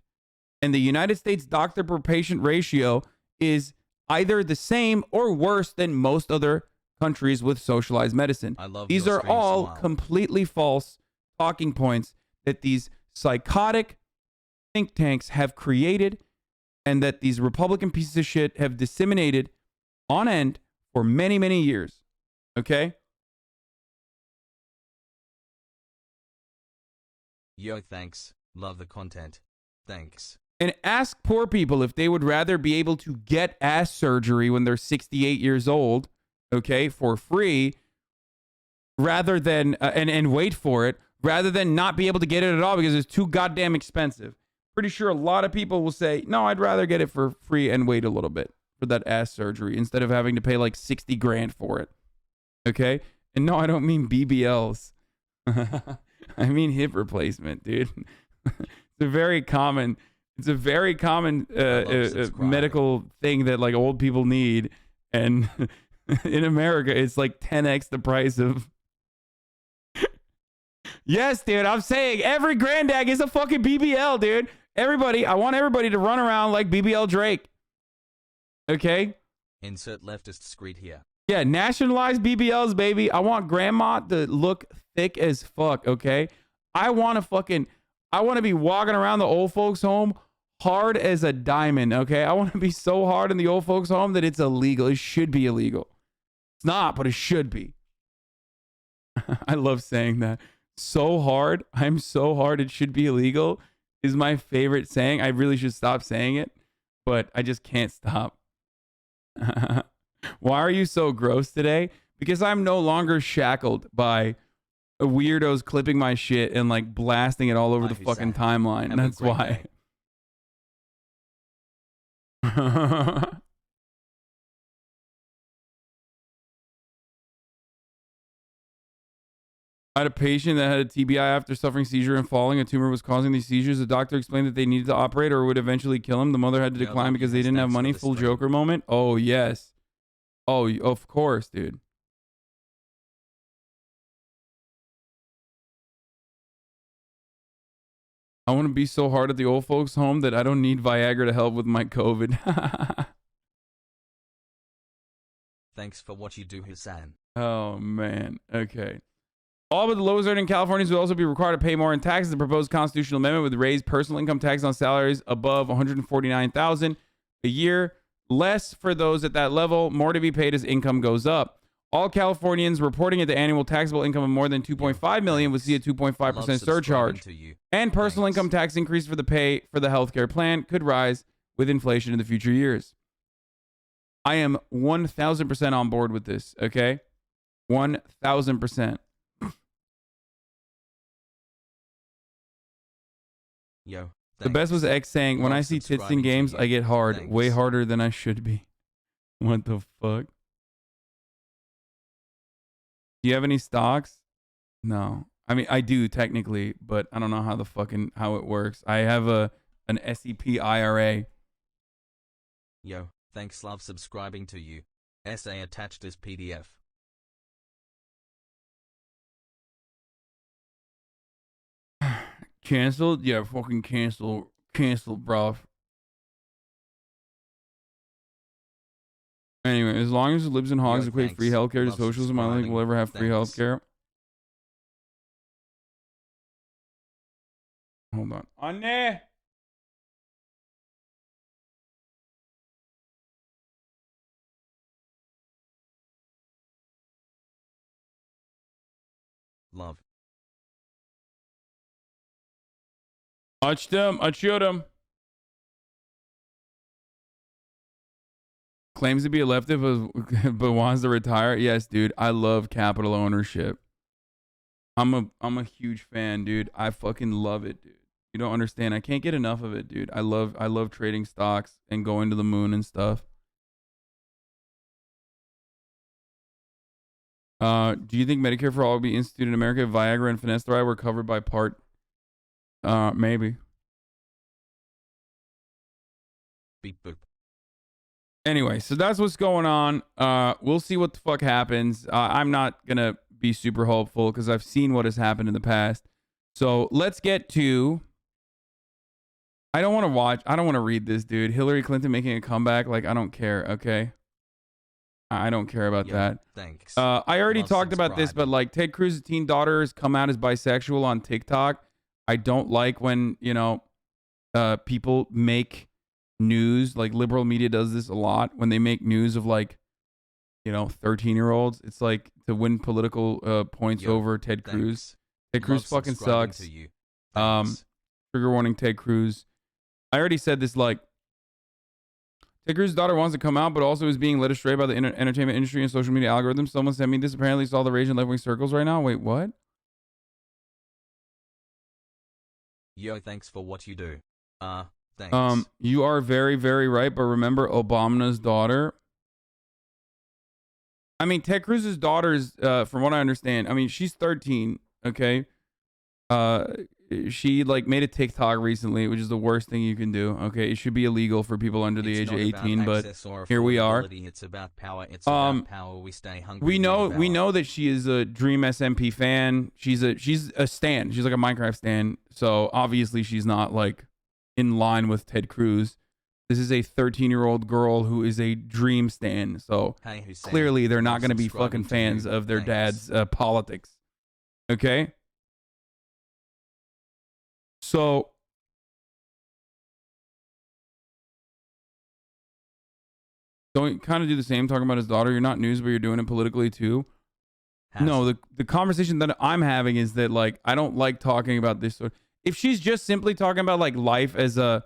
S3: And the United States doctor per patient ratio is either the same or worse than most other countries with socialized medicine. These are all completely false talking points that these psychotic think tanks have created and that these Republican pieces of shit have disseminated on end for many, many years. Okay?
S1: Yo, thanks. Love the content. Thanks.
S3: And ask poor people if they would rather be able to get ass surgery when they're 68 years old, okay, for free, rather than, and wait for it, rather than not be able to get it at all because it's too goddamn expensive. Pretty sure a lot of people will say, no, I'd rather get it for free and wait a little bit for that ass surgery instead of having to pay like 60 grand for it. Okay? And no, I don't mean BBLs. I mean hip replacement, dude. It's a very common medical thing that like old people need, and in America it's like 10x the price of. Yes, dude, I'm saying every granddad is a fucking BBL, dude. I want everybody to run around like BBL Drake. Okay?
S1: Insert leftist screed here.
S3: Yeah, nationalize BBLs, baby. I want grandma to look thick as fuck, okay? I want to be walking around the old folks home hard as a diamond, okay? I want to be so hard in the old folks home that it's illegal. It should be illegal. It's not, but it should be. I love saying that. So hard. I'm so hard it should be illegal is my favorite saying. I really should stop saying it, but I just can't stop. Why are you so gross today? Because I'm no longer shackled by weirdos clipping my shit and like blasting it all over the fucking timeline. And that's why. I had a patient that had a TBI after suffering seizure and falling. A tumor was causing these seizures. The doctor explained that they needed to operate or would eventually kill him. The mother had to decline because they didn't have money. Full Joker moment. Oh, yes. Oh, of course, dude. I want to be so hard at the old folks' home that I don't need Viagra to help with my COVID.
S1: Thanks for what you do, Hasan.
S3: Oh, man. Okay. All but the lowest earning Californians will also be required to pay more in taxes. The proposed constitutional amendment would raise personal income tax on salaries above $149,000 a year, less for those at that level, more to be paid as income goes up. All Californians reporting at the annual taxable income of more than $2.5 million would see a 2.5% surcharge. And personal income tax increase for the pay for the healthcare plan could rise with inflation in the future years. I am 1,000% on board with this, okay? 1,000%.
S1: Yo,
S3: the best was X saying, when I see tits in games, I get hard. Way harder than I should be. What the fuck? Do you have any stocks? No. I mean, I do technically, but I don't know how it works. I have an SEP IRA.
S1: Yo, thanks, love subscribing to you. Essay attached as PDF.
S3: Canceled? Yeah, fucking cancel, bro. Anyway, as long as libs and hogs equate free healthcare to socialism, I don't think we'll ever have free healthcare. Hold on. Anne!
S1: Love.
S3: Shoot him. Claims to be a leftist, but wants to retire. Yes, dude. I love capital ownership. I'm a huge fan, dude. I fucking love it, dude. You don't understand. I can't get enough of it, dude. I love trading stocks and going to the moon and stuff. Do you think Medicare for all will be instituted in America if Viagra and finasteride were covered by Part? Maybe.
S1: Beep boop.
S3: Anyway, so that's what's going on. We'll see what the fuck happens. I'm not gonna be super hopeful because I've seen what has happened in the past. So let's get to. I don't want to read this, dude. Hillary Clinton making a comeback. Like, I don't care. Okay. I don't care about that.
S1: Thanks.
S3: I already talked about this, but like Ted Cruz's teen daughter has come out as bisexual on TikTok. I don't like when, people make news, like liberal media does this a lot, when they make news of like, 13-year-olds. It's like to win political points over Ted Cruz. Ted Cruz fucking sucks. Trigger warning, Ted Cruz. I already said this, like, Ted Cruz's daughter wants to come out, but also is being led astray by the entertainment industry and social media algorithms. Someone sent me this. Apparently, it's all the rage in left-wing circles right now. Wait, what?
S1: Yo, thanks for what you do. Thanks.
S3: You are very, very right, but remember Obama's daughter. I mean, Ted Cruz's daughter is, from what I understand, I mean, she's 13, okay? She like made a TikTok recently, which is the worst thing you can do. Okay, it should be illegal for people under the age of 18, but here we are.
S1: It's about power. It's about power. We stay hungry.
S3: We know that she is a Dream SMP fan. She's a stan. She's like a Minecraft stan. So obviously she's not like in line with Ted Cruz. This is a 13-year-old girl who is a Dream stan. So
S1: Hey, Hussein,
S3: clearly they're not going to be
S1: subscribing
S3: fucking
S1: to
S3: fans
S1: you.
S3: of their
S1: Thanks.
S3: dad's politics. Okay. So don't kind of do the same talking about his daughter. You're not news, but you're doing it politically too. No, the conversation that I'm having is that like I don't like talking about this sort. If she's just simply talking about like life as the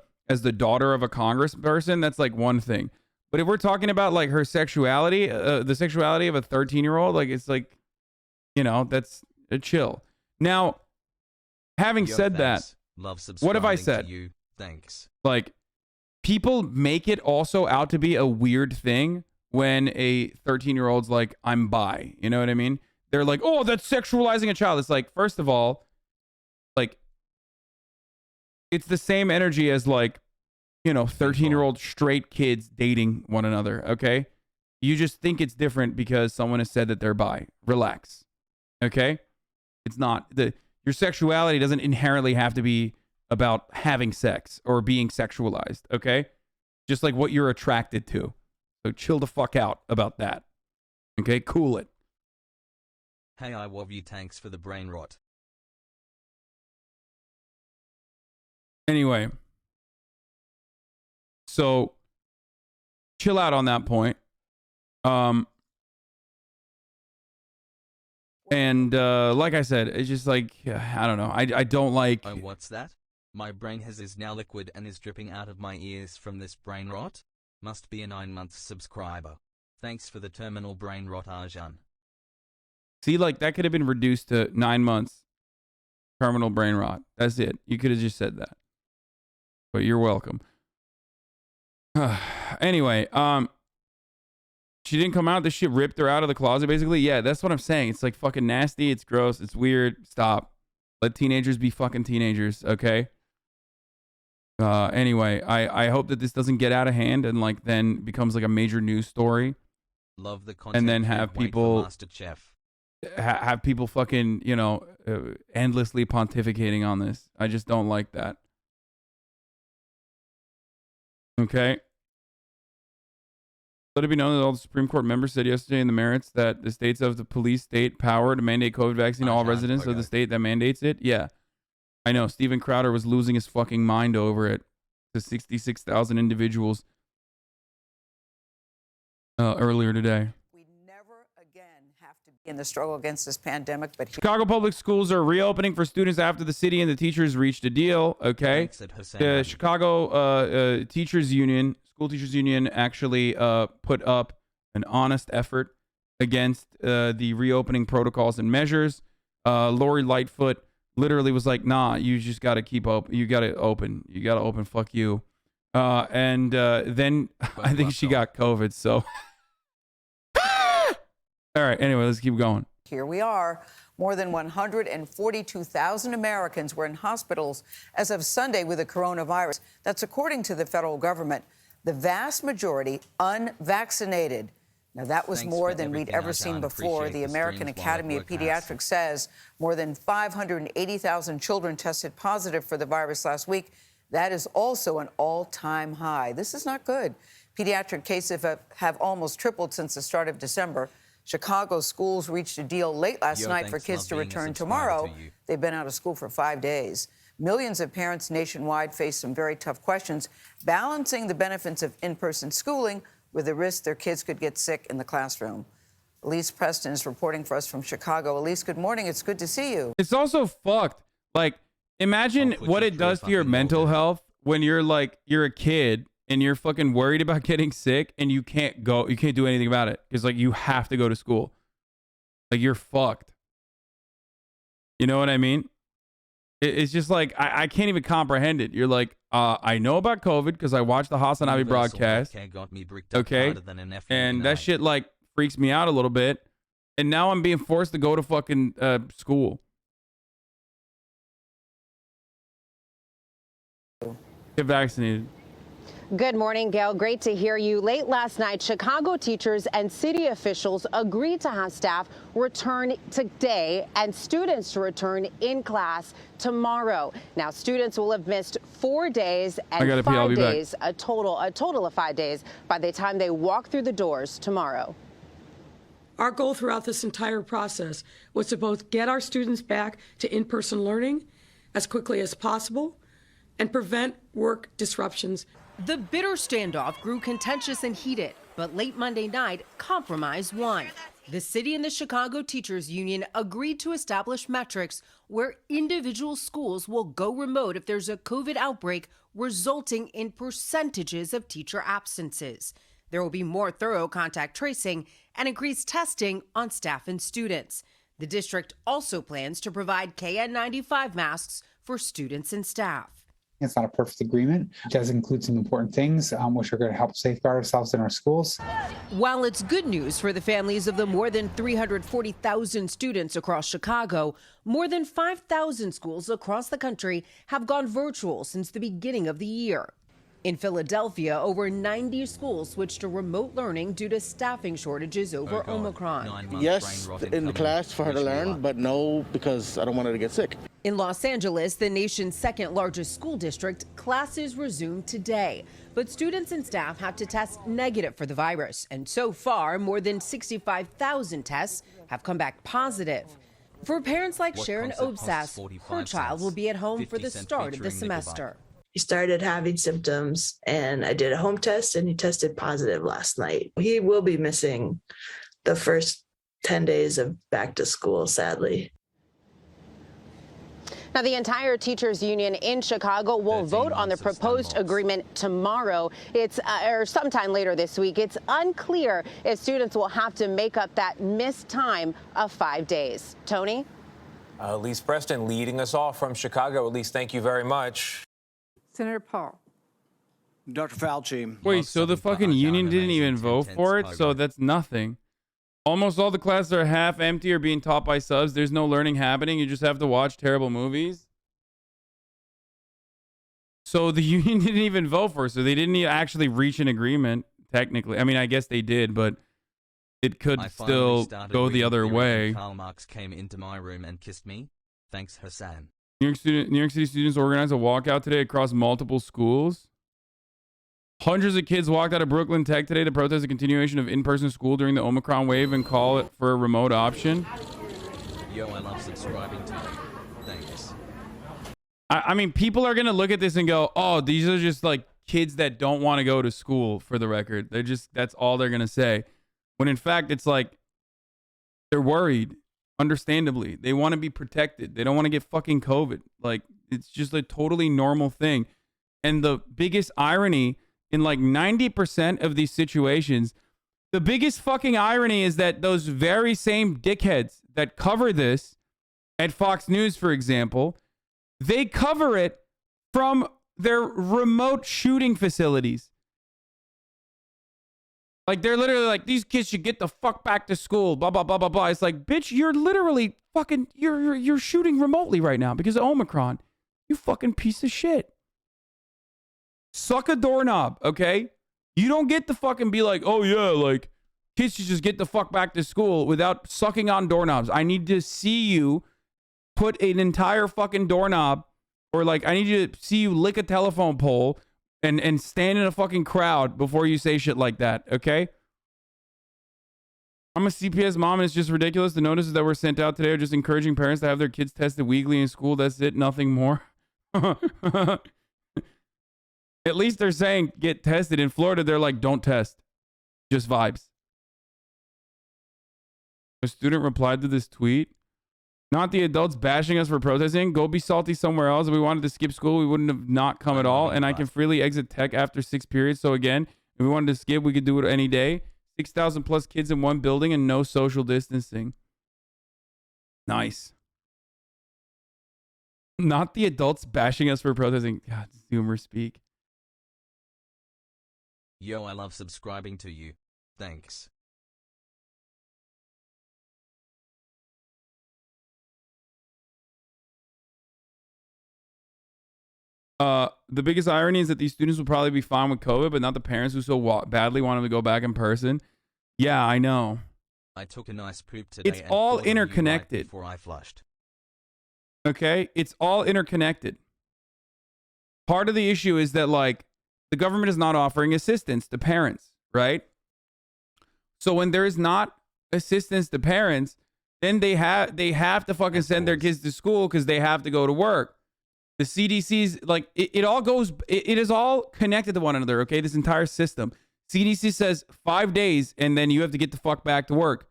S3: daughter of a congressperson, that's like one thing. But if we're talking about like her sexuality, the sexuality of a 13-year-old, like it's like, you know, that's a chill. Now, having said that,
S1: Love
S3: what have I
S1: subscribing to
S3: said?
S1: you. Thanks.
S3: Like, people make it also out to be a weird thing when a 13-year-old's like, I'm bi. You know what I mean? They're like, oh, that's sexualizing a child. It's like, first of all, like, it's the same energy as like, you know, 13-year-old straight kids dating one another. Okay. You just think it's different because someone has said that they're bi. Relax. Okay. It's not your sexuality doesn't inherently have to be about having sex or being sexualized. Okay. Just like what you're attracted to. So chill the fuck out about that. Okay. Cool it.
S1: Hey, I love you. Thanks for the brain rot.
S3: Anyway. So chill out on that point. And like I said, it's just like, I don't know. I don't like.
S1: Oh, what's that? My brain is now liquid and is dripping out of my ears from this brain rot? Must be a 9-month subscriber. Thanks for the terminal brain rot, Arjan.
S3: See, like that could have been reduced to 9 months. Terminal brain rot. That's it. You could have just said that. But you're welcome. Anyway, she didn't come out. This shit ripped her out of the closet, basically. Yeah, that's what I'm saying. It's like fucking nasty. It's gross. It's weird. Stop. Let teenagers be fucking teenagers, okay? Anyway, I hope that this doesn't get out of hand and like then becomes like a major news story.
S1: Love the content.
S3: And then have
S1: Can't wait
S3: people
S1: for MasterChef.
S3: have people fucking, you know, endlessly pontificating on this. I just don't like that. Okay. Let it be known that all the Supreme Court members said yesterday in the merits that the states have the police state power to mandate COVID vaccine to all residents of the state that mandates it. Yeah. I know. Steven Crowder was losing his fucking mind over it. The 66,000 individuals earlier today.
S7: We never again have to be in the struggle against this pandemic, but
S3: Chicago public schools are reopening for students after the city and the teachers reached a deal. Okay.
S1: Thanks at
S3: The
S1: HasanAbi.
S3: Chicago Teachers Union, School Teachers Union, actually put up an honest effort against the reopening protocols and measures. Lori Lightfoot literally was like, nah, you just got to keep open. You got to open. You got to open. Fuck you. And then I think she got COVID. So, all right. Anyway, let's keep going.
S7: here we are. More than 142,000 Americans were in hospitals as of Sunday with the coronavirus. That's according to the federal government. The vast majority unvaccinated. Now, that was more than we'd ever seen before. The American Academy of Pediatrics says more than 580,000 children tested positive for the virus last week. That is also an all-time high. This is not good. Pediatric cases have almost tripled since the start of December. Chicago schools reached a deal late last night for kids to return tomorrow. They've been out of school for 5 days. Millions of parents nationwide face some very tough questions, balancing the benefits of in-person schooling with the risk their kids could get sick in the classroom. Elise Preston is reporting for us from Chicago. Elise, good morning. It's good to see you.
S3: It's also fucked. Like, imagine what it does to your mental health when you're a kid and you're fucking worried about getting sick and you can't do anything about it because like you have to go to school. Like, you're fucked. You know what I mean? It's just like I can't even comprehend it. You're like, I know about COVID because I watched the HasanAbi broadcast. Okay, and that shit like freaks me out a little bit. And now I'm being forced to go to fucking school. Get vaccinated.
S8: Good morning, Gail. Great to hear you. Late last night, Chicago teachers and city officials agreed to have staff return today and students to return in class tomorrow. Now, students will have missed 4 days and 5 days, a total of 5 days by the time they walk through the doors tomorrow.
S10: Our goal throughout this entire process was to both get our students back to in-person learning as quickly as possible and prevent work disruptions.
S8: The bitter standoff grew contentious and heated, but late Monday night, compromise won. The city and the Chicago Teachers Union agreed to establish metrics where individual schools will go remote if there's a COVID outbreak, resulting in percentages of teacher absences. There will be more thorough contact tracing and increased testing on staff and students. The district also plans to provide KN95 masks for students and staff.
S23: It's not a perfect agreement. It does include some important things which are going to help safeguard ourselves in our schools.
S8: While it's good news for the families of the more than 340,000 students across Chicago, more than 5,000 schools across the country have gone virtual since the beginning of the year. In Philadelphia, over 90 schools switched to remote learning due to staffing shortages over Omicron.
S24: Yes, in the class for her to learn, but no, because I don't want her to get sick.
S8: In Los Angeles, the nation's second largest school district, classes resumed today. But students and staff have to test negative for the virus. And so far, more than 65,000 tests have come back positive. For parents like Sharon Obsas, her child will be at home for the start of the semester.
S25: He started having symptoms, and I did a home test, and he tested positive last night. He will be missing the first 10 days of back to school, sadly.
S8: Now, the entire teachers union in Chicago will vote on the proposed agreement tomorrow. It's or sometime later this week. It's unclear if students will have to make up that missed time of 5 days. Tony?
S26: Elise Preston leading us off from Chicago. Elise, thank you very much.
S27: Senator Paul.
S28: Dr. Fauci.
S3: Wait, so the fucking union didn't even vote for it? So that's nothing. Almost all the classes are half empty or being taught by subs. There's no learning happening. You just have to watch terrible movies. So the union didn't even vote for it. So they didn't actually reach an agreement, technically. I mean, I guess they did, but it could still go the other way.
S1: Karl Marx came into my room and kissed me. Thanks, Hasan.
S3: New York City students organized a walkout today across multiple schools. Hundreds of kids walked out of Brooklyn Tech today to protest the continuation of in-person school during the Omicron wave and call it for a remote option.
S1: Yo, I love subscribing to you. Thanks.
S3: I mean, people are going to look at this and go, oh, these are just like kids that don't want to go to school, for the record. That's all they're going to say. When in fact, it's like they're worried. Understandably, they want to be protected. They don't want to get fucking COVID. Like, it's just a totally normal thing. And the biggest irony in like 90% of these situations, the biggest fucking irony is that those very same dickheads that cover this at Fox News, for example, they cover it from their remote shooting facilities. Like, they're literally like, these kids should get the fuck back to school, blah, blah, blah, blah, blah. It's like, bitch, you're literally fucking, you're shooting remotely right now because of Omicron. You fucking piece of shit. Suck a doorknob, okay? You don't get to fucking be like, oh yeah, like, kids should just get the fuck back to school without sucking on doorknobs. I need to see you put an entire fucking doorknob, or like, I need to see you lick a telephone pole and stand in a fucking crowd before you say shit like that, okay? I'm a CPS mom, and it's just ridiculous. The notices that were sent out today are just encouraging parents to have their kids tested weekly in school. That's it, nothing more. At least they're saying get tested. In Florida, they're like, don't test. Just vibes. A student replied to this tweet. Not the adults bashing us for protesting. Go be salty somewhere else. If we wanted to skip school, we wouldn't have not come at all. And I can freely exit tech after 6 periods. So again, if we wanted to skip, we could do it any day. 6,000 plus kids in one building and no social distancing. Nice. Not the adults bashing us for protesting. God, Zoomer speak.
S1: Yo, I love subscribing to you. Thanks.
S3: The biggest irony is that these students will probably be fine with COVID, but not the parents who so badly want them to go back in person. Yeah, I know.
S1: I took a nice poop today.
S3: It's all interconnected.
S1: Right before I flushed.
S3: Okay? It's all interconnected. Part of the issue is that, like, the government is not offering assistance to parents, right? So when there is not assistance to parents, then they have to fucking send their kids to school because they have to go to work. The CDC's, like, it all goes, it is all connected to one another, okay? This entire system. CDC says 5 days and then you have to get the fuck back to work.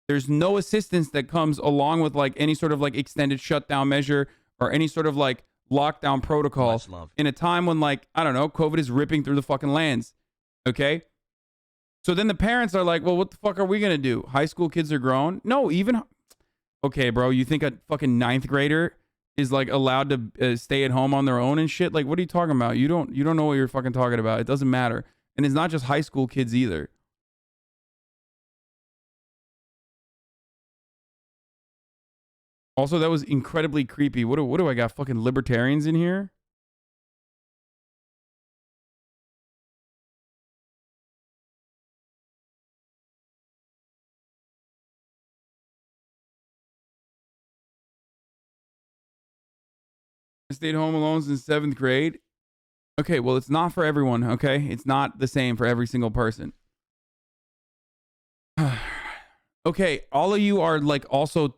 S3: There's no assistance that comes along with, like, any sort of, like, extended shutdown measure or any sort of, like, lockdown protocol in a time when, like, I don't know, COVID is ripping through the fucking lands, okay? So then the parents are like, well, what the fuck are we going to do? High school kids are grown? No, even, okay, bro, you think a fucking 9th grader is, like, allowed to stay at home on their own and shit? Like, what are you talking about? You don't know what you're fucking talking about. It doesn't matter. And it's not just high school kids either. Also, that was incredibly creepy. What do I got? Fucking libertarians in here? I stayed home alone since 7th grade. Okay, well, it's not for everyone, okay? It's not the same for every single person. Okay, all of you are, like, also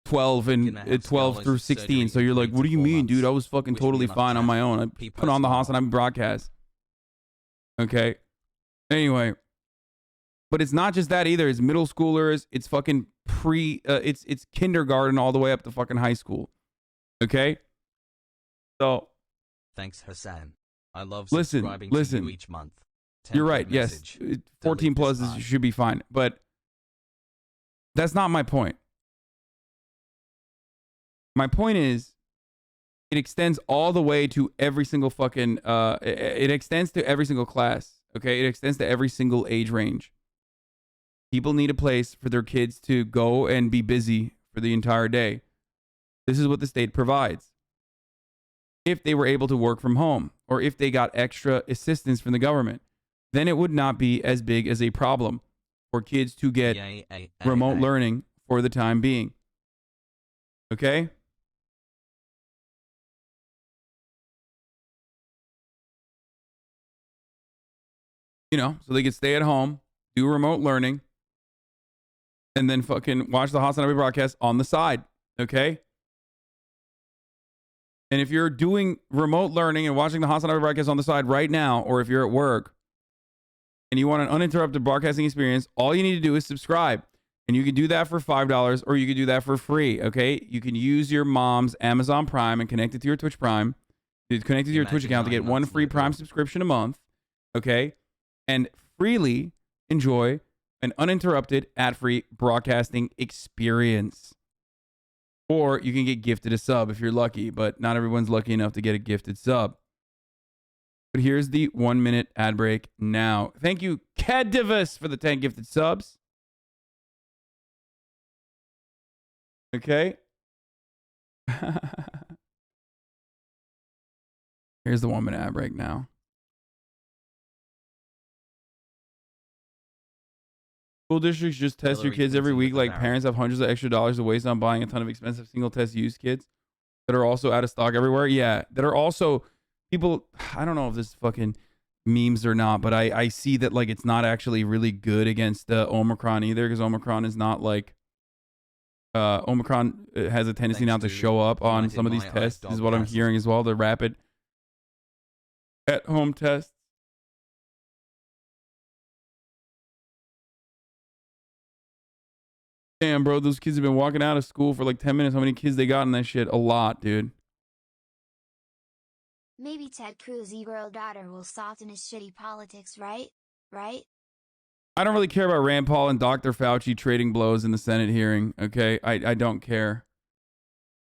S3: 12 and 12 through 16. So you're like, what do you mean, dude? I was fucking totally fine on my own. I put on the HasanAbi broadcast. Okay. Anyway, but it's not just that either. It's middle schoolers. It's fucking it's kindergarten all the way up to fucking high school. Okay. So.
S1: Thanks, Hasan. I love
S3: listen.
S1: subscribing to you each month.
S3: You're right. Yes. 14 plus should be fine. But that's not my point. My point is, it extends all the way to every single fucking, it extends to every single class, okay? It extends to every single age range. People need a place for their kids to go and be busy for the entire day. This is what the state provides. If they were able to work from home, or if they got extra assistance from the government, then it would not be as big as a problem for kids to get remote learning for the time being. Okay? You know, so they could stay at home, do remote learning, and then fucking watch the HasanAbi broadcast on the side, okay? And if you're doing remote learning and watching the HasanAbi broadcast on the side right now, or if you're at work, and you want an uninterrupted broadcasting experience, all you need to do is subscribe. And you can do that for $5, or you can do that for free, okay? You can use your mom's Amazon Prime and connect it to your Twitch Prime. Connect it to your Twitch account to get one free Prime subscription a month, okay? And freely enjoy an uninterrupted, ad-free broadcasting experience. Or you can get gifted a sub if you're lucky, but not everyone's lucky enough to get a gifted sub. But here's the 1-minute ad break now. Thank you, Cadivus, for the 10 gifted subs. Okay. Here's the 1-minute ad break now. School districts just test your kids every week. Like, parents have hundreds of extra dollars to waste on buying a ton of expensive single test used kits that are also out of stock everywhere. Yeah, that are also people. I don't know if this is fucking memes or not, but I see that, like, it's not actually really good against Omicron either, because Omicron is not like Omicron has a tendency now to show up on some of these tests. This is what I'm hearing as well. The rapid at-home tests. Damn, bro, those kids have been walking out of school for like 10 minutes. How many kids they got in that shit? A lot, dude.
S2: Maybe Ted Cruz' e-girl daughter will soften his shitty politics, right? Right?
S3: I don't really care about Rand Paul and Dr. Fauci trading blows in the Senate hearing, okay? I don't care.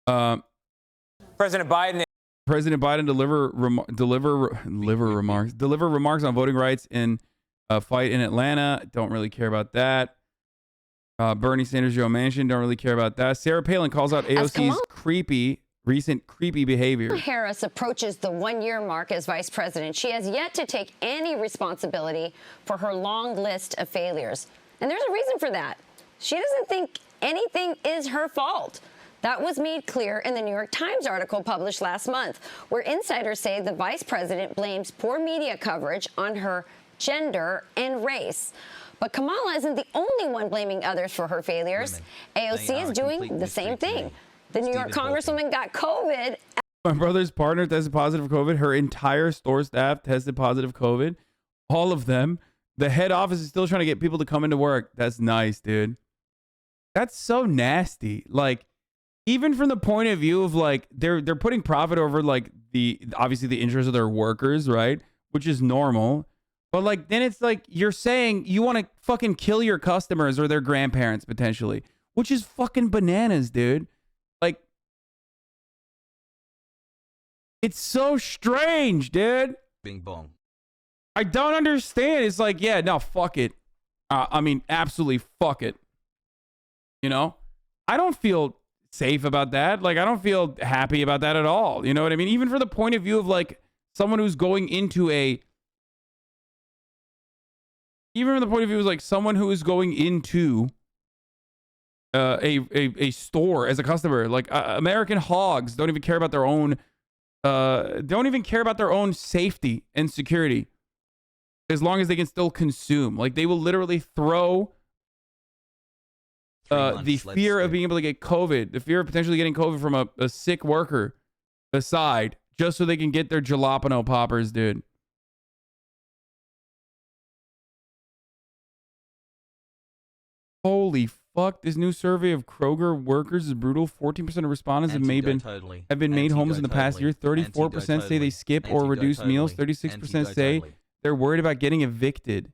S26: President Biden
S3: deliver remarks on voting rights in a fight in Atlanta. Don't really care about that. Bernie Sanders, Joe Manchin, don't really care about that. Sarah Palin calls out AOC's creepy recent creepy behavior.
S6: Harris approaches the one-year mark as vice president. She has yet to take any responsibility for her long list of failures. And there's a reason for that. She doesn't think anything is her fault. That was made clear in the New York Times article published last month, where insiders say the vice president blames poor media coverage on her gender and race. But Kamala isn't the only one blaming others for her failures. AOC is doing the same thing. The New York congresswoman got COVID.
S3: My brother's partner tested positive for COVID. Her entire store staff tested positive COVID. All of them. The head office is still trying to get people to come into work. That's nice, dude. That's so nasty. Like, even from the point of view of like they're putting profit over like obviously the interests of their workers, right? Which is normal. But like then it's like you're saying you want to fucking kill your customers or their grandparents potentially, which is fucking bananas, dude. Like it's so strange, dude.
S1: Bing bong.
S3: I don't understand. It's like, yeah, no, fuck it. I mean, absolutely fuck it. You know? I don't feel safe about that. Like, I don't feel happy about that at all. You know what I mean? Even from the point of view of like someone who's going into a store as a customer. Like American hogs don't even care about their own safety and security as long as they can still consume. Like they will literally throw the fear of being able to get COVID, the fear of potentially getting COVID from a sick worker aside, just so they can get their jalapeno poppers, dude. Holy fuck, this new survey of Kroger workers is brutal. 14% of respondents have been made homeless in the past year. 34% say they skip or reduce meals. 36% say they're worried about getting evicted.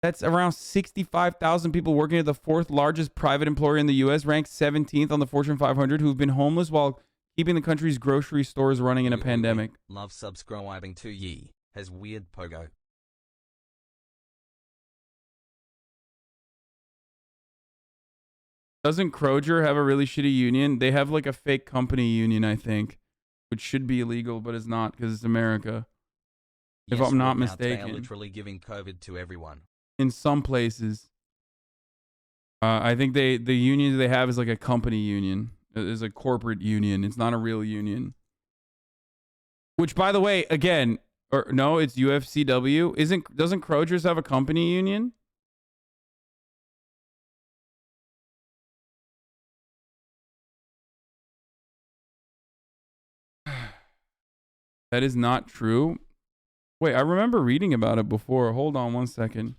S3: That's around 65,000 people working at the fourth largest private employer in the U.S., ranked 17th on the Fortune 500, who've been homeless while keeping the country's grocery stores running in a pandemic.
S1: Love subscribing to Ye. Has weird pogo.
S3: Doesn't Kroger have a really shitty union? They have like a fake company union, I think, which should be illegal, but it's not because it's America. If I'm not mistaken.
S1: They are literally giving COVID to everyone.
S3: In some places. I think the union they have is like a company union. It's a corporate union. It's not a real union. Which, by the way, again, or no, it's UFCW. Doesn't Kroger's have a company union? That is not true. Wait, I remember reading about it before. Hold on one second.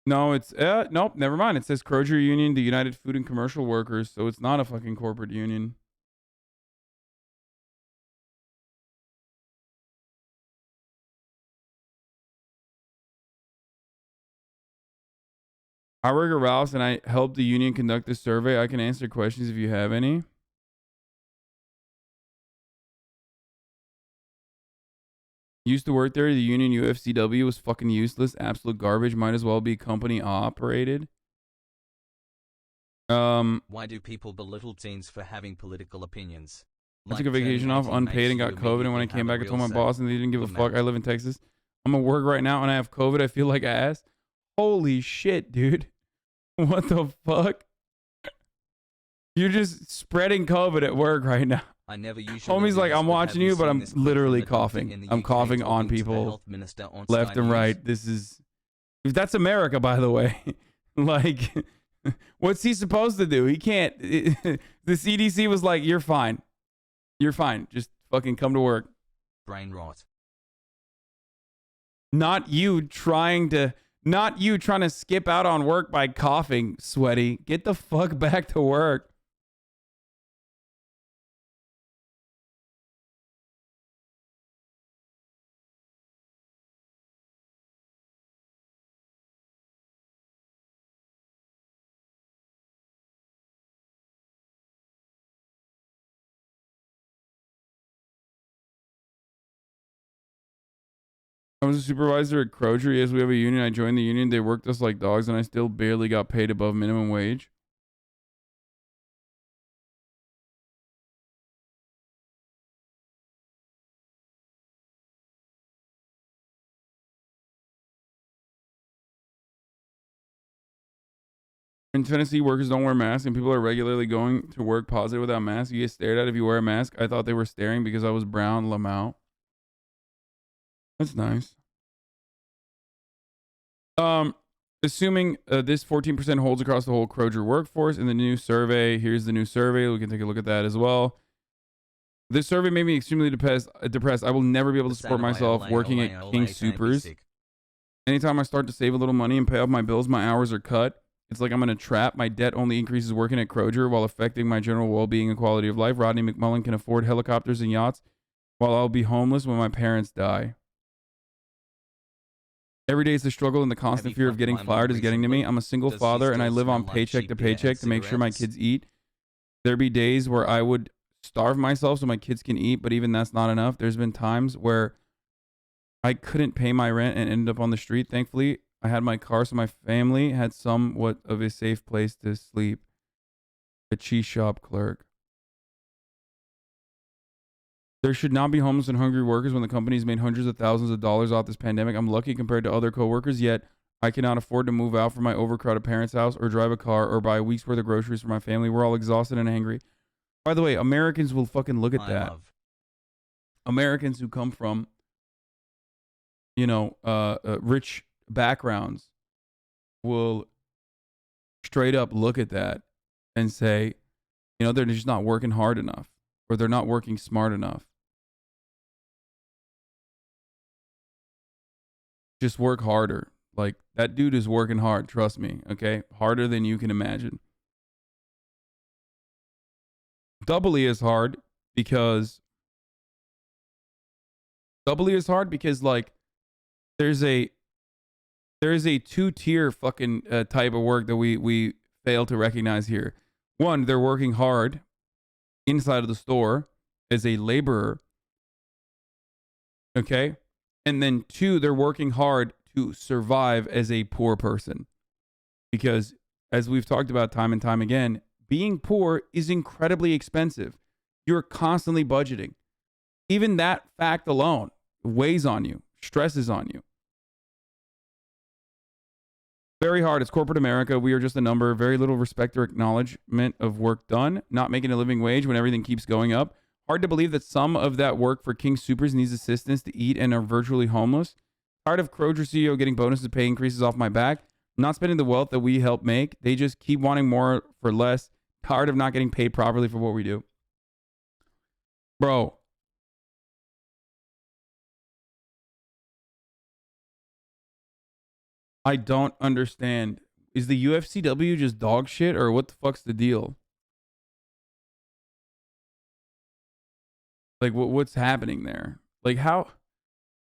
S3: No, it's nope, never mind. It says Kroger Union, the United Food and Commercial Workers, so it's not a fucking corporate union. I work at Ralph's and I helped the union conduct this survey. I can answer questions if you have any. Used to work there. The union UFCW was fucking useless. Absolute garbage. Might as well be company operated.
S1: Why do people belittle teens for having political opinions?
S3: I took a vacation off unpaid and got COVID, and when I came back I told my boss and they didn't give a fuck. I live in Texas. I'm at work right now and I have COVID. I feel like ass. Holy shit, dude. What the fuck? You're just spreading COVID at work right now.
S1: I never usually
S3: Homie's like, I'm watching you, but I'm literally coughing. I'm coughing on people left and right. That's America, by the way. Like, what's he supposed to do? He can't. The CDC was like, you're fine. You're fine. Just fucking come to work.
S1: Brain rot.
S3: Not you trying to skip out on work by coughing, sweaty. Get the fuck back to work. was a supervisor at Kroger. Yes, we have a union. I joined the union. They worked us like dogs, and I still barely got paid above minimum wage. In Tennessee, workers don't wear masks, and people are regularly going to work positive without masks. You get stared at if you wear a mask. I thought they were staring because I was brown. Lamau. That's nice. Assuming this 14% holds across the whole Kroger workforce in the new survey. Here's the new survey. We can take a look at that as well. This survey made me extremely depressed. I will never be able to support myself working at King Supers. Anytime I start to save a little money and pay off my bills, my hours are cut. It's like I'm in a trap. My debt only increases working at Kroger while affecting my general well-being and quality of life. Rodney McMullen can afford helicopters and yachts while I'll be homeless when my parents die. Every day it's a struggle, and the constant fear of getting fired is getting to me. I'm a single father, and I live on paycheck to paycheck to make sure my kids eat. There be days where I would starve myself so my kids can eat, but even that's not enough. There's been times where I couldn't pay my rent and ended up on the street. Thankfully, I had my car, so my family had somewhat of a safe place to sleep. A cheese shop clerk. There should not be homeless and hungry workers when the company's made hundreds of thousands of dollars off this pandemic. I'm lucky compared to other coworkers, yet I cannot afford to move out from my overcrowded parents' house or drive a car or buy a week's worth of groceries for my family. We're all exhausted and angry. By the way, Americans will fucking look at that. Americans who come from, rich backgrounds will straight up look at that and say, they're just not working hard enough, or they're not working smart enough. Just work harder. Like, that dude is working hard, trust me, okay? Harder than you can imagine. Doubly as hard because like there's a two-tier fucking type of work that we fail to recognize here. One, they're working hard inside of the store as a laborer. Okay? And then two, they're working hard to survive as a poor person. Because as we've talked about time and time again, being poor is incredibly expensive. You're constantly budgeting. Even that fact alone weighs on you, stresses on you. Very hard. It's corporate America. We are just a number. Very little respect or acknowledgement of work done. Not making a living wage when everything keeps going up. Hard to believe that some of that work for King Supers needs assistance to eat and are virtually homeless. Tired of Kroger CEO getting bonuses, pay increases off my back. Not spending the wealth that we help make. They just keep wanting more for less. Tired of not getting paid properly for what we do. Bro. I don't understand. Is the UFCW just dog shit, or what the fuck's the deal? Like, what's happening there? Like, how?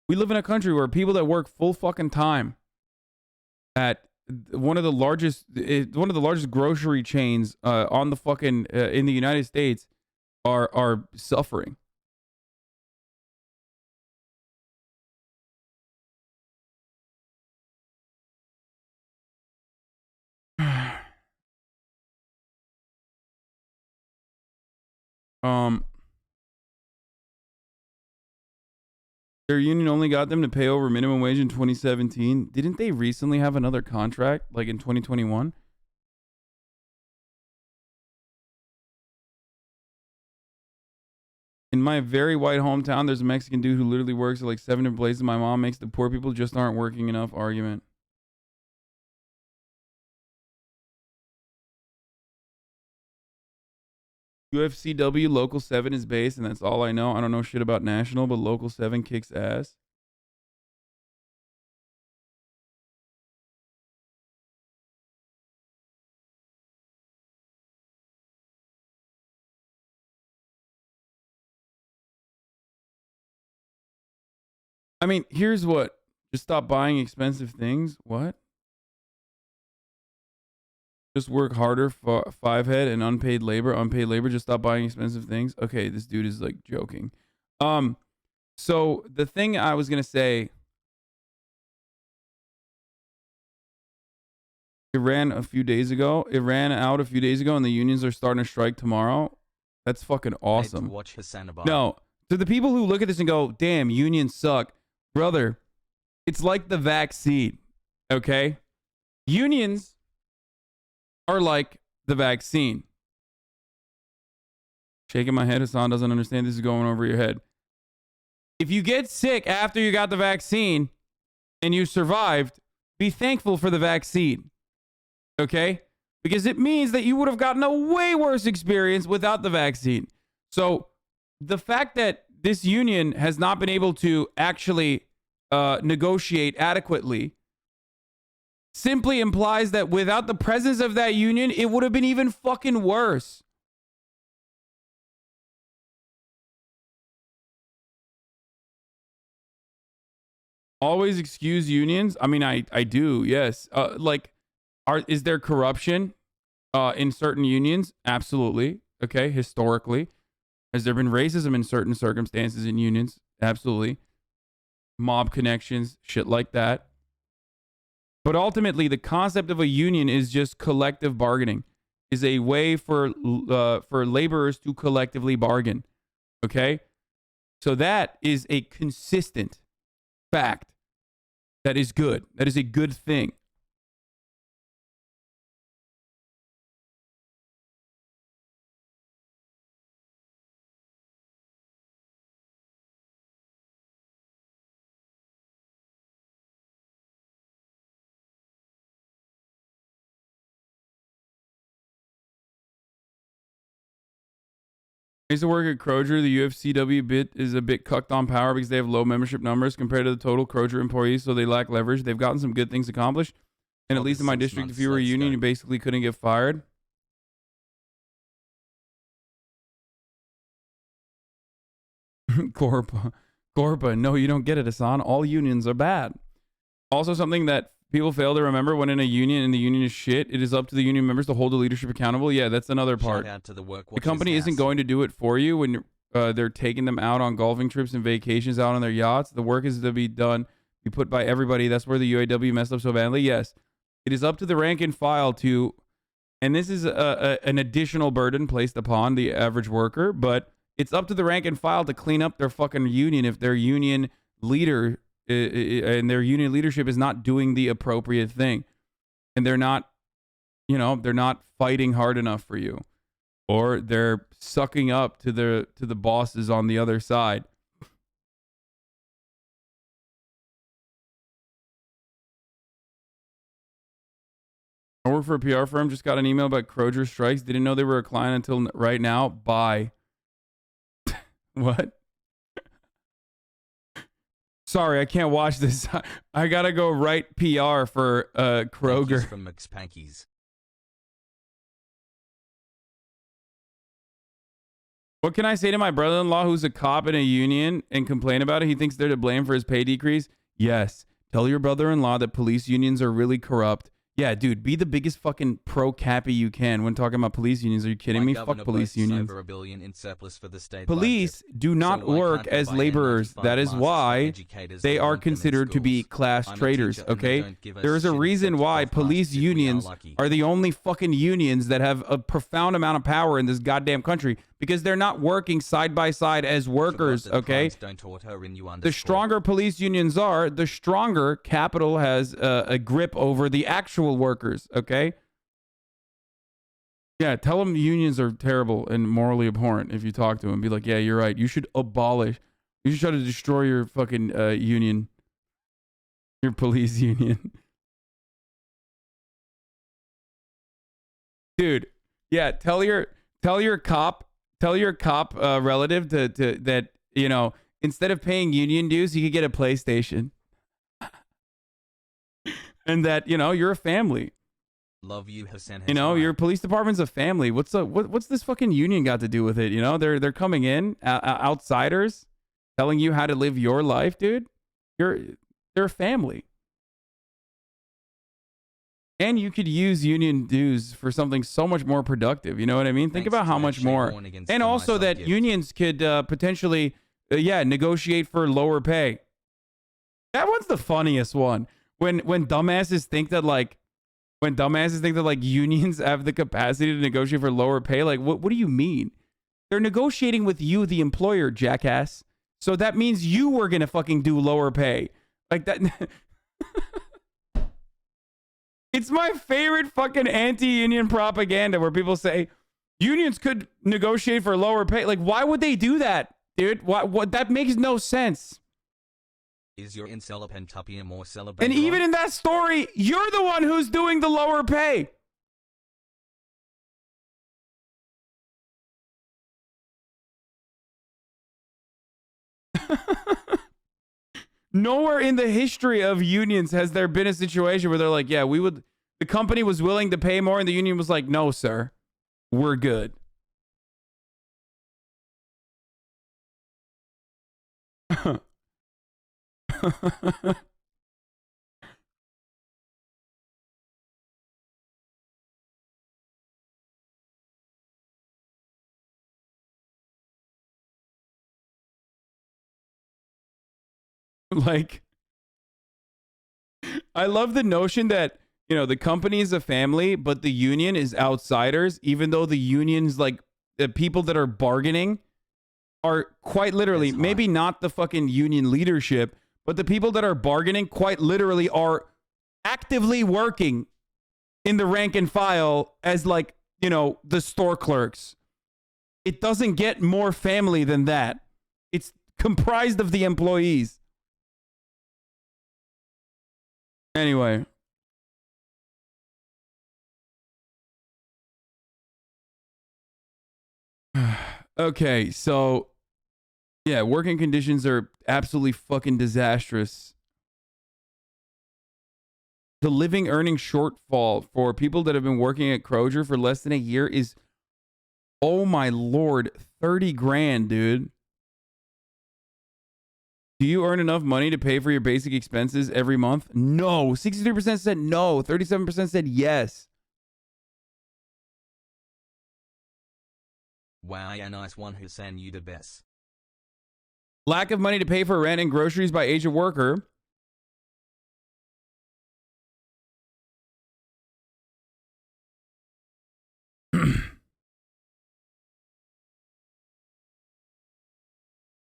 S3: We live in a country where people that work full fucking time at one of the largest grocery chains on the fucking in the United States are suffering. Their union only got them to pay over minimum wage in 2017. Didn't they recently have another contract, like in 2021? In my very white hometown, there's a Mexican dude who literally works at like 7 different places. My mom makes the poor people just aren't working enough argument. UFCW Local 7 is based, and that's all I know. I don't know shit about National, but Local 7 kicks ass. I mean, here's what. Just stop buying expensive things. What? Just work harder for 5-head and unpaid labor. Unpaid labor, just stop buying expensive things. Okay, this dude is like joking. So the thing I was gonna say It ran a few days ago. It ran out a few days ago, and the unions are starting to strike tomorrow. That's fucking awesome.
S1: Watch HasanAbi.
S3: No, to the people who look at this and go, "Damn, unions suck," brother. It's like the vaccine. Okay, unions are like the vaccine. Shaking my head. Hasan doesn't understand. This is going over your head. If you get sick after you got the vaccine and you survived, be thankful for the vaccine. Okay? Because it means that you would have gotten a way worse experience without the vaccine. So the fact that this union has not been able to actually negotiate adequately simply implies that without the presence of that union, it would have been even fucking worse. Always excuse unions. I mean, I do, yes. Is there corruption in certain unions? Absolutely. Okay, historically. Has there been racism in certain circumstances in unions? Absolutely. Mob connections, shit like that. But ultimately, the concept of a union is just collective bargaining. Is a way for laborers to collectively bargain. Okay? So that is a consistent fact. That is good. That is a good thing. I used to work at Kroger. The UFCW bit is a bit cucked on power because they have low membership numbers compared to the total Kroger employees, so they lack leverage. They've gotten some good things accomplished. And at least in my district, if you were a union, you basically couldn't get fired. Corpa. No, you don't get it, Hasan. All unions are bad. Also, something that people fail to remember when in a union and the union is shit, it is up to the union members to hold the leadership accountable. Yeah, that's another part.
S1: Shout out to the
S3: company isn't going to do it for you when they're taking them out on golfing trips and vacations out on their yachts. The work is to be done, be put by everybody. That's where the UAW messed up so badly. Yes, it is up to the rank and file to, and this is an additional burden placed upon the average worker, but it's up to the rank and file to clean up their fucking union if their union leader and their union leadership is not doing the appropriate thing, and they're not fighting hard enough for you, or they're sucking up to the bosses on the other side. I work for a PR firm. Just got an email about Kroger strikes. Didn't know they were a client until right now. Bye. What? Sorry, I can't watch this. I gotta go write PR for Kroger.
S1: From McSpankies.
S3: What can I say to my brother-in-law who's a cop in a union and complain about it? He thinks they're to blame for his pay decrease. Yes. Tell your brother-in-law that police unions are really corrupt. Yeah, dude, be the biggest fucking pro-cappy you can when talking about police unions. Are you kidding me? Fuck police unions.
S1: Over $1 billion in surplus for the state
S3: police
S1: budget.
S3: do not work as laborers. That is why they are considered to be class traitors, okay? There is a reason why police unions are the only fucking unions that have a profound amount of power in this goddamn country, because they're not working side by side as workers, okay? The stronger police unions are, the stronger capital has a grip over the actual workers, okay? Yeah, tell them unions are terrible and morally abhorrent if you talk to them. Be like, yeah, you're right. You should abolish. You should try to destroy your fucking union. Your police union. Dude, yeah, tell your cop relative to that, you know, instead of paying union dues, you could get a PlayStation. And that, you know, you're a family.
S1: Love you, Hasan.
S3: You know, your police department's a family. What's this fucking union got to do with it? You know, they're coming in, outsiders, telling you how to live your life, dude. They're a family. And you could use union dues for something so much more productive. You know what I mean? Think about how much more. And also that unions could potentially, negotiate for lower pay. That one's the funniest one. When dumbasses think that, like, When dumbasses think that like unions have the capacity to negotiate for lower pay, like what do you mean? They're negotiating with you, the employer, jackass. So that means you were gonna fucking do lower pay. Like that. It's my favorite fucking anti-union propaganda where people say unions could negotiate for lower pay. Like, why would they do that, dude? What? That makes no sense.
S1: Is your incel pentupia more celebrated?
S3: And even in that story, you're the one who's doing the lower pay. Nowhere in the history of unions has there been a situation where they're like, yeah, the company was willing to pay more and the union was like, no, sir, we're good. Like, I love the notion that, you know, the company is a family, but the union is outsiders, even though the union's like the people that are bargaining are quite literally, maybe not the fucking union leadership, but the people that are bargaining quite literally are actively working in the rank and file as like, you know, the store clerks. It doesn't get more family than that. It's comprised of the employees. Anyway. Okay, so yeah, working conditions are absolutely fucking disastrous. The living earning shortfall for people that have been working at Kroger for less than a year is, oh my lord, 30 grand, dude. Do you earn enough money to pay for your basic expenses every month? No. 63% said no. 37% said yes.
S1: Wow, a nice one, Hasan, you the best.
S3: Lack of money to pay for rent and groceries by age of worker.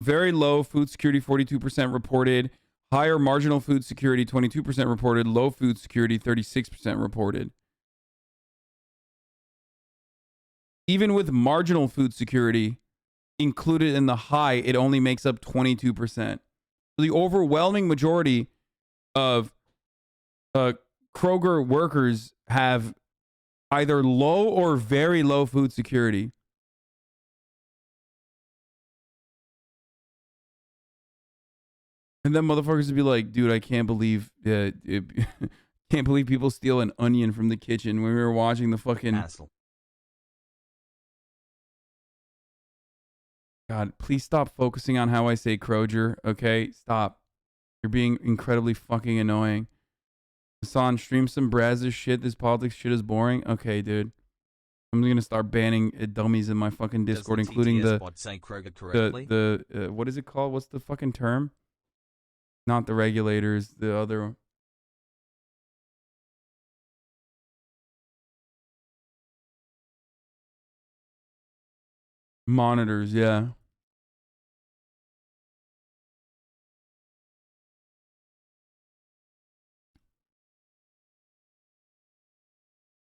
S3: Very low food security, 42% reported. Higher marginal food security, 22% reported. Low food security, 36% reported. Even with marginal food security included in the high, it only makes up 22%. So the overwhelming majority of Kroger workers have either low or very low food security. And then motherfuckers would be like, dude, I can't believe can't believe people steal an onion from the kitchen when we were watching the fucking
S1: Hassle.
S3: God, please stop focusing on how I say Kroger, okay? Stop. You're being incredibly fucking annoying. Hasan, stream some Brazzers shit. This politics shit is boring. Okay, dude. I'm gonna start banning dummies in my fucking Discord, including the what is it called? What's the fucking term? Not the regulators, the other. Monitors, yeah.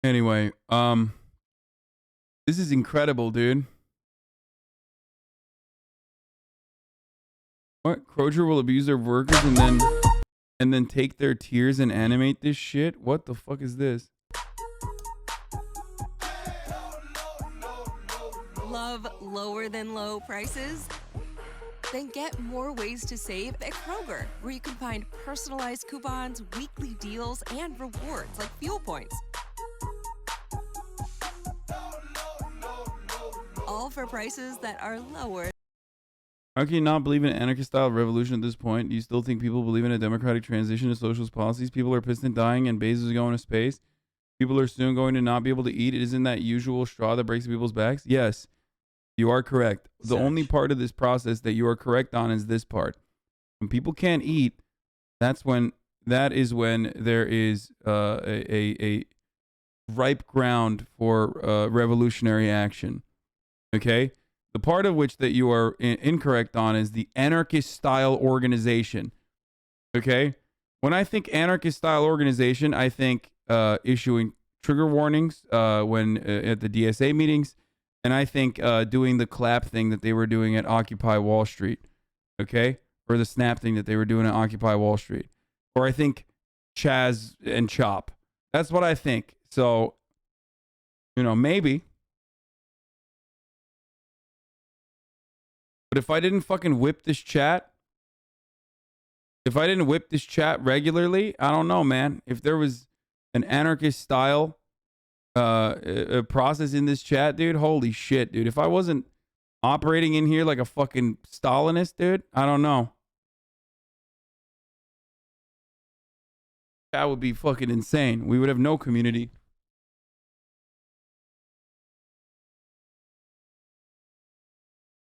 S3: Anyway, this is incredible, dude. What? Kroger will abuse their workers and then take their tears and animate this shit? What the fuck is this?
S9: Love lower than low prices? Then get more ways to save at Kroger, where you can find personalized coupons, weekly deals, and rewards like fuel points. All for prices that are lower.
S3: How can you not believe in an anarchist-style revolution at this point? Do you still think people believe in a democratic transition to socialist policies? People are pissed and dying, and Bezos is going to space. People are soon going to not be able to eat. Isn't that usual straw that breaks people's backs? Yes, you are correct. The only part of this process that you are correct on is this part. When people can't eat, that is when there is ripe ground for revolutionary action. Okay? The part of which that you are incorrect on is the anarchist-style organization. Okay? When I think anarchist-style organization, I think issuing trigger warnings when at the DSA meetings, and I think doing the clap thing that they were doing at Occupy Wall Street. Okay? Or the snap thing that they were doing at Occupy Wall Street. Or I think Chaz and Chop. That's what I think. So, you know, maybe. But if I didn't fucking whip this chat, regularly, I don't know, man. If there was an anarchist style a process in this chat, dude, holy shit, dude. If I wasn't operating in here like a fucking Stalinist, dude, I don't know. That would be fucking insane. We would have no community.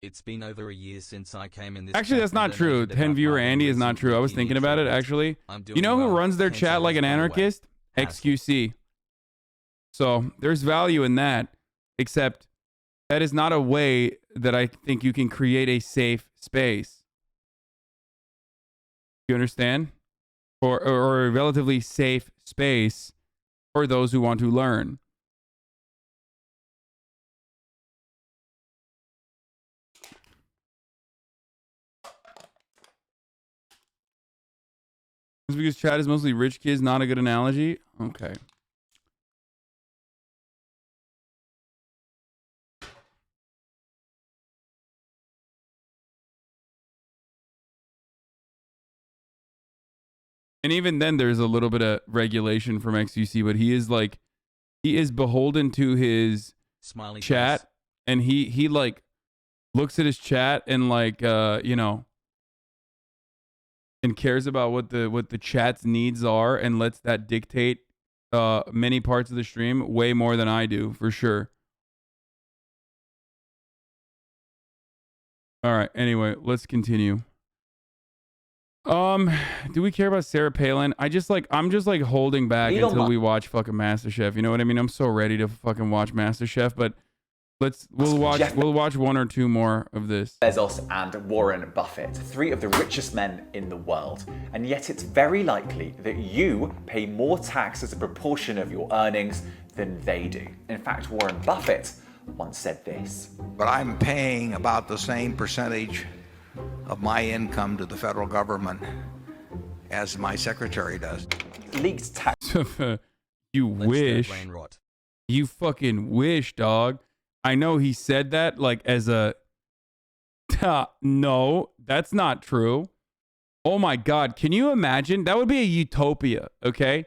S1: It's been over a year since I came in this.
S3: Actually, that's not true. 10 viewer Andy is not true. I was thinking about it, actually. You know who runs their chat like an anarchist? XQC. So there's value in that, except that is not a way that I think you can create a safe space. You understand? Or a relatively safe space for those who want to learn. Just because chat is mostly rich kids, not a good analogy? Okay. And even then, there's a little bit of regulation from XUC, but he is beholden to his
S1: Smiley
S3: chat,
S1: face.
S3: and he like looks at his chat and like you know, and cares about what the chat's needs are and lets that dictate many parts of the stream way more than I do, for sure. All right. Anyway, let's continue. Do we care about Sarah Palin? I'm just like holding back until we watch fucking MasterChef. You know what I mean? I'm so ready to fucking watch MasterChef, but we'll watch one or two more of this.
S11: Bezos and Warren Buffett, three of the richest men in the world. And yet it's very likely that you pay more tax as a proportion of your earnings than they do. In fact, Warren Buffett once said this.
S12: But I'm paying about the same percentage of my income to the federal government as my secretary does.
S11: Leaked tax.
S3: You wish. You fucking wish, dog. I know he said that like as a... No, that's not true. Oh my God. Can you imagine? That would be a utopia, okay?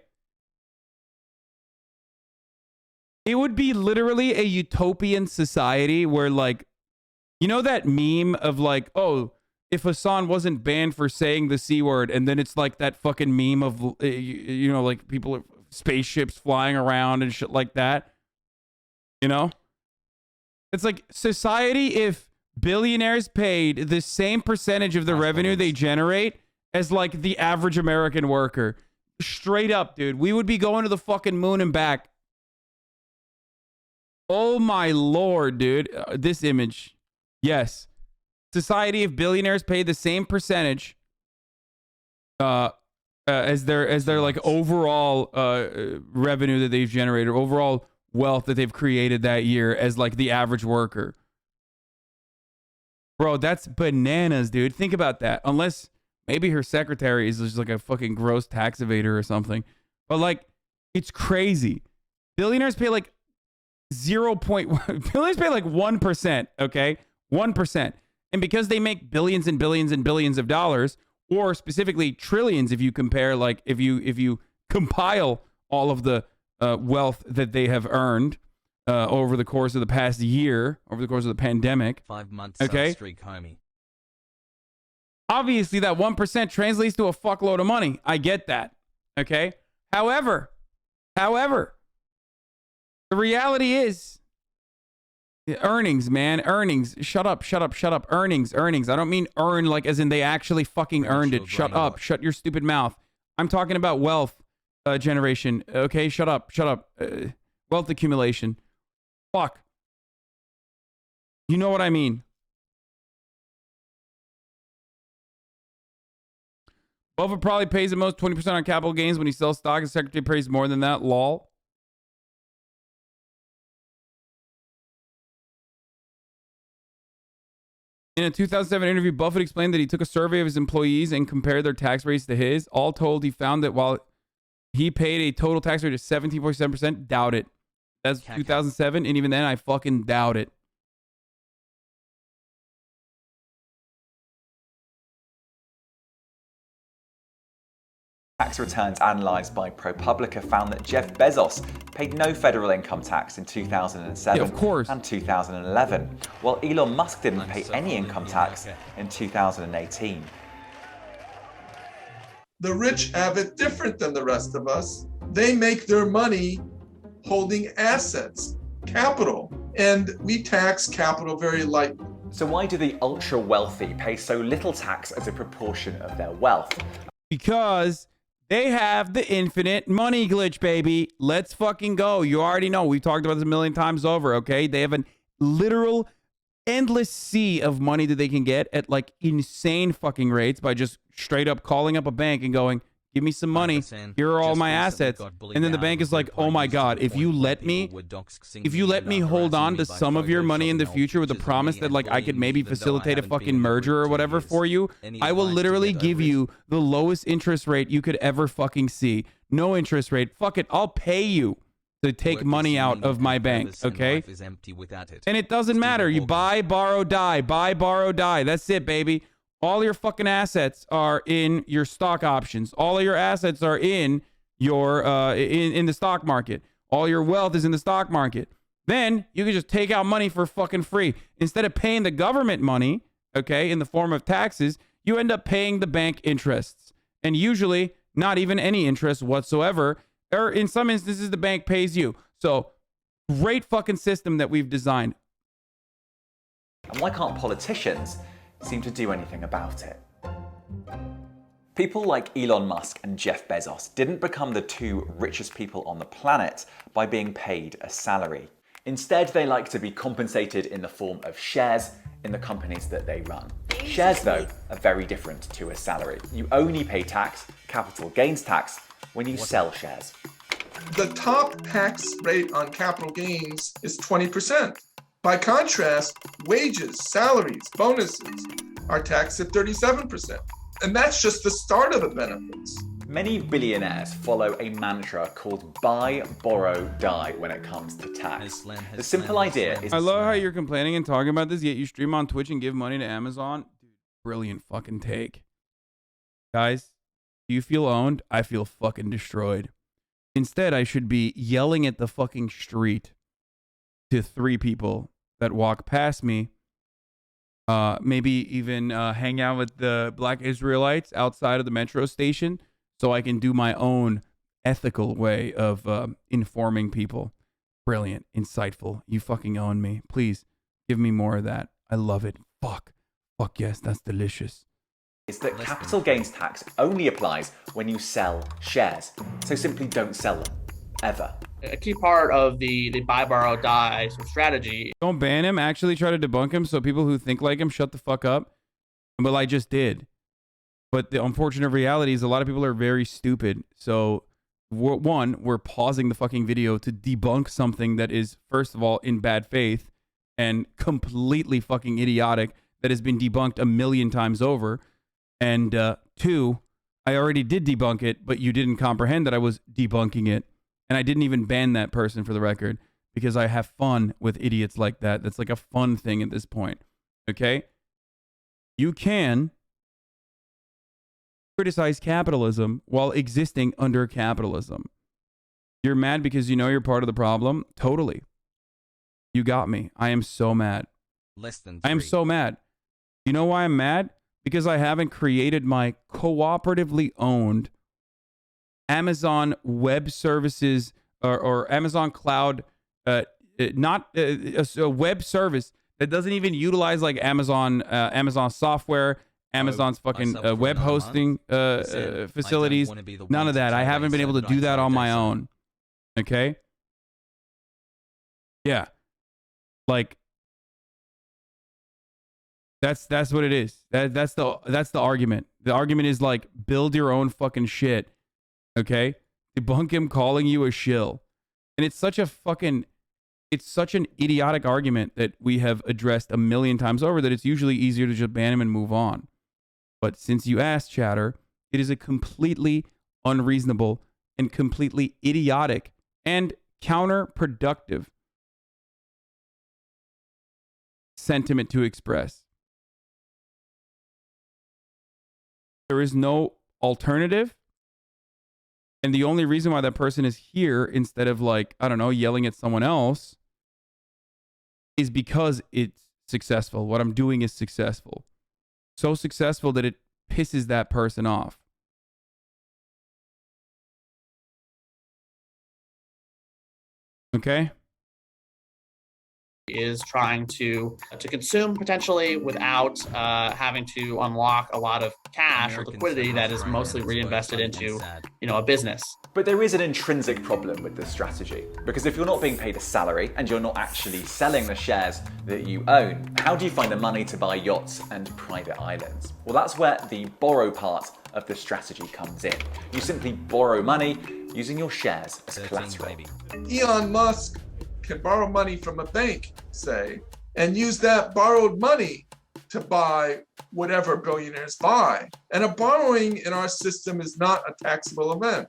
S3: It would be literally a utopian society where like, you know that meme of like, oh, if Hasan wasn't banned for saying the C word, and then it's like that fucking meme of, you know, like people, spaceships flying around and shit like that. You know? It's like society if billionaires paid the same percentage of the revenue they generate as like the average American worker. Straight up, dude. We would be going to the fucking moon and back. Oh my Lord, dude. This image. Yes. Society if billionaires paid the same percentage as their like overall revenue that they've generated, overall wealth that they've created that year as like the average worker. Bro, that's bananas, dude. Think about that. Unless maybe her secretary is just like a fucking gross tax evader or something. But like, it's crazy. Billionaires pay like 0.1. Billionaires pay like 1%, okay? 1%. And because they make billions and billions and billions of dollars, or specifically trillions if you compare, like if you compile all of the wealth that they have earned over the course of the past year, over the course of the pandemic.
S1: 5 months
S3: okay?
S1: streak, homie.
S3: Obviously, that 1% translates to a fuckload of money. I get that. Okay? However, the reality is, earnings, man. Earnings. Shut up. Earnings. I don't mean earn like as in they actually fucking earned it. Shut up. Shut your stupid mouth. I'm talking about wealth generation. Okay? Shut up. wealth accumulation. Fuck. You know what I mean. Buffett probably pays the most 20% on capital gains when he sells stock. His secretary pays more than that. Lol. In a 2007 interview, Buffett explained that he took a survey of his employees and compared their tax rates to his. All told, he found that while he paid a total tax rate of 17.7%, doubt it. That's 2007, and even then, I fucking doubt it.
S11: Tax returns analysed by ProPublica found that Jeff Bezos paid no federal income tax in 2007 and 2011, while Elon Musk didn't pay any income tax in 2018.
S13: The rich have it different than the rest of us. They make their money holding assets, capital, and we tax capital very lightly.
S11: So why do the ultra wealthy pay so little tax as a proportion of their wealth?
S3: Because they have the infinite money glitch, baby. Let's fucking go. You already know. We've talked about this a million times over, okay? They have an literal endless sea of money that they can get at like insane fucking rates by just straight up calling up a bank and going, give me some money. Here are all my assets. And then the bank is like, oh my God, if you let me hold on to some of your money in the future with the promise that like I could maybe facilitate a fucking merger or whatever for you, I will literally give you the lowest interest rate you could ever fucking see. No interest rate. Fuck it. I'll pay you to take money out of my bank, okay? And it doesn't matter. You buy, borrow, die. Buy, borrow, die. That's it, baby. All your fucking assets are in your stock options. All of your assets are in your in the stock market. All your wealth is in the stock market. Then you can just take out money for fucking free. Instead of paying the government money, okay, in the form of taxes, you end up paying the bank interests. And usually not even any interest whatsoever. Or in some instances, the bank pays you. So great fucking system that we've designed.
S11: And why can't politicians seem to do anything about it? People like Elon Musk and Jeff Bezos didn't become the two richest people on the planet by being paid a salary. Instead, they like to be compensated in the form of shares in the companies that they run. Shares, though, are very different to a salary. You only pay tax, capital gains tax, when you sell shares.
S13: The top tax rate on capital gains is 20%. By contrast, wages, salaries, bonuses are taxed at 37%. And that's just the start of the benefits.
S11: Many billionaires follow a mantra called buy, borrow, die when it comes to tax. The simple idea is...
S3: I love how you're complaining and talking about this, yet you stream on Twitch and give money to Amazon. Brilliant fucking take. Guys, do you feel owned? I feel fucking destroyed. Instead, I should be yelling at the fucking street to 3 people that walk past me. Maybe even hang out with the Black Israelites outside of the metro station so I can do my own ethical way of informing people. Brilliant. Insightful. You fucking own me. Please give me more of that. I love it. Fuck. Fuck yes, that's delicious.
S11: Is that capital gains tax only applies when you sell shares. So simply don't sell them. Ever.
S14: A key part of the buy, borrow, die strategy.
S3: Don't ban him. Actually try to debunk him so people who think like him shut the fuck up. Well, I just did. But the unfortunate reality is a lot of people are very stupid. So, we're pausing the fucking video to debunk something that is, first of all, in bad faith and completely fucking idiotic that has been debunked a million times over. And 2, I already did debunk it, but you didn't comprehend that I was debunking it. And I didn't even ban that person for the record because I have fun with idiots like that. That's like a fun thing at this point. Okay? You can criticize capitalism while existing under capitalism. You're mad because you know you're part of the problem? Totally. You got me. I am so mad. I am so mad. You know why I'm mad? Because I haven't created my cooperatively owned Amazon Web Services or Amazon Cloud, not a web service that doesn't even utilize like Amazon software, Amazon's fucking web hosting facilities. None of that. I haven't been able to do that on my own. Okay? Yeah. Like, that's what it is. That's the argument. The argument is like, build your own fucking shit. Okay? Debunk him calling you a shill. And it's such an idiotic argument that we have addressed a million times over that it's usually easier to just ban him and move on. But since you asked, Chatter, it is a completely unreasonable and completely idiotic and counterproductive sentiment to express. There is no alternative. And the only reason why that person is here instead of, like, I don't know, yelling at someone else is because it's successful. What I'm doing is successful. So successful that it pisses that person off. Okay?
S14: Is trying to consume potentially without having to unlock a lot of cash or liquidity that is mostly reinvested into, a business.
S11: But there is an intrinsic problem with this strategy, because if you're not being paid a salary and you're not actually selling the shares that you own, how do you find the money to buy yachts and private islands? Well, that's where the borrow part of the strategy comes in. You simply borrow money using your shares as collateral.
S13: Elon Musk can borrow money from a bank, say, and use that borrowed money to buy whatever billionaires buy. And a borrowing in our system is not a taxable event.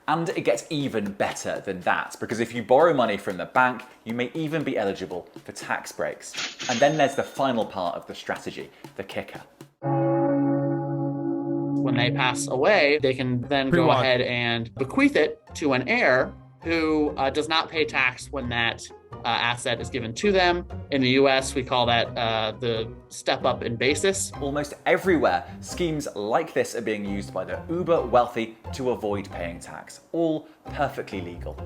S11: And it gets even better than that, because if you borrow money from the bank, you may even be eligible for tax breaks. And then there's the final part of the strategy, the kicker.
S14: When they pass away, they can then go ahead and bequeath it to an heir who does not pay tax when that asset is given to them. In the US, we call that the step up in basis.
S11: Almost everywhere, schemes like this are being used by the uber wealthy to avoid paying tax, all perfectly legal.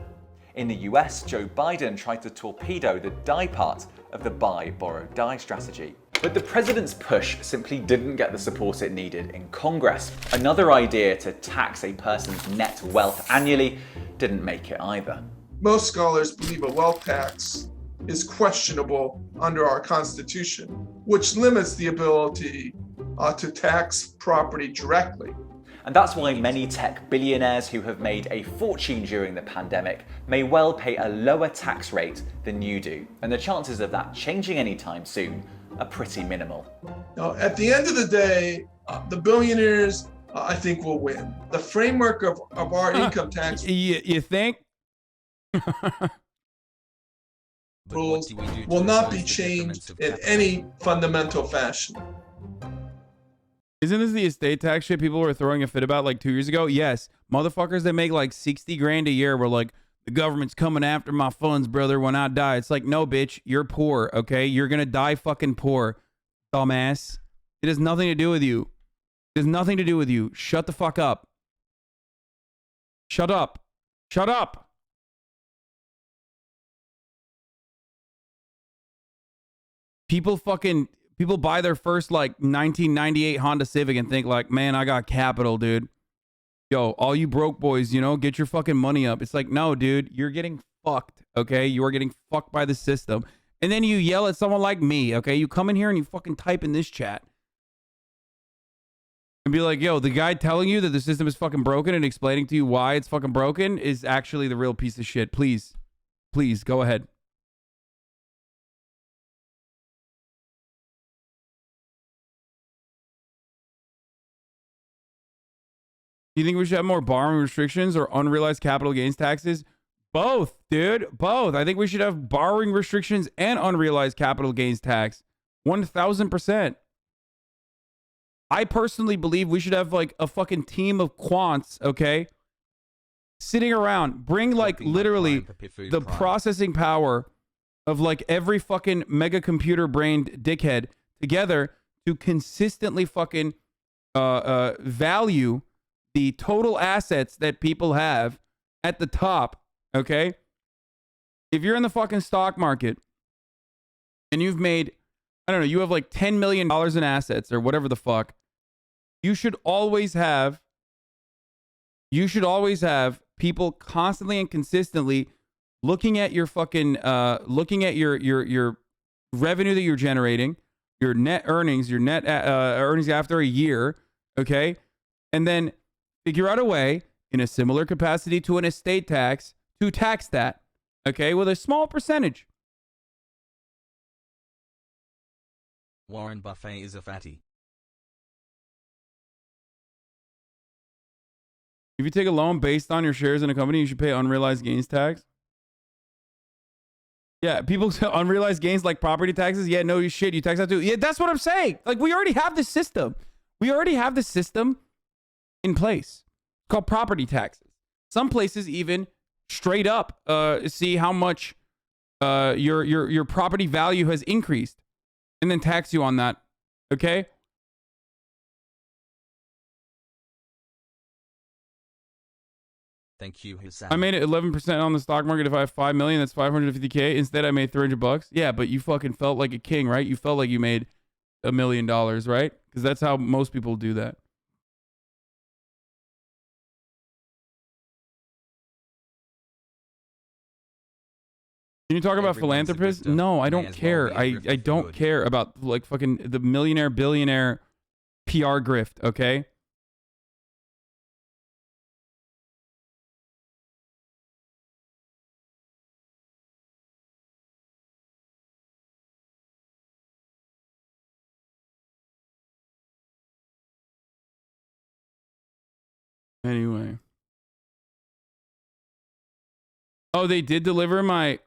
S11: In the US, Joe Biden tried to torpedo the die part of the buy, borrow, die strategy. But the president's push simply didn't get the support it needed in Congress. Another idea to tax a person's net wealth annually didn't make it either.
S13: Most scholars believe a wealth tax is questionable under our Constitution, which limits the ability to tax property directly.
S11: And that's why many tech billionaires who have made a fortune during the pandemic may well pay a lower tax rate than you do. And the chances of that changing anytime soon are pretty minimal.
S13: Now, at the end of the day, the billionaires, I think, will win. The framework of our income tax
S3: you think?
S13: rules will not be changed in any fundamental fashion.
S3: Isn't this the estate tax shit people were throwing a fit about like 2 years ago? Yes. Motherfuckers that make like 60 grand a year were like, the government's coming after my funds, brother, when I die. It's like, no, bitch, you're poor, okay? You're gonna die fucking poor, dumbass. It has nothing to do with you. It has nothing to do with you. Shut the fuck up. Shut up. Shut up. People buy their first like 1998 Honda Civic and think like, man, I got capital, dude. Yo, all you broke boys, get your fucking money up. It's like, no, dude, you're getting fucked, okay? You are getting fucked by the system. And then you yell at someone like me, okay? You come in here and you fucking type in this chat. And be like, yo, the guy telling you that the system is fucking broken and explaining to you why it's fucking broken is actually the real piece of shit. Please, go ahead. Do you think we should have more borrowing restrictions or unrealized capital gains taxes? Both, dude. Both. I think we should have borrowing restrictions and unrealized capital gains tax. 1000%. I personally believe we should have like a fucking team of quants, okay? Sitting around. Bring like literally the processing power of like every fucking mega computer brained dickhead together to consistently fucking value the total assets that people have at the top, okay? If you're in the fucking stock market and you've made, I don't know, you have like $10 million in assets or whatever the fuck, you should always have people constantly and consistently looking at your fucking looking at your revenue that you're generating, your net earnings, your net earnings after a year, okay? And then figure out a way in a similar capacity to an estate tax to tax that, okay, with a small percentage.
S1: Warren Buffett is a fatty.
S3: If you take a loan based on your shares in a company, you should pay unrealized gains tax. Yeah, people say unrealized gains like property taxes. Yeah, no, you shit. You tax that too. Yeah, that's what I'm saying. Like, we already have the system. We already have the system in place. It's called property taxes. Some places even straight up see how much your property value has increased and then tax you on that. Okay?
S1: Thank you, Hasan.
S3: I made it 11% on the stock market. If I have 5 million, that's 550K. Instead, I made $300. Yeah, but you fucking felt like a king, right? You felt like you made $1 million, right? Because that's how most people do that. Can you talk about philanthropists? No, I don't care. I don't care about like fucking the millionaire, billionaire PR grift, okay? Anyway. Oh, they did deliver my...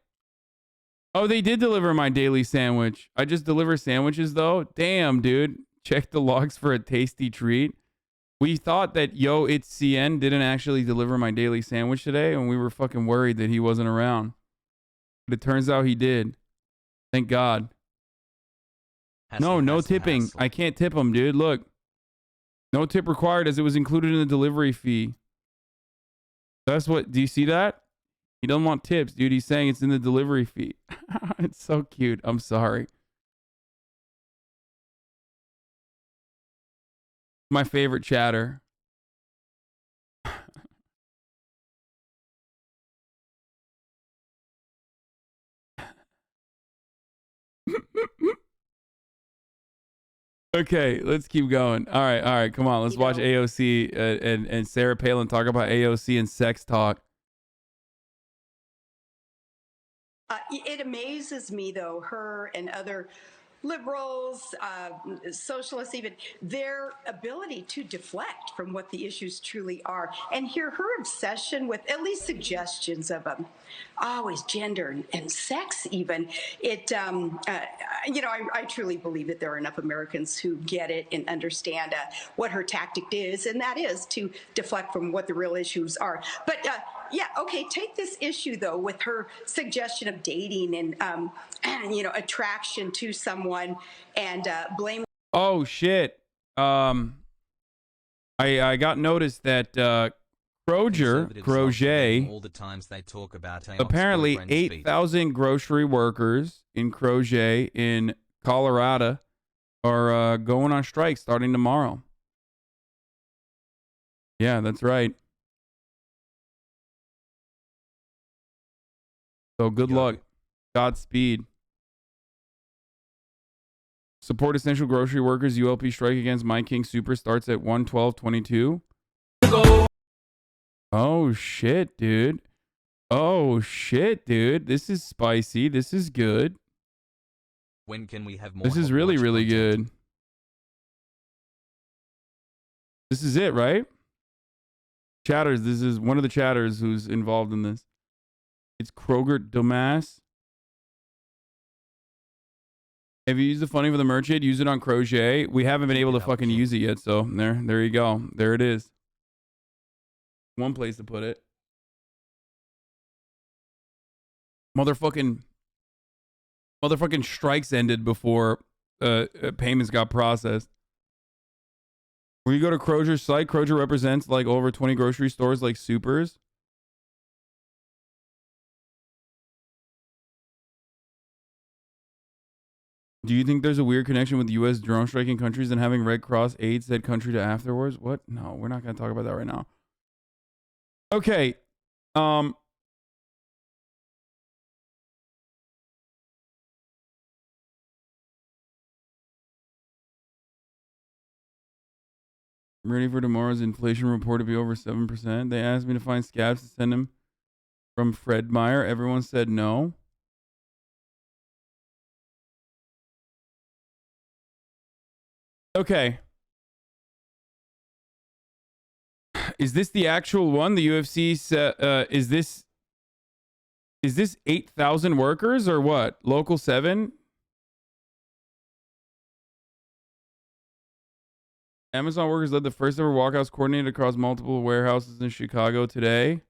S3: Oh, they did deliver my daily sandwich. I just deliver sandwiches, though. Damn, dude. Check the logs for a tasty treat. We thought that Yo It's CN didn't actually deliver my daily sandwich today, and we were fucking worried that he wasn't around. But it turns out he did. Thank God. No tipping. I can't tip him, dude. Look. No tip required as it was included in the delivery fee. That's what... Do you see that? He doesn't want tips, dude. He's saying it's in the delivery fee. It's so cute. I'm sorry. My favorite chatter. Okay, let's keep going. All right. Come on. Let's watch AOC and Sarah Palin talk about AOC and sex talk.
S15: It amazes me, though, her and other liberals, socialists even, their ability to deflect from what the issues truly are. And here, her obsession with at least suggestions of always gender and sex even, it, I truly believe that there are enough Americans who get it and understand what her tactic is, and that is to deflect from what the real issues are. But yeah, okay, take this issue, though, with her suggestion of dating and attraction to someone and blame.
S3: Oh, shit. I got noticed that Kroger,
S1: all the times they talk about
S3: apparently 8,000 grocery workers in Kroger in Colorado are going on strike starting tomorrow. Yeah, that's right. So good luck. Godspeed. Support essential grocery workers. ULP strike against My King Super starts at 1/12/22. Oh shit, dude. This is spicy. This is good.
S1: When can we have more?
S3: This is really, really good. This is it, right? Chatters. This is one of the chatters who's involved in this. It's Kroger Dumas. Have you used the funny for the merch yet? Use it on Kroger. We haven't been able to fucking use it yet, so there you go. There it is. One place to put it. Motherfucking strikes ended before payments got processed. When you go to Kroger's site, Kroger represents like over 20 grocery stores like Supers. Do you think there's a weird connection with U.S. drone striking countries and having Red Cross aid said country to afterwards? What? No, we're not going to talk about that right now. Okay. I'm ready for tomorrow's inflation report to be over 7%. They asked me to find scabs to send them from Fred Meyer. Everyone said no. Okay. Is this the actual one? The UFC said, is this 8,000 workers or what? Local 7? Amazon workers led the first ever walkouts coordinated across multiple warehouses in Chicago today.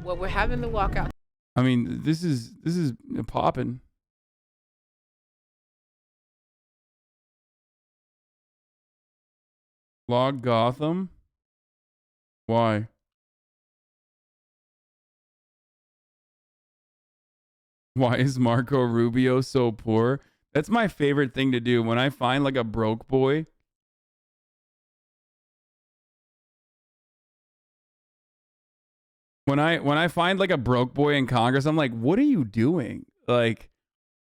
S16: Well, we're having the walkout.
S3: I mean, this is popping. Log Gotham. Why? Why is Marco Rubio so poor? That's my favorite thing to do when I find like a broke boy. When I find like a broke boy in Congress, I'm like, what are you doing? Like,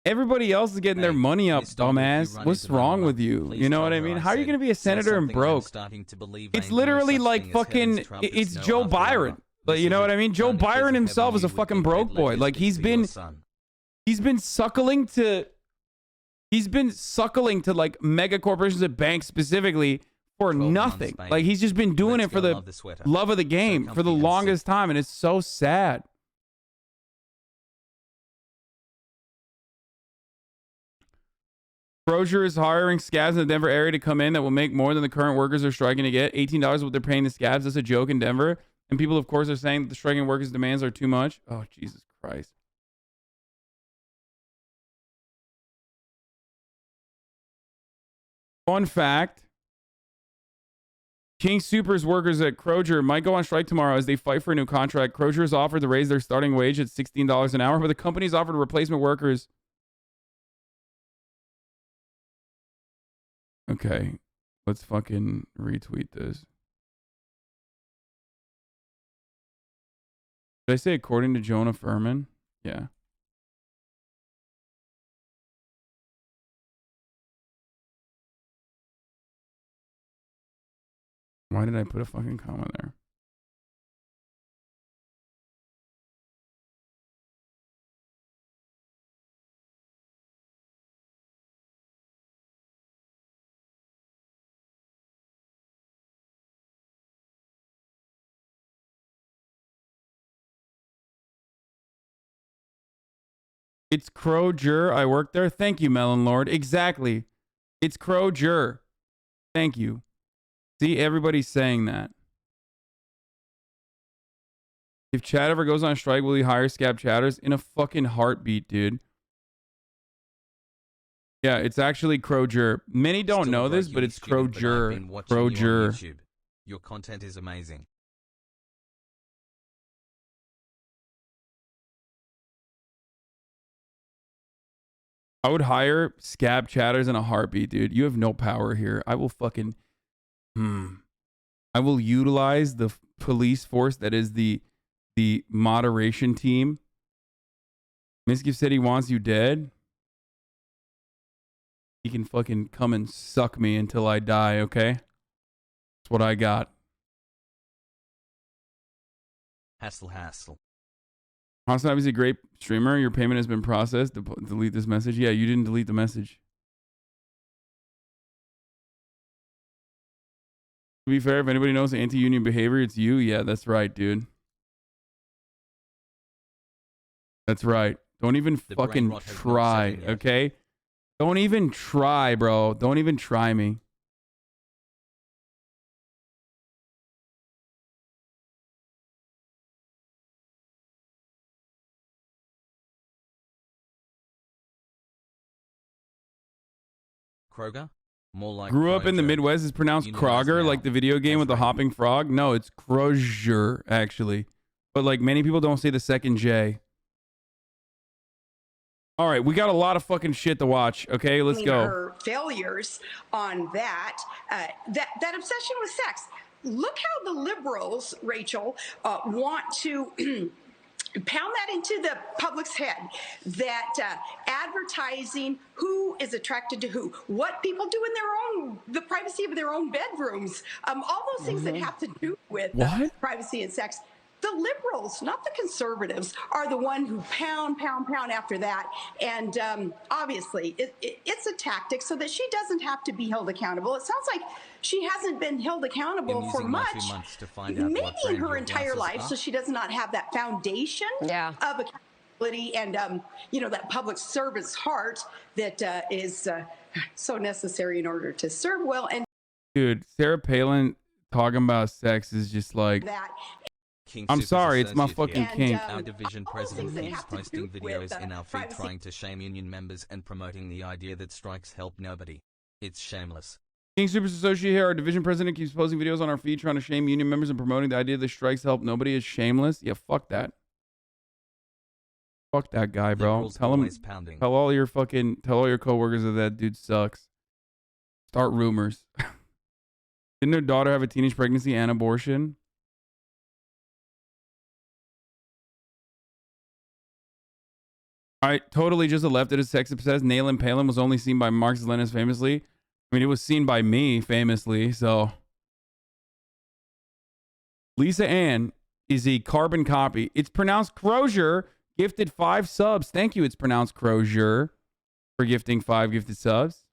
S3: everybody else is getting their money up, dumbass. What's wrong with you? You know what I mean? How are you going to be a senator and broke? It's literally like fucking, it's Joe Byron. Like, you know what I mean? Joe Byron himself is a fucking broke boy. Like, he's been suckling to like mega corporations and banks specifically for nothing. Like, he's just been doing it for the love of the game for the longest time, and it's so sad. Kroger is hiring scabs in the Denver area to come in that will make more than the current workers are striking to get. $18 is what they're paying the scabs. That's a joke in Denver. And people, of course, are saying that the striking workers' demands are too much. Oh, Jesus Christ. Fun fact. King Soopers workers at Kroger might go on strike tomorrow as they fight for a new contract. Kroger has offered to raise their starting wage at $16 an hour, but the company's offered replacement workers. Okay, let's fucking retweet this. Did I say according to Jonah Furman? Yeah. Why did I put a fucking comment there? It's Kroger. I work there. Thank you, Melon Lord. Exactly. It's Kroger. Thank you. See, everybody's saying that. If Chad ever goes on strike, will he hire scab chatters? In a fucking heartbeat, dude. Yeah, it's actually Kroger. Many don't know this, but it's Kroger. Kroger.
S1: Your content is amazing.
S3: I would hire scab chatters in a heartbeat, dude. You have no power here. I will fucking... I will utilize the police force that is the moderation team. Miskiff said he wants you dead. He can fucking come and suck me until I die, okay? That's what I got.
S1: Hassle.
S3: HasanAbi is a great streamer. Your payment has been processed. Delete this message. Yeah, you didn't delete the message. To be fair, if anybody knows anti-union behavior, it's you. Yeah, that's right, dude. That's right. Don't even fucking try, okay? Don't even try, bro. Don't even try me.
S1: Kroger? More like
S3: Grew up in the Midwest is pronounced Kroger, like the video game with the hopping frog. No, it's Kroger, actually. But like many people don't say the second J. All right, we got a lot of fucking shit to watch. Okay, let's go.
S15: Her failures on that obsession with sex. Look how the liberals, Rachel, want to pound that into the public's head that advertising who is attracted to who, what people do in the privacy of their own bedrooms, all those things that have to do with privacy and sex. The liberals, not the conservatives, are the one who pound after that. And obviously, it's a tactic so that she doesn't have to be held accountable. It sounds like she hasn't been held accountable for much, maybe in her entire life, so she does not have that foundation of accountability and, that public service heart that is so necessary in order to serve well. And
S3: dude, Sarah Palin talking about sex is just like... I'm sorry, it's my fucking kink.
S1: Our division president keeps posting videos in our feed trying to shame union members and promoting the idea that strikes help nobody. It's shameless.
S3: King Super's Associate here. Our division president keeps posting videos on our feed trying to shame union members and promoting the idea that strikes help nobody is shameless. Yeah, fuck that. Fuck that guy, bro. Tell all your coworkers that that dude sucks. Start rumors. Didn't her daughter have a teenage pregnancy and abortion? All right, totally just a leftist sex obsessed. Nailing Palin was only seen by Marxist-Leninists famously. I mean, it was seen by me famously, so. Lisa Ann is a carbon copy. It's pronounced Kroger. Gifted 5 subs. Thank you, it's pronounced Kroger for gifting 5 gifted subs.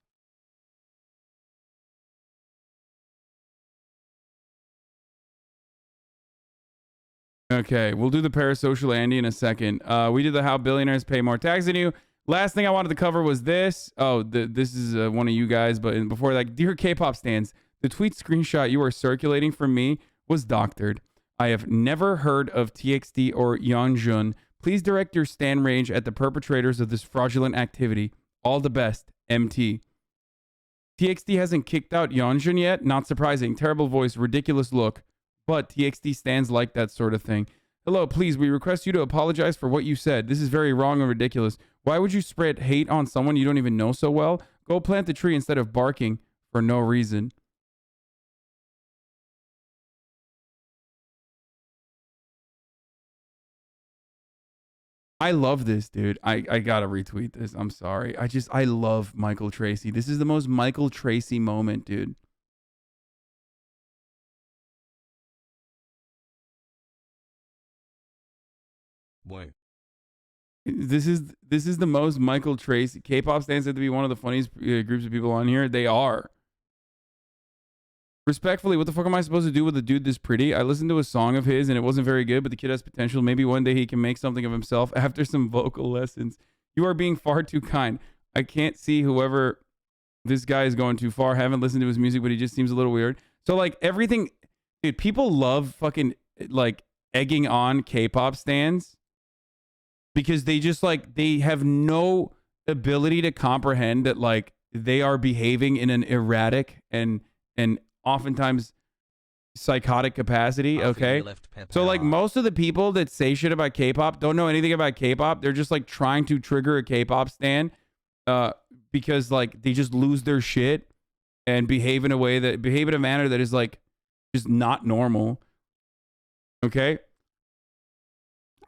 S3: Okay, we'll do the parasocial Andy in a second. We did the how billionaires pay more tax than you. Last thing I wanted to cover was this. Oh, this is one of you guys, but before that, dear K-pop stans, the tweet screenshot you are circulating from me was doctored. I have never heard of TXT or Yeonjun. Please direct your stan rage at the perpetrators of this fraudulent activity. All the best, MT. TXT hasn't kicked out Yeonjun yet. Not surprising. Terrible voice, ridiculous look. But TXT stands like that sort of thing. Hello, please, we request you to apologize for what you said. This is very wrong and ridiculous. Why would you spread hate on someone you don't even know so well? Go plant the tree instead of barking for no reason. I love this, dude. I gotta retweet this. I'm sorry. I love Michael Tracy. This is the most Michael Tracy moment, dude.
S1: Boy.
S3: This is the most Michael Tracy. K-pop stands out to be one of the funniest groups of people on here. They are. Respectfully, what the fuck am I supposed to do with a dude this pretty? I listened to a song of his and it wasn't very good, but the kid has potential. Maybe one day he can make something of himself after some vocal lessons. You are being far too kind. I can't see whoever this guy is going too far. Haven't listened to his music, but he just seems a little weird. So like everything, dude, people love fucking like egging on K-pop stans. Because they just like, they have no ability to comprehend that like they are behaving in an erratic and oftentimes psychotic capacity. Okay. So like most of the people that say shit about K-pop don't know anything about K-pop. They're just like trying to trigger a K-pop stan because like they just lose their shit and behave in a manner that is like just not normal. Okay.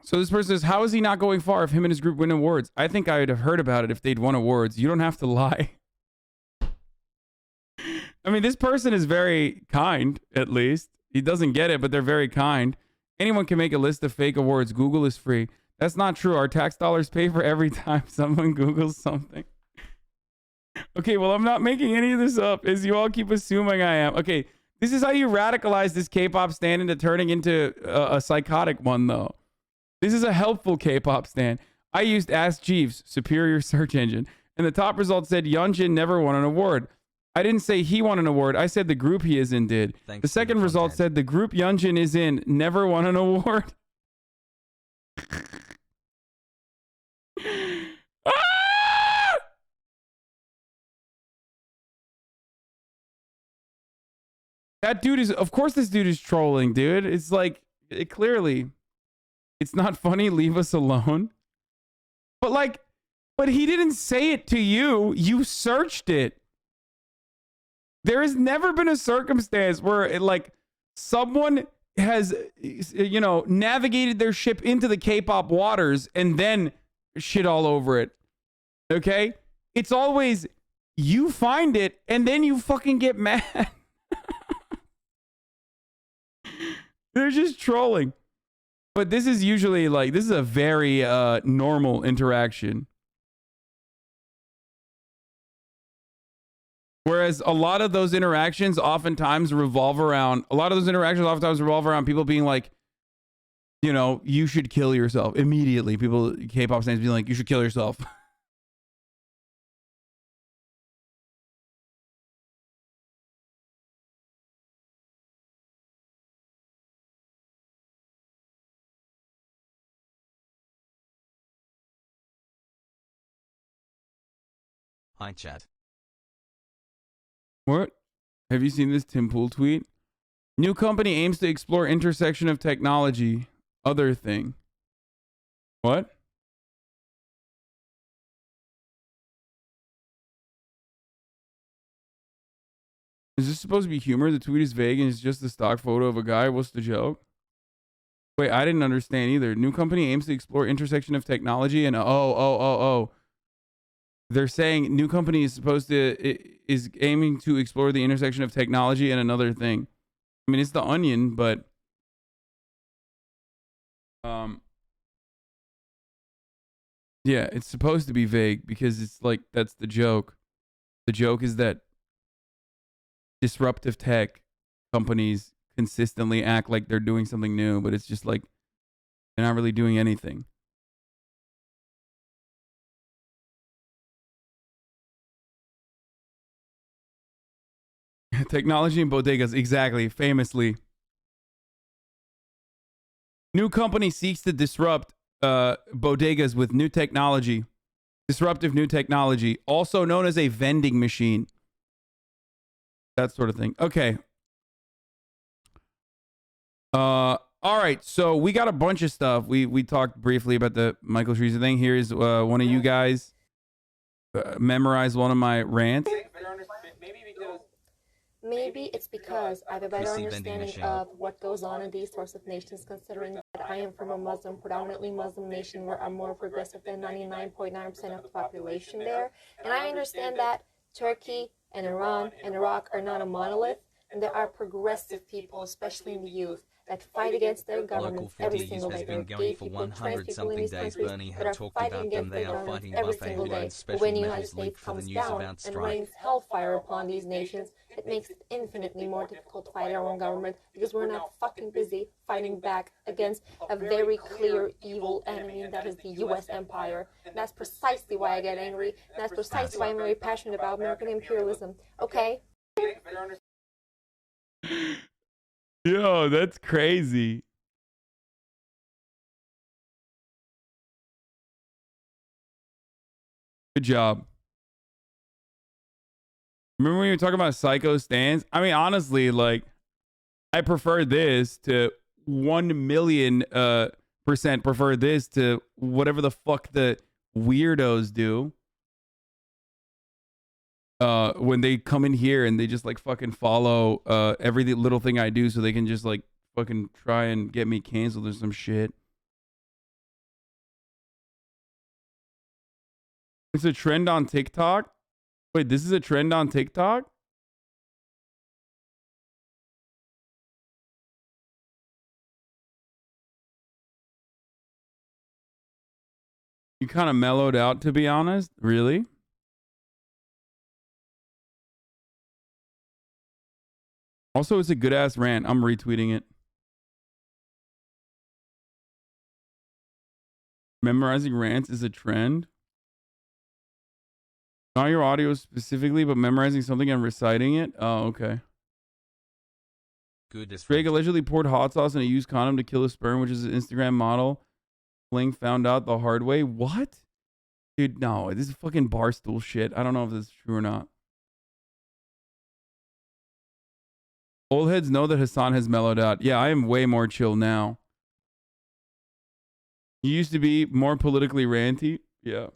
S3: So this person says, how is he not going far if him and his group win awards? I think I would have heard about it if they'd won awards. You don't have to lie. I mean, this person is very kind, at least. He doesn't get it, but they're very kind. Anyone can make a list of fake awards. Google is free. That's not true. Our tax dollars pay for every time someone Googles something. Okay, well, I'm not making any of this up, as you all keep assuming I am. Okay, this is how you radicalize this K-pop stan into turning into a psychotic one, though. This is a helpful K-pop stan. I used Ask Jeeves, superior search engine, and the top result said Yeonjun never won an award. I didn't say he won an award. I said the group he is in did. The second result said the group Yeonjun is in never won an award. That dude is, of course this dude is trolling, dude. It's like, clearly, it's not funny, leave us alone. But he didn't say it to you. You searched it. There has never been a circumstance where someone has, you know, navigated their ship into the K-pop waters and then shit all over it. Okay? It's always you find it and then you fucking get mad. They're just trolling. But this is usually like, this is a very normal interaction. Whereas a lot of those interactions oftentimes revolve around people being like, you know, you should kill yourself immediately. People, K-pop fans being like, you should kill yourself.
S1: Hi, chat.
S3: What? Have you seen this Tim Pool tweet? New company aims to explore intersection of technology. Other thing. What? Is this supposed to be humor? The tweet is vague and it's just a stock photo of a guy. What's the joke? Wait, I didn't understand either. New company aims to explore intersection of technology and oh. They're saying new company is is aiming to explore the intersection of technology and another thing. I mean, it's The Onion, but yeah, it's supposed to be vague because it's like, that's the joke. The joke is that disruptive tech companies consistently act like they're doing something new, but it's just like they're not really doing anything. Technology and bodegas, exactly, famously. New company seeks to disrupt bodegas with new technology. Disruptive new technology, also known as a vending machine. That sort of thing. Okay. All right, so we got a bunch of stuff. We talked briefly about the Michael Shreezer thing. Here's one of you guys memorize one of my rants.
S16: Maybe it's because I have a better understanding of what goes on in these sorts of nations, considering that I am from a predominantly Muslim nation where I'm more progressive than 99.9% of the population there. And I understand that Turkey and Iran and Iraq are not a monolith, and there are progressive people, especially in the youth, that fight against their governments every single day. There are gay people, trans people in these countries that are fighting against their governments every single day. But when the United States comes down and rains hellfire upon these nations, it makes it infinitely more difficult to fight our own government because we're not fucking busy fighting back against a very clear evil enemy, and that is the U.S. empire. And that's precisely why I get angry, and that's precisely why I'm very passionate about American imperialism. Okay?
S3: Yo, that's crazy. Good job. Remember when you were talking about psycho stands? I mean, honestly, like, I prefer this to 1,000,000% prefer this to whatever the fuck the weirdos do. When they come in here and they just like fucking follow every little thing I do so they can just like fucking try and get me canceled or some shit. It's a trend on TikTok. Wait, this is a trend on TikTok? You kind of mellowed out, to be honest. Really? Also, it's a good ass rant. I'm retweeting it. Memorizing rants is a trend. Not your audio specifically, but memorizing something and reciting it. Oh, okay.
S1: Good.
S3: Drake allegedly poured hot sauce in a used condom to kill a sperm, which is an Instagram model. Fling found out the hard way. What? Dude, no. This is fucking barstool shit. I don't know if this is true or not. Old heads know that Hasan has mellowed out. Yeah, I am way more chill now. You used to be more politically ranty. Yeah.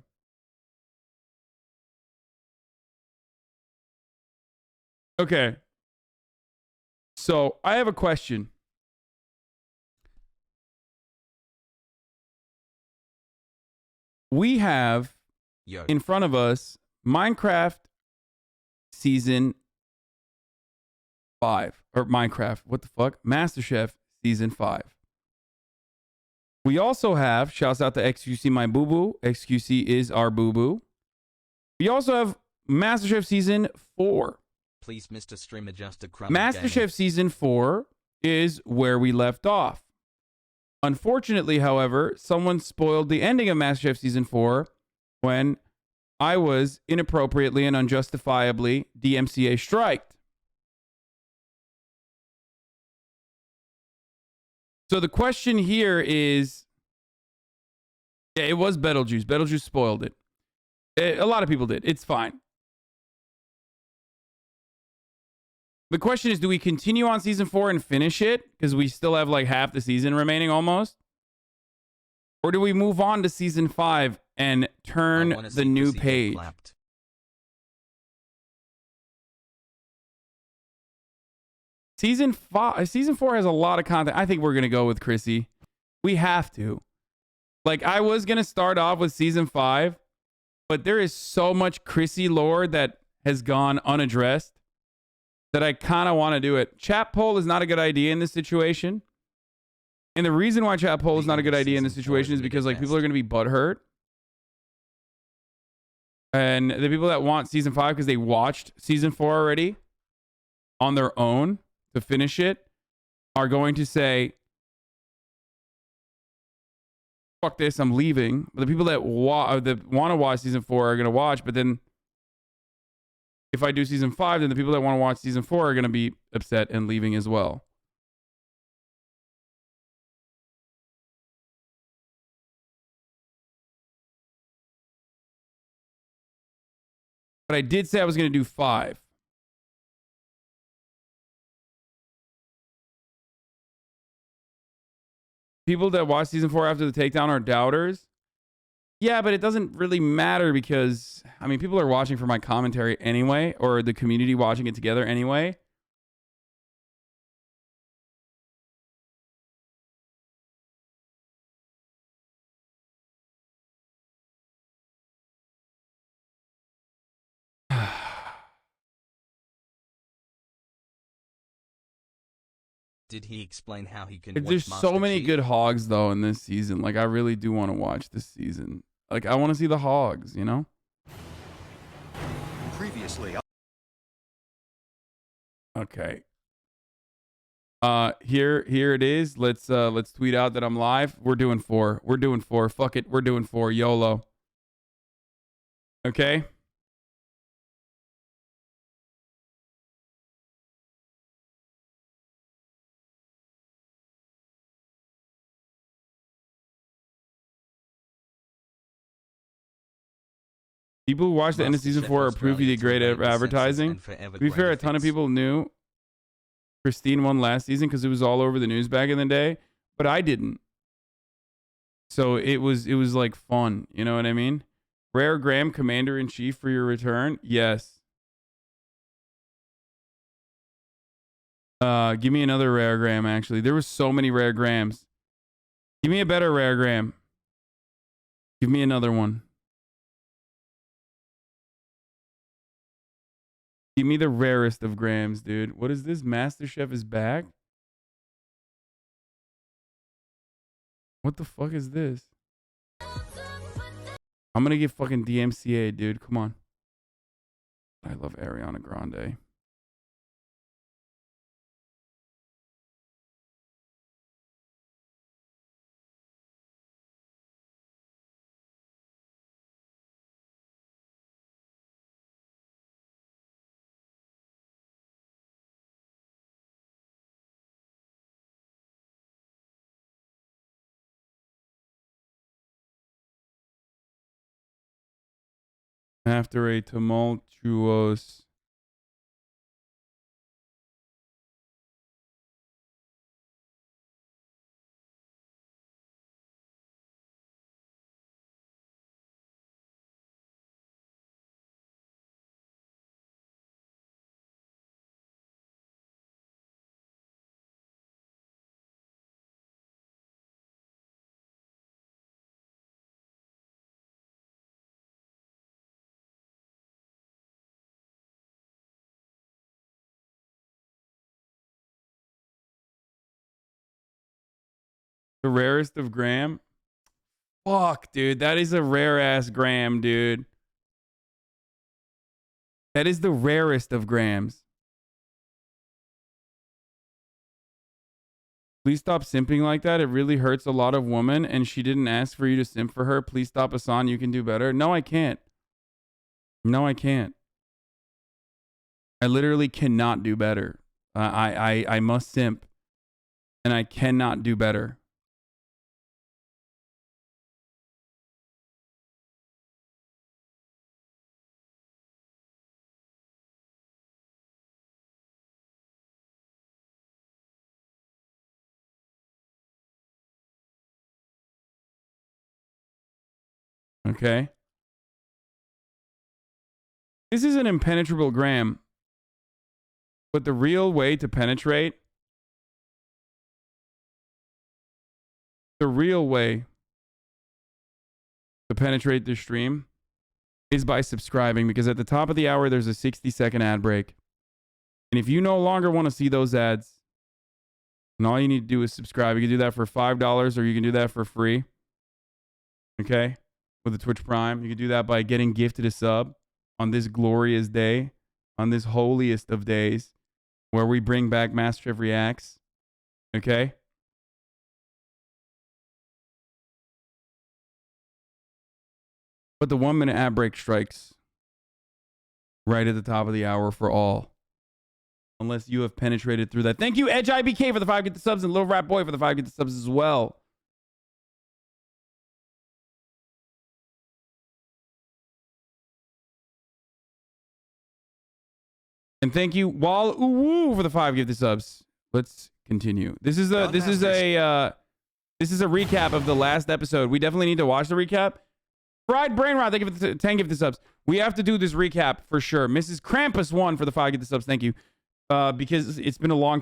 S3: Okay. So I have a question. we have in front of us Minecraft season 5 or Minecraft. What the fuck? MasterChef season 5. We also have, shouts out to XQC my boo boo. XQC is our boo boo. We also have MasterChef season 4.
S1: Please, Mr. Stream Adjuster
S3: MasterChef season 4 is where we left off. Unfortunately, however, someone spoiled the ending of MasterChef season 4 when I was inappropriately and unjustifiably DMCA striked. So the question here is, yeah, it was Betelgeuse. Betelgeuse spoiled it. A lot of people did. It's fine. The question is, do we continue on season 4 and finish it? Because we still have like half the season remaining almost. Or do we move on to season 5 and turn the new page? Season 4 has a lot of content. I think we're going to go with Chrissy. We have to. Like, I was going to start off with season 5, but there is so much Chrissy lore that has gone unaddressed that I kind of want to do it. Chat poll is not a good idea in this situation. And the reason why chat poll is not a good idea in this situation is because like people are going to be butthurt. And the people that want season 5 because they watched season 4 already on their own to finish it are going to say, fuck this, I'm leaving. But the people that want to watch season 4 are going to watch. But then if I do season 5, then the people that want to watch season 4 are going to be upset and leaving as well. But I did say I was going to do 5. People that watch season 4 after the takedown are doubters. Yeah, but it doesn't really matter because, I mean, people are watching for my commentary anyway, or the community watching it together anyway.
S1: Did he explain how he can
S3: There's
S1: watch
S3: so
S1: Master
S3: many
S1: Chief?
S3: good hogs, though, in this season. Like, I really do want to watch this season. Like, I want to see the hogs, you know?
S12: Previously.
S3: Okay. Here it is. Let's tweet out that I'm live. We're doing 4. We're doing 4. Fuck it. We're doing 4. YOLO. Okay. People who watched the end of season 4 are proof he did great at advertising. To be fair, a ton of people knew Christine won last season because it was all over the news back in the day, but I didn't. So it was like fun, you know what I mean? Rare Graham, Commander-in-Chief for your return? Yes. Give me another Rare Graham, actually. There was so many Rare Grahams. Give me a better Rare Graham. Give me another one. Give me the rarest of Grahams, dude. What is this? MasterChef is back? What the fuck is this? I'm gonna get fucking DMCA, dude. Come on. I love Ariana Grande. After a tumultuous The rarest of gram? Fuck, dude. That is a rare ass gram, dude. That is the rarest of grams. Please stop simping like that. It really hurts a lot of women, and she didn't ask for you to simp for her. Please stop, Hasan. You can do better. No, I can't. No, I can't. I literally cannot do better. I must simp, and I cannot do better. Okay. This is an impenetrable gram. But the real way to penetrate, this stream is by subscribing, because at the top of the hour, there's a 60-second ad break. And if you no longer want to see those ads, and all you need to do is subscribe, you can do that for $5 or you can do that for free. Okay? With the Twitch Prime. You can do that by getting gifted a sub on this glorious day, on this holiest of days, where we bring back MasterChef Reacts. Okay? But the 1 minute ad break strikes right at the top of the hour for all. Unless you have penetrated through that. Thank you, Edge IBK, for the 5 get the subs, and Little Rat Boy for the 5 get the subs as well. And thank you, Wall Uwu, for the 5 gift subs. Let's continue. This is a recap of the last episode. We definitely need to watch the recap. Fried Brain Rot, thank you for the 10 gift subs. We have to do this recap for sure. Mrs. Krampus 1 for the 5 gift subs. Thank you. Because it's been a long